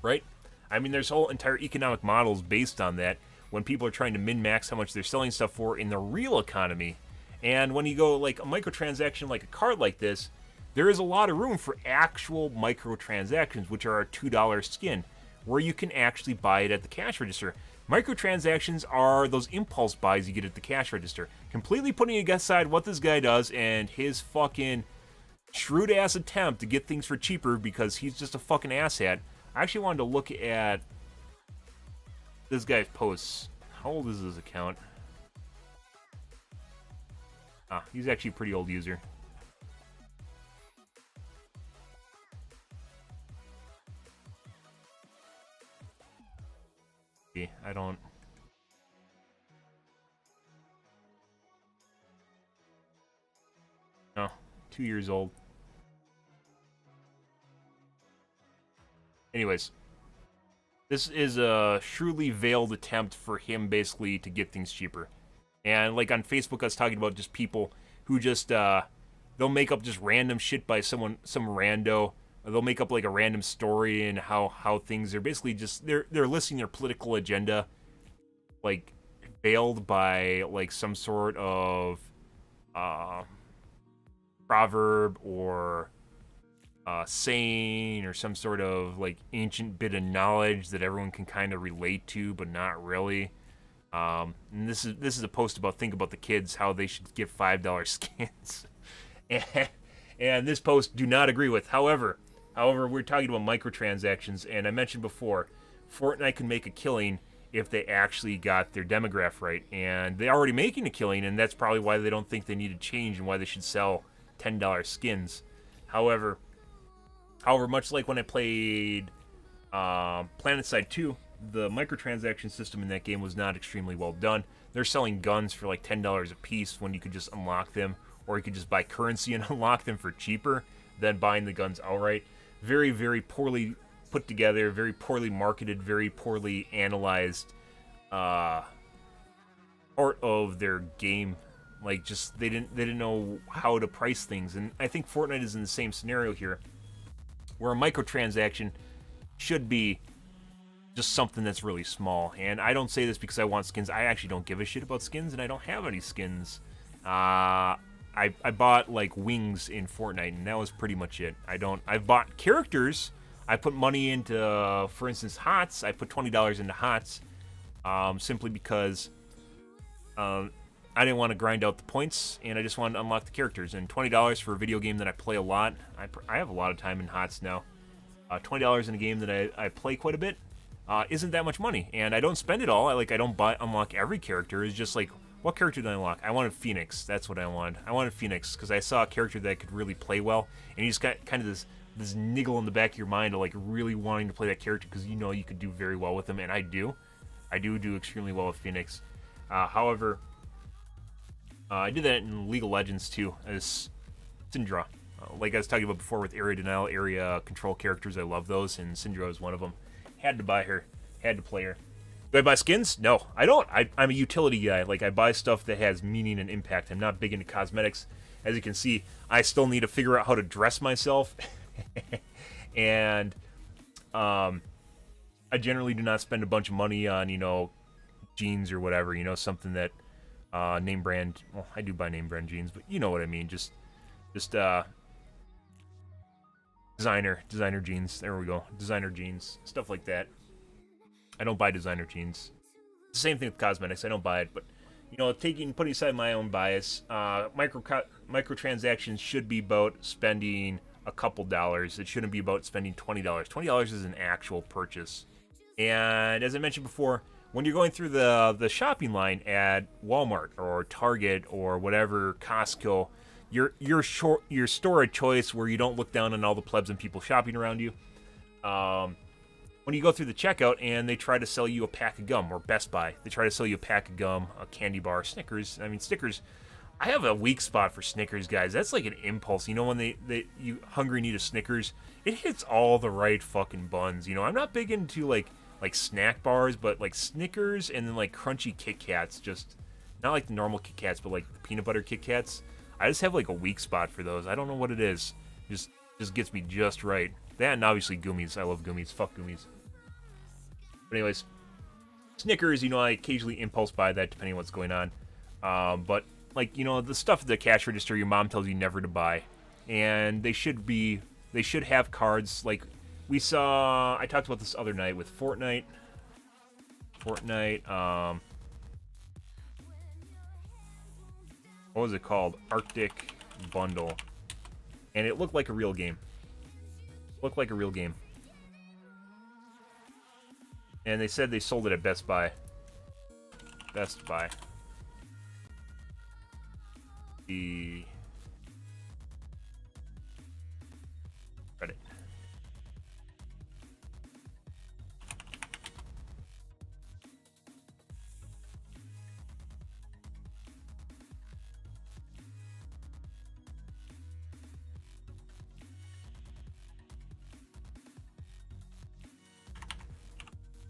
right? I mean, there's whole entire economic models based on that when people are trying to min-max how much they're selling stuff for in the real economy. And when you go like a microtransaction like a card like this, there is a lot of room for actual microtransactions, which are a $2 skin, where you can actually buy it at the cash register. Microtransactions are those impulse buys you get at the cash register. Completely putting aside what this guy does and his fucking shrewd-ass attempt to get things for cheaper because he's just a fucking asshat. I actually wanted to look at this guy's posts. How old is his account? He's actually a pretty old user. I don't... No, 2 years old. Anyways, this is a shrewdly veiled attempt for him basically to get things cheaper. And like on Facebook, I was talking about just people who just, they'll make up just random shit by some rando. They'll make up like a random story and how things are basically just, they're listing their political agenda, like veiled by like some sort of proverb or saying or some sort of like ancient bit of knowledge that everyone can kind of relate to, but not really. And this is a post about think about the kids, how they should give $5 skins, and, and this post do not agree with. However, we're talking about microtransactions, and I mentioned before, Fortnite can make a killing if they actually got their demographic right, and they're already making a killing, and that's probably why they don't think they need to change and why they should sell $10 skins. However, much like when I played PlanetSide 2, the microtransaction system in that game was not extremely well done. They're selling guns for like $10 a piece when you could just unlock them, or you could just buy currency and unlock them for cheaper than buying the guns outright. Very, very poorly put together, very poorly marketed, very poorly analyzed part of their game. Like, just they didn't know how to price things, and I think Fortnite is in the same scenario here, where a microtransaction should be just something that's really small. And I don't say this because I want skins. I actually don't give a shit about skins, and I don't have any skins. I bought like wings in Fortnite, and that was pretty much it. I've bought characters. I put money into, for instance, HOTS. I put $20 into HOTS, simply because I didn't want to grind out the points, and I just wanted to unlock the characters. And $20 for a video game that I play a lot. I have a lot of time in HOTS now. $20 in a game that I play quite a bit isn't that much money, and I don't spend it all. I don't unlock every character. It's just like, what character did I unlock? I wanted Phoenix. That's what I wanted. I wanted Phoenix because I saw a character that could really play well, and you just got kind of this niggle in the back of your mind of like really wanting to play that character because you know you could do very well with them, and I do extremely well with Phoenix. However, I did that in League of Legends too as Syndra. Like I was talking about before with area denial, area control characters, I love those, and Syndra is one of them. Had to buy her. Had to play her. Do I buy skins? No, I don't. I'm a utility guy. Like, I buy stuff that has meaning and impact. I'm not big into cosmetics. As you can see, I still need to figure out how to dress myself. And I generally do not spend a bunch of money on, jeans or whatever. Something that name brand. Well, I do buy name brand jeans, but you know what I mean. Just designer jeans. There we go. Designer jeans, stuff like that. I don't buy designer jeans. It's the same thing with cosmetics. I don't buy it, but putting aside my own bias, microtransactions should be about spending a couple dollars. It shouldn't be about spending $20. $20 is an actual purchase. And as I mentioned before, when you're going through the shopping line at Walmart or Target or whatever, Costco, your store of choice where you don't look down on all the plebs and people shopping around you. When you go through the checkout and they try to sell you a pack of gum, or Best Buy, they try to sell you a pack of gum, a candy bar, Snickers. I mean, Snickers. I have a weak spot for Snickers, guys. That's like an impulse. When you hungry need a Snickers, it hits all the right fucking buns. I'm not big into like snack bars, but like Snickers and then like crunchy Kit Kats, just not like the normal Kit Kats, but like the peanut butter Kit Kats. I just have like a weak spot for those. I don't know what it is. Just gets me just right. That and obviously gummies. I love gummies. Fuck gummies. But anyways, Snickers, I occasionally impulse buy that depending on what's going on. But like, the stuff at the cash register your mom tells you never to buy. And they should have cards like we saw. I talked about this other night with Fortnite. What was it called? Arctic Bundle. And it looked like a real game. And they said they sold it at Best Buy. The Reddit.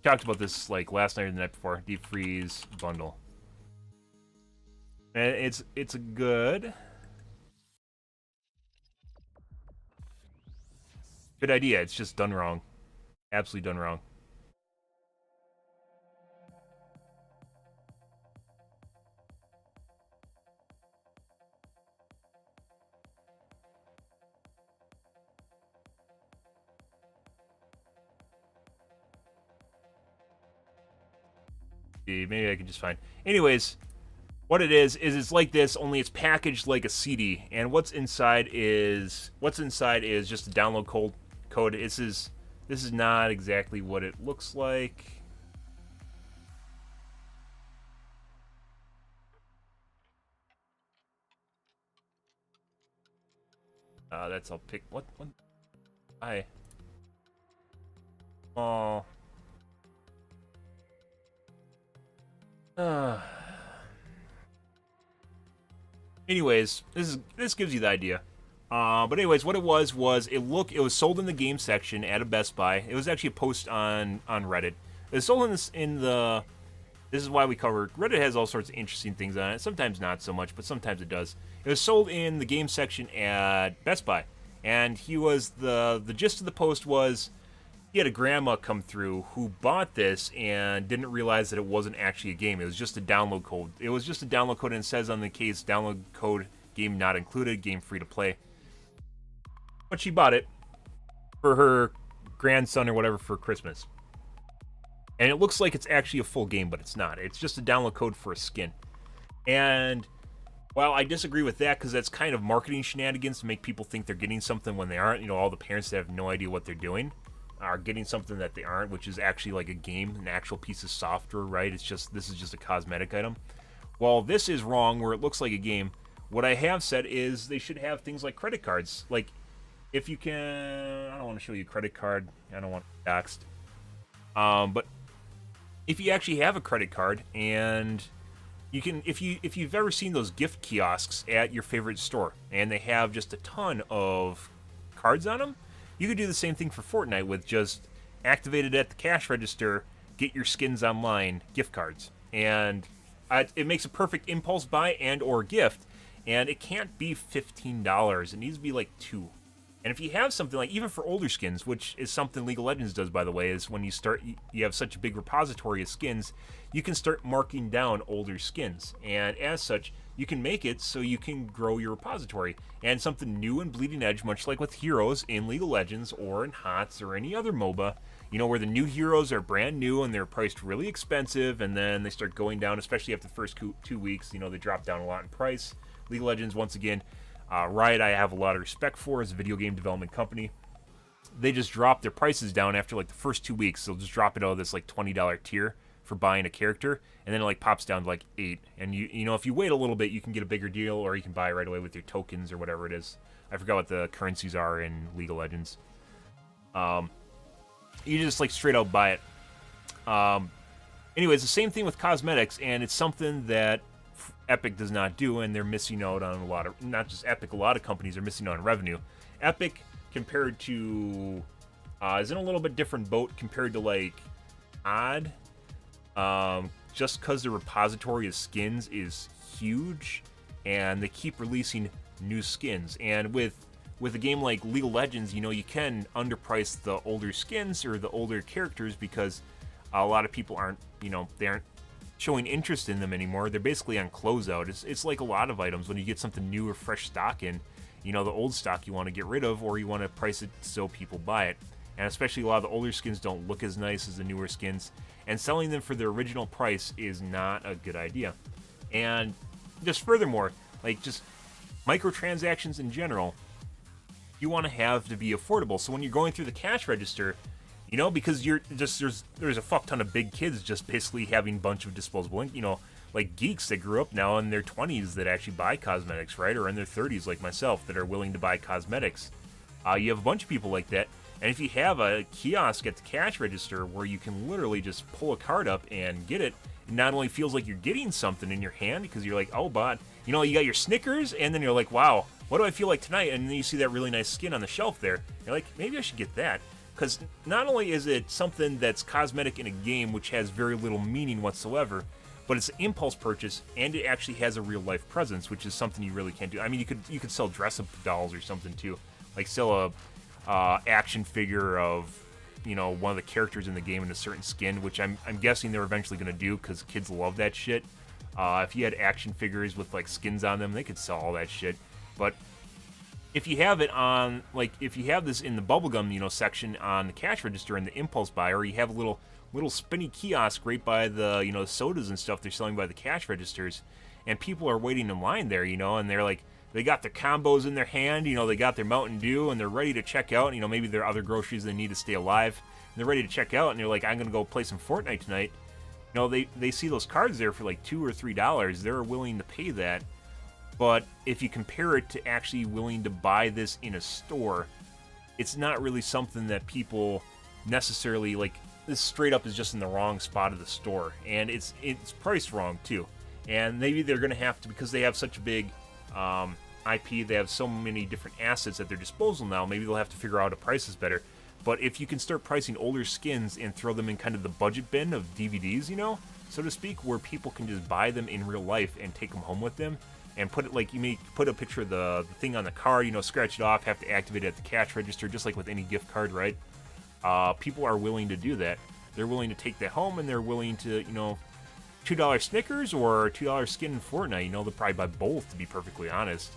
Talked about this like last night or the night before. Deep freeze bundle, and it's a good idea. It's just done wrong, absolutely done wrong. See, maybe I can just find. Anyways, what it is it's like this, only it's packaged like a CD, and what's inside is just a download code. This is not exactly what it looks like. That's I'll pick what oh. Anyways, this gives you the idea. But anyways, what it was it was sold in the game section at a Best Buy. It was actually a post on Reddit. It was sold in the. This is why we cover Reddit. Has all sorts of interesting things on it. Sometimes not so much, but sometimes it does. It was sold in the game section at Best Buy, and he was the gist of the post was he had a grandma come through who bought this and didn't realize that it wasn't actually a game. It was just a download code. It was just a download code, and it says on the case, download code, game not included, game free to play. But she bought it for her grandson or whatever for Christmas. And it looks like it's actually a full game, but it's not. It's just a download code for a skin. And while I disagree with that because that's kind of marketing shenanigans to make people think they're getting something when they aren't, you know, all the parents that have no idea what they're doing are getting something that they aren't, which is actually like a game, an actual piece of software, right? This is just a cosmetic item. Well, this is wrong where it looks like a game. What I have said is they should have things like credit cards. Like, if you can, I don't want to show you a credit card. I don't want to be doxed. But if you actually have a credit card and you can, if you've ever seen those gift kiosks at your favorite store and they have just a ton of cards on them, you could do the same thing for Fortnite with just activate it at the cash register, get your skins online, gift cards. And it makes a perfect impulse buy and or gift. And it can't be $15. It needs to be like $2. And if you have something like, even for older skins, which is something League of Legends does, by the way, is when you have such a big repository of skins, you can start marking down older skins. And as such, you can make it so you can grow your repository. And something new and bleeding edge, much like with heroes in League of Legends or in HOTS or any other MOBA, you know, where the new heroes are brand new and they're priced really expensive, and then they start going down, especially after the first 2 weeks, you know, they drop down a lot in price. League of Legends, once again, Riot, I have a lot of respect for as a video game development company. They just drop their prices down after like the first 2 weeks. They'll just drop it out of this like $20 tier for buying a character, and then it like pops down to like $8. And you know, if you wait a little bit, you can get a bigger deal, or you can buy it right away with your tokens or whatever it is. I forgot what the currencies are in League of Legends. You just like straight out buy it. Anyways, the same thing with cosmetics, and it's something that Epic does not do, and they're missing out on a lot of, not just Epic, a lot of companies are missing out on revenue. Epic, compared to, is in a little bit different boat compared to like Odd, just because the repository of skins is huge, and they keep releasing new skins. And with a game like League of Legends, you know, you can underprice the older skins or the older characters because a lot of people aren't, you know, they aren't showing interest in them anymore. They're basically on closeout. It's like a lot of items when you get something new or fresh stock in, you know, the old stock you want to get rid of, or you want to price it so people buy it. And especially a lot of the older skins don't look as nice as the newer skins, and selling them for their original price is not a good idea. And just furthermore, like just microtransactions in general, you want to have to be affordable. So when you're going through the cash register, you know, because you're just there's a fuck ton of big kids just basically having a bunch of disposable, you know, like geeks that grew up now in their 20s that actually buy cosmetics, right? Or in their 30s like myself that are willing to buy cosmetics. You have a bunch of people like that. And if you have a kiosk at the cash register where you can literally just pull a card up and get it, it not only feels like you're getting something in your hand because you're like, oh, but, you know, you got your Snickers, and then you're like, wow, what do I feel like tonight? And then you see that really nice skin on the shelf there. You're like, maybe I should get that. Because not only is it something that's cosmetic in a game which has very little meaning whatsoever, but it's an impulse purchase, and it actually has a real-life presence, which is something you really can't do. I mean, you could sell dress-up dolls or something, too. Like, sell a action figure of, you know, one of the characters in the game in a certain skin, which I'm guessing they're eventually going to do, because kids love that shit. If you had action figures with, like, skins on them, they could sell all that shit. But if you have it on, like, if you have this in the bubblegum, section on the cash register and the impulse buy, or you have a little spinny kiosk right by the, sodas and stuff they're selling by the cash registers, and people are waiting in line there, and they're like, they got their combos in their hand, they got their Mountain Dew, and they're ready to check out, maybe there are other groceries they need to stay alive, and they're ready to check out, and they're like, I'm gonna go play some Fortnite tonight. They see those cards there for like $2 or $3, they're willing to pay that. But if you compare it to actually willing to buy this in a store, it's not really something that people necessarily like. This straight up is just in the wrong spot of the store, and it's priced wrong too. And maybe they're going to have to, because they have such a big IP, they have so many different assets at their disposal now. Maybe they'll have to figure out a price is better. But if you can start pricing older skins and throw them in kind of the budget bin of DVDs, so to speak, where people can just buy them in real life and take them home with them, and put it like you may put a picture of the thing on the card, scratch it off, have to activate it at the cash register, just like with any gift card, right? People are willing to do that. They're willing to take that home, and they're willing to, $2 Snickers or $2 skin in Fortnite. They'll probably buy both, to be perfectly honest.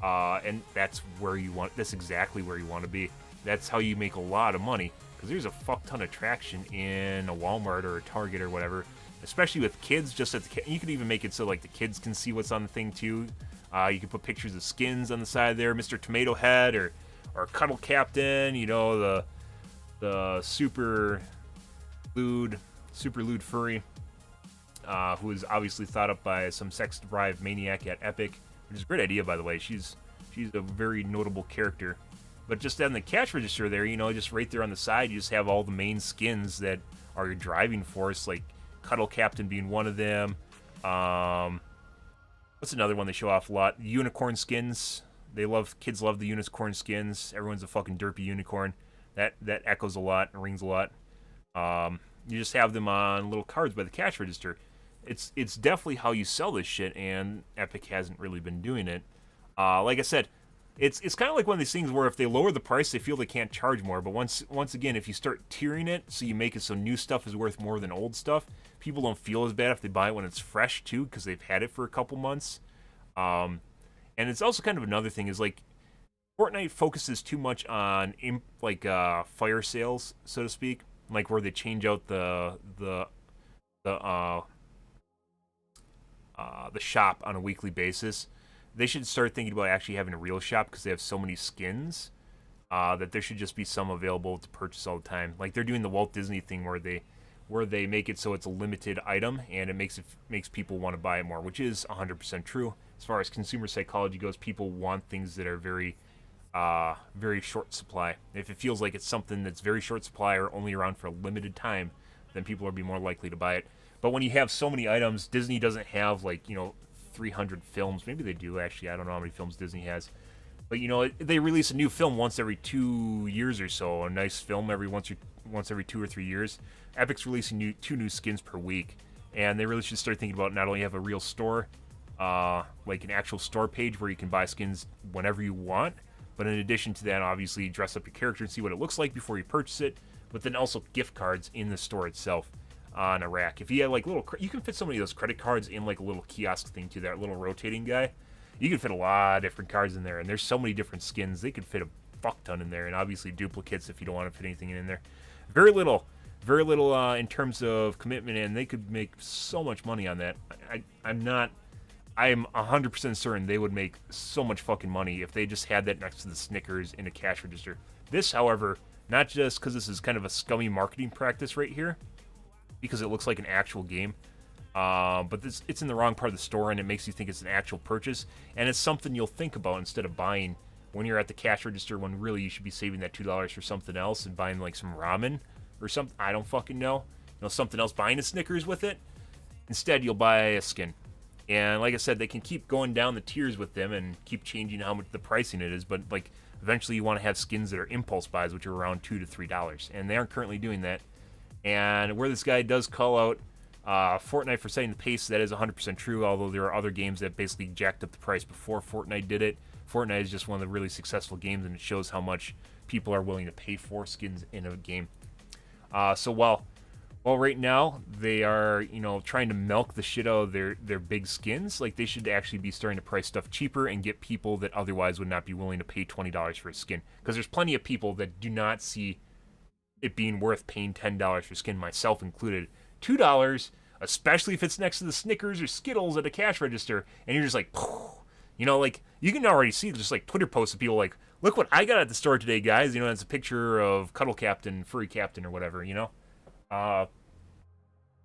And that's where you want. That's exactly where you want to be. That's how you make a lot of money, because there's a fuck ton of traction in a Walmart or a Target or whatever, especially with kids. Just at the, you could even make it so like the kids can see what's on the thing too. You can put pictures of skins on the side there, Mr. Tomato Head or Cuddle Captain. The super lewd furry, who is obviously thought up by some sex-deprived maniac at Epic, which is a great idea, by the way. She's a very notable character. But just on the cash register there, just right there on the side, you just have all the main skins that are your driving force, like Cuddle Captain being one of them. What's another one they show off a lot? Unicorn skins. Kids love the unicorn skins. Everyone's a fucking derpy unicorn. That echoes a lot and rings a lot. You just have them on little cards by the cash register. It's definitely how you sell this shit, and Epic hasn't really been doing it. Like I said, it's kind of like one of these things where if they lower the price, they feel they can't charge more. But once again, if you start tiering it, so you make it so new stuff is worth more than old stuff, people don't feel as bad if they buy it when it's fresh too, because they've had it for a couple months. And it's also kind of another thing is like Fortnite focuses too much on fire sales, so to speak, like where they change out the shop on a weekly basis. They should start thinking about actually having a real shop, because they have so many skins that there should just be some available to purchase all the time. Like they're doing the Walt Disney thing where they make it so it's a limited item, and it makes people want to buy it more, which is 100% true. As far as consumer psychology goes, people want things that are very short supply. If it feels like it's something that's very short supply or only around for a limited time, then people will be more likely to buy it. But when you have so many items, Disney doesn't have 300 films. Maybe they do, actually. I don't know how many films Disney has. But, they release a new film once every 2 years or so. A nice film once every 2 or 3 years. Epic's releasing two new skins per week. And they really should start thinking about not only have a real store, like an actual store page where you can buy skins whenever you want, but in addition to that, obviously dress up your character and see what it looks like before you purchase it, but then also gift cards in the store itself on a rack. If you have you can fit so many of those credit cards in like a little kiosk thing too, that little rotating guy. You can fit a lot of different cards in there, and there's so many different skins. They could fit a fuck ton in there, and obviously duplicates if you don't want to fit anything in there. Very little in terms of commitment, and they could make so much money on that. I'm 100% certain they would make so much fucking money if they just had that next to the Snickers in a cash register. This, however, not just because this is kind of a scummy marketing practice right here, because it looks like an actual game, but it's in the wrong part of the store, and it makes you think it's an actual purchase, and it's something you'll think about instead of buying when you're at the cash register, when really you should be saving that $2 for something else and buying like some ramen or something. I don't fucking know. Something else, buying a Snickers with it. Instead, you'll buy a skin. And like I said, they can keep going down the tiers with them and keep changing how much the pricing it is, but like eventually you want to have skins that are impulse buys, which are around $2 to $3, and they aren't currently doing that. And where this guy does call out Fortnite for setting the pace, that is 100% true, although there are other games that basically jacked up the price before Fortnite did it. Fortnite is just one of the really successful games, and it shows how much people are willing to pay for skins in a game. So while Well, right now they are, trying to milk the shit out of their big skins. Like, they should actually be starting to price stuff cheaper and get people that otherwise would not be willing to pay $20 for a skin. Because there's plenty of people that do not see it being worth paying $10 for skin, myself included. $2, especially if it's next to the Snickers or Skittles at a cash register, and you're just like, like, you can already see just like Twitter posts of people like, look what I got at the store today, guys. It's a picture of Cuddle Captain, Furry Captain, or whatever.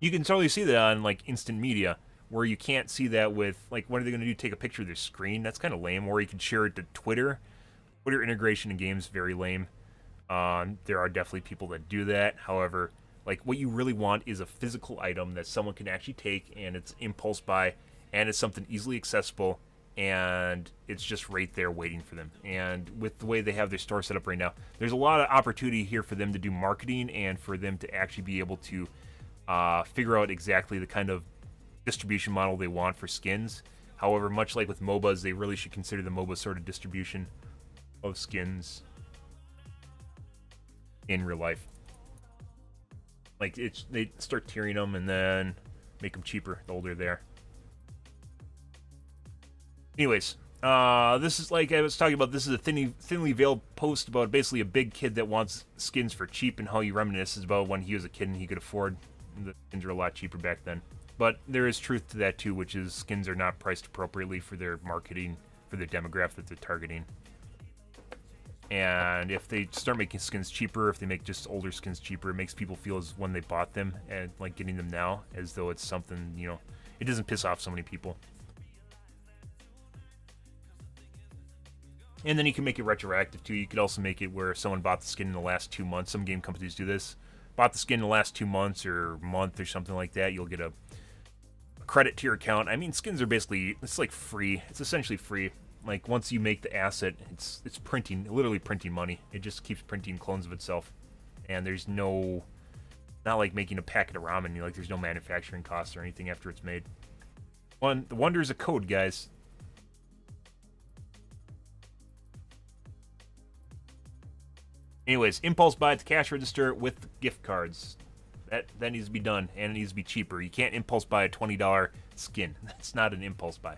You can totally see that on like instant media, where you can't see that with like, what are they going to do? Take a picture of their screen? That's kind of lame. Or you can share it to Twitter. Twitter integration in games, very lame. There are definitely people that do that. However, like, what you really want is a physical item that someone can actually take, and it's impulse buy, and it's something easily accessible, and it's just right there waiting for them. And with the way they have their store set up right now, there's a lot of opportunity here for them to do marketing and for them to actually be able to figure out exactly the kind of distribution model they want for skins. However, much like with MOBAs, they really should consider the MOBA sort of distribution of skins in real life. Like, they start tiering them and then make them cheaper the older they're. Anyways, this is, like I was talking about, this is a thinly veiled post about basically a big kid that wants skins for cheap, and how he reminisces about when he was a kid and he could afford. The skins were a lot cheaper back then. But there is truth to that too, which is skins are not priced appropriately for their marketing, for their demographic that they're targeting. And if they start making skins cheaper, if they make just older skins cheaper, it makes people feel as when they bought them and like getting them now as though it's something, it doesn't piss off so many people. And then you can make it retroactive too. You could also make it where if someone bought the skin in the last 2 months, some game companies do this, bought the skin in the last 2 months or month or something like that, you'll get a credit to your account. I mean, skins are basically, it's like free. It's essentially free. Like, once you make the asset, it's printing, literally printing money. It just keeps printing clones of itself. And there's not like making a packet of ramen. Like, there's no manufacturing costs or anything after it's made. The wonders of code, guys. Anyways, impulse buy at the cash register with gift cards. That needs to be done, and it needs to be cheaper. You can't impulse buy a $20 skin. That's not an impulse buy.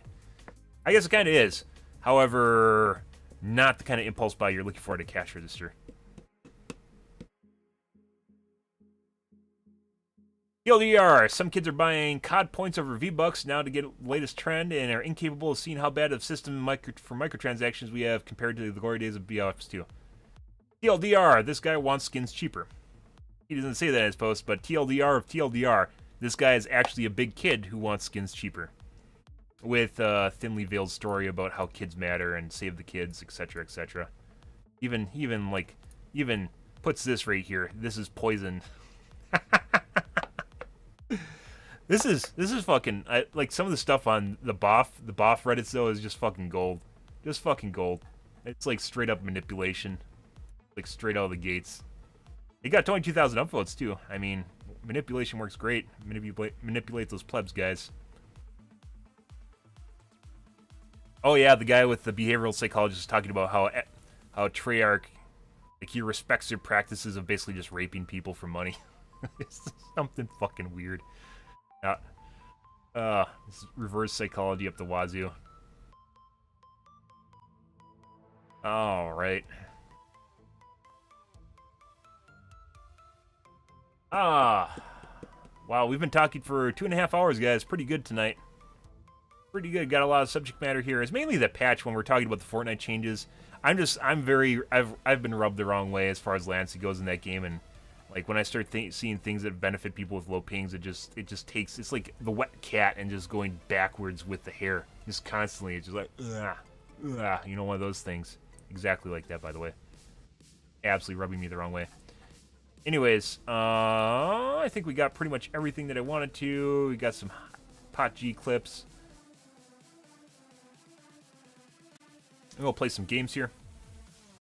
I guess it kind of is. However, not the kind of impulse buy you're looking for at a cash register. TLDR, some kids are buying COD points over V-Bucks now to get the latest trend and are incapable of seeing how bad of a system for microtransactions we have compared to the glory days of BOX2. TLDR, this guy wants skins cheaper. He doesn't say that in his post, but TLDR of TLDR, this guy is actually a big kid who wants skins cheaper. With a thinly veiled story about how kids matter and save the kids, etc., etc. Even puts this right here. This is poison. This is fucking, like, some of the stuff on the BOF Reddits though is just fucking gold. Just fucking gold. It's like straight up manipulation. Like, straight out of the gates. It got 22,000 upvotes too. I mean, manipulation works great. Manipulate those plebs, guys. Oh yeah, the guy with the behavioral psychologist is talking about how Treyarch, like, he respects their practices of basically just raping people for money. It's something fucking weird. This is reverse psychology up the wazoo. All right. Wow, we've been talking for 2.5 hours, guys. Pretty good tonight. Pretty good. Got a lot of subject matter here. It's mainly the patch when we're talking about the Fortnite changes. I've been rubbed the wrong way as far as Lancey goes in that game, and like when I start seeing things that benefit people with low pings, it just takes, it's like the wet cat and just going backwards with the hair, just constantly. It's just like, one of those things. Exactly like that, by the way. Absolutely rubbing me the wrong way. Anyways, I think we got pretty much everything that I wanted to. We got some Pot G clips. I'm gonna play some games here.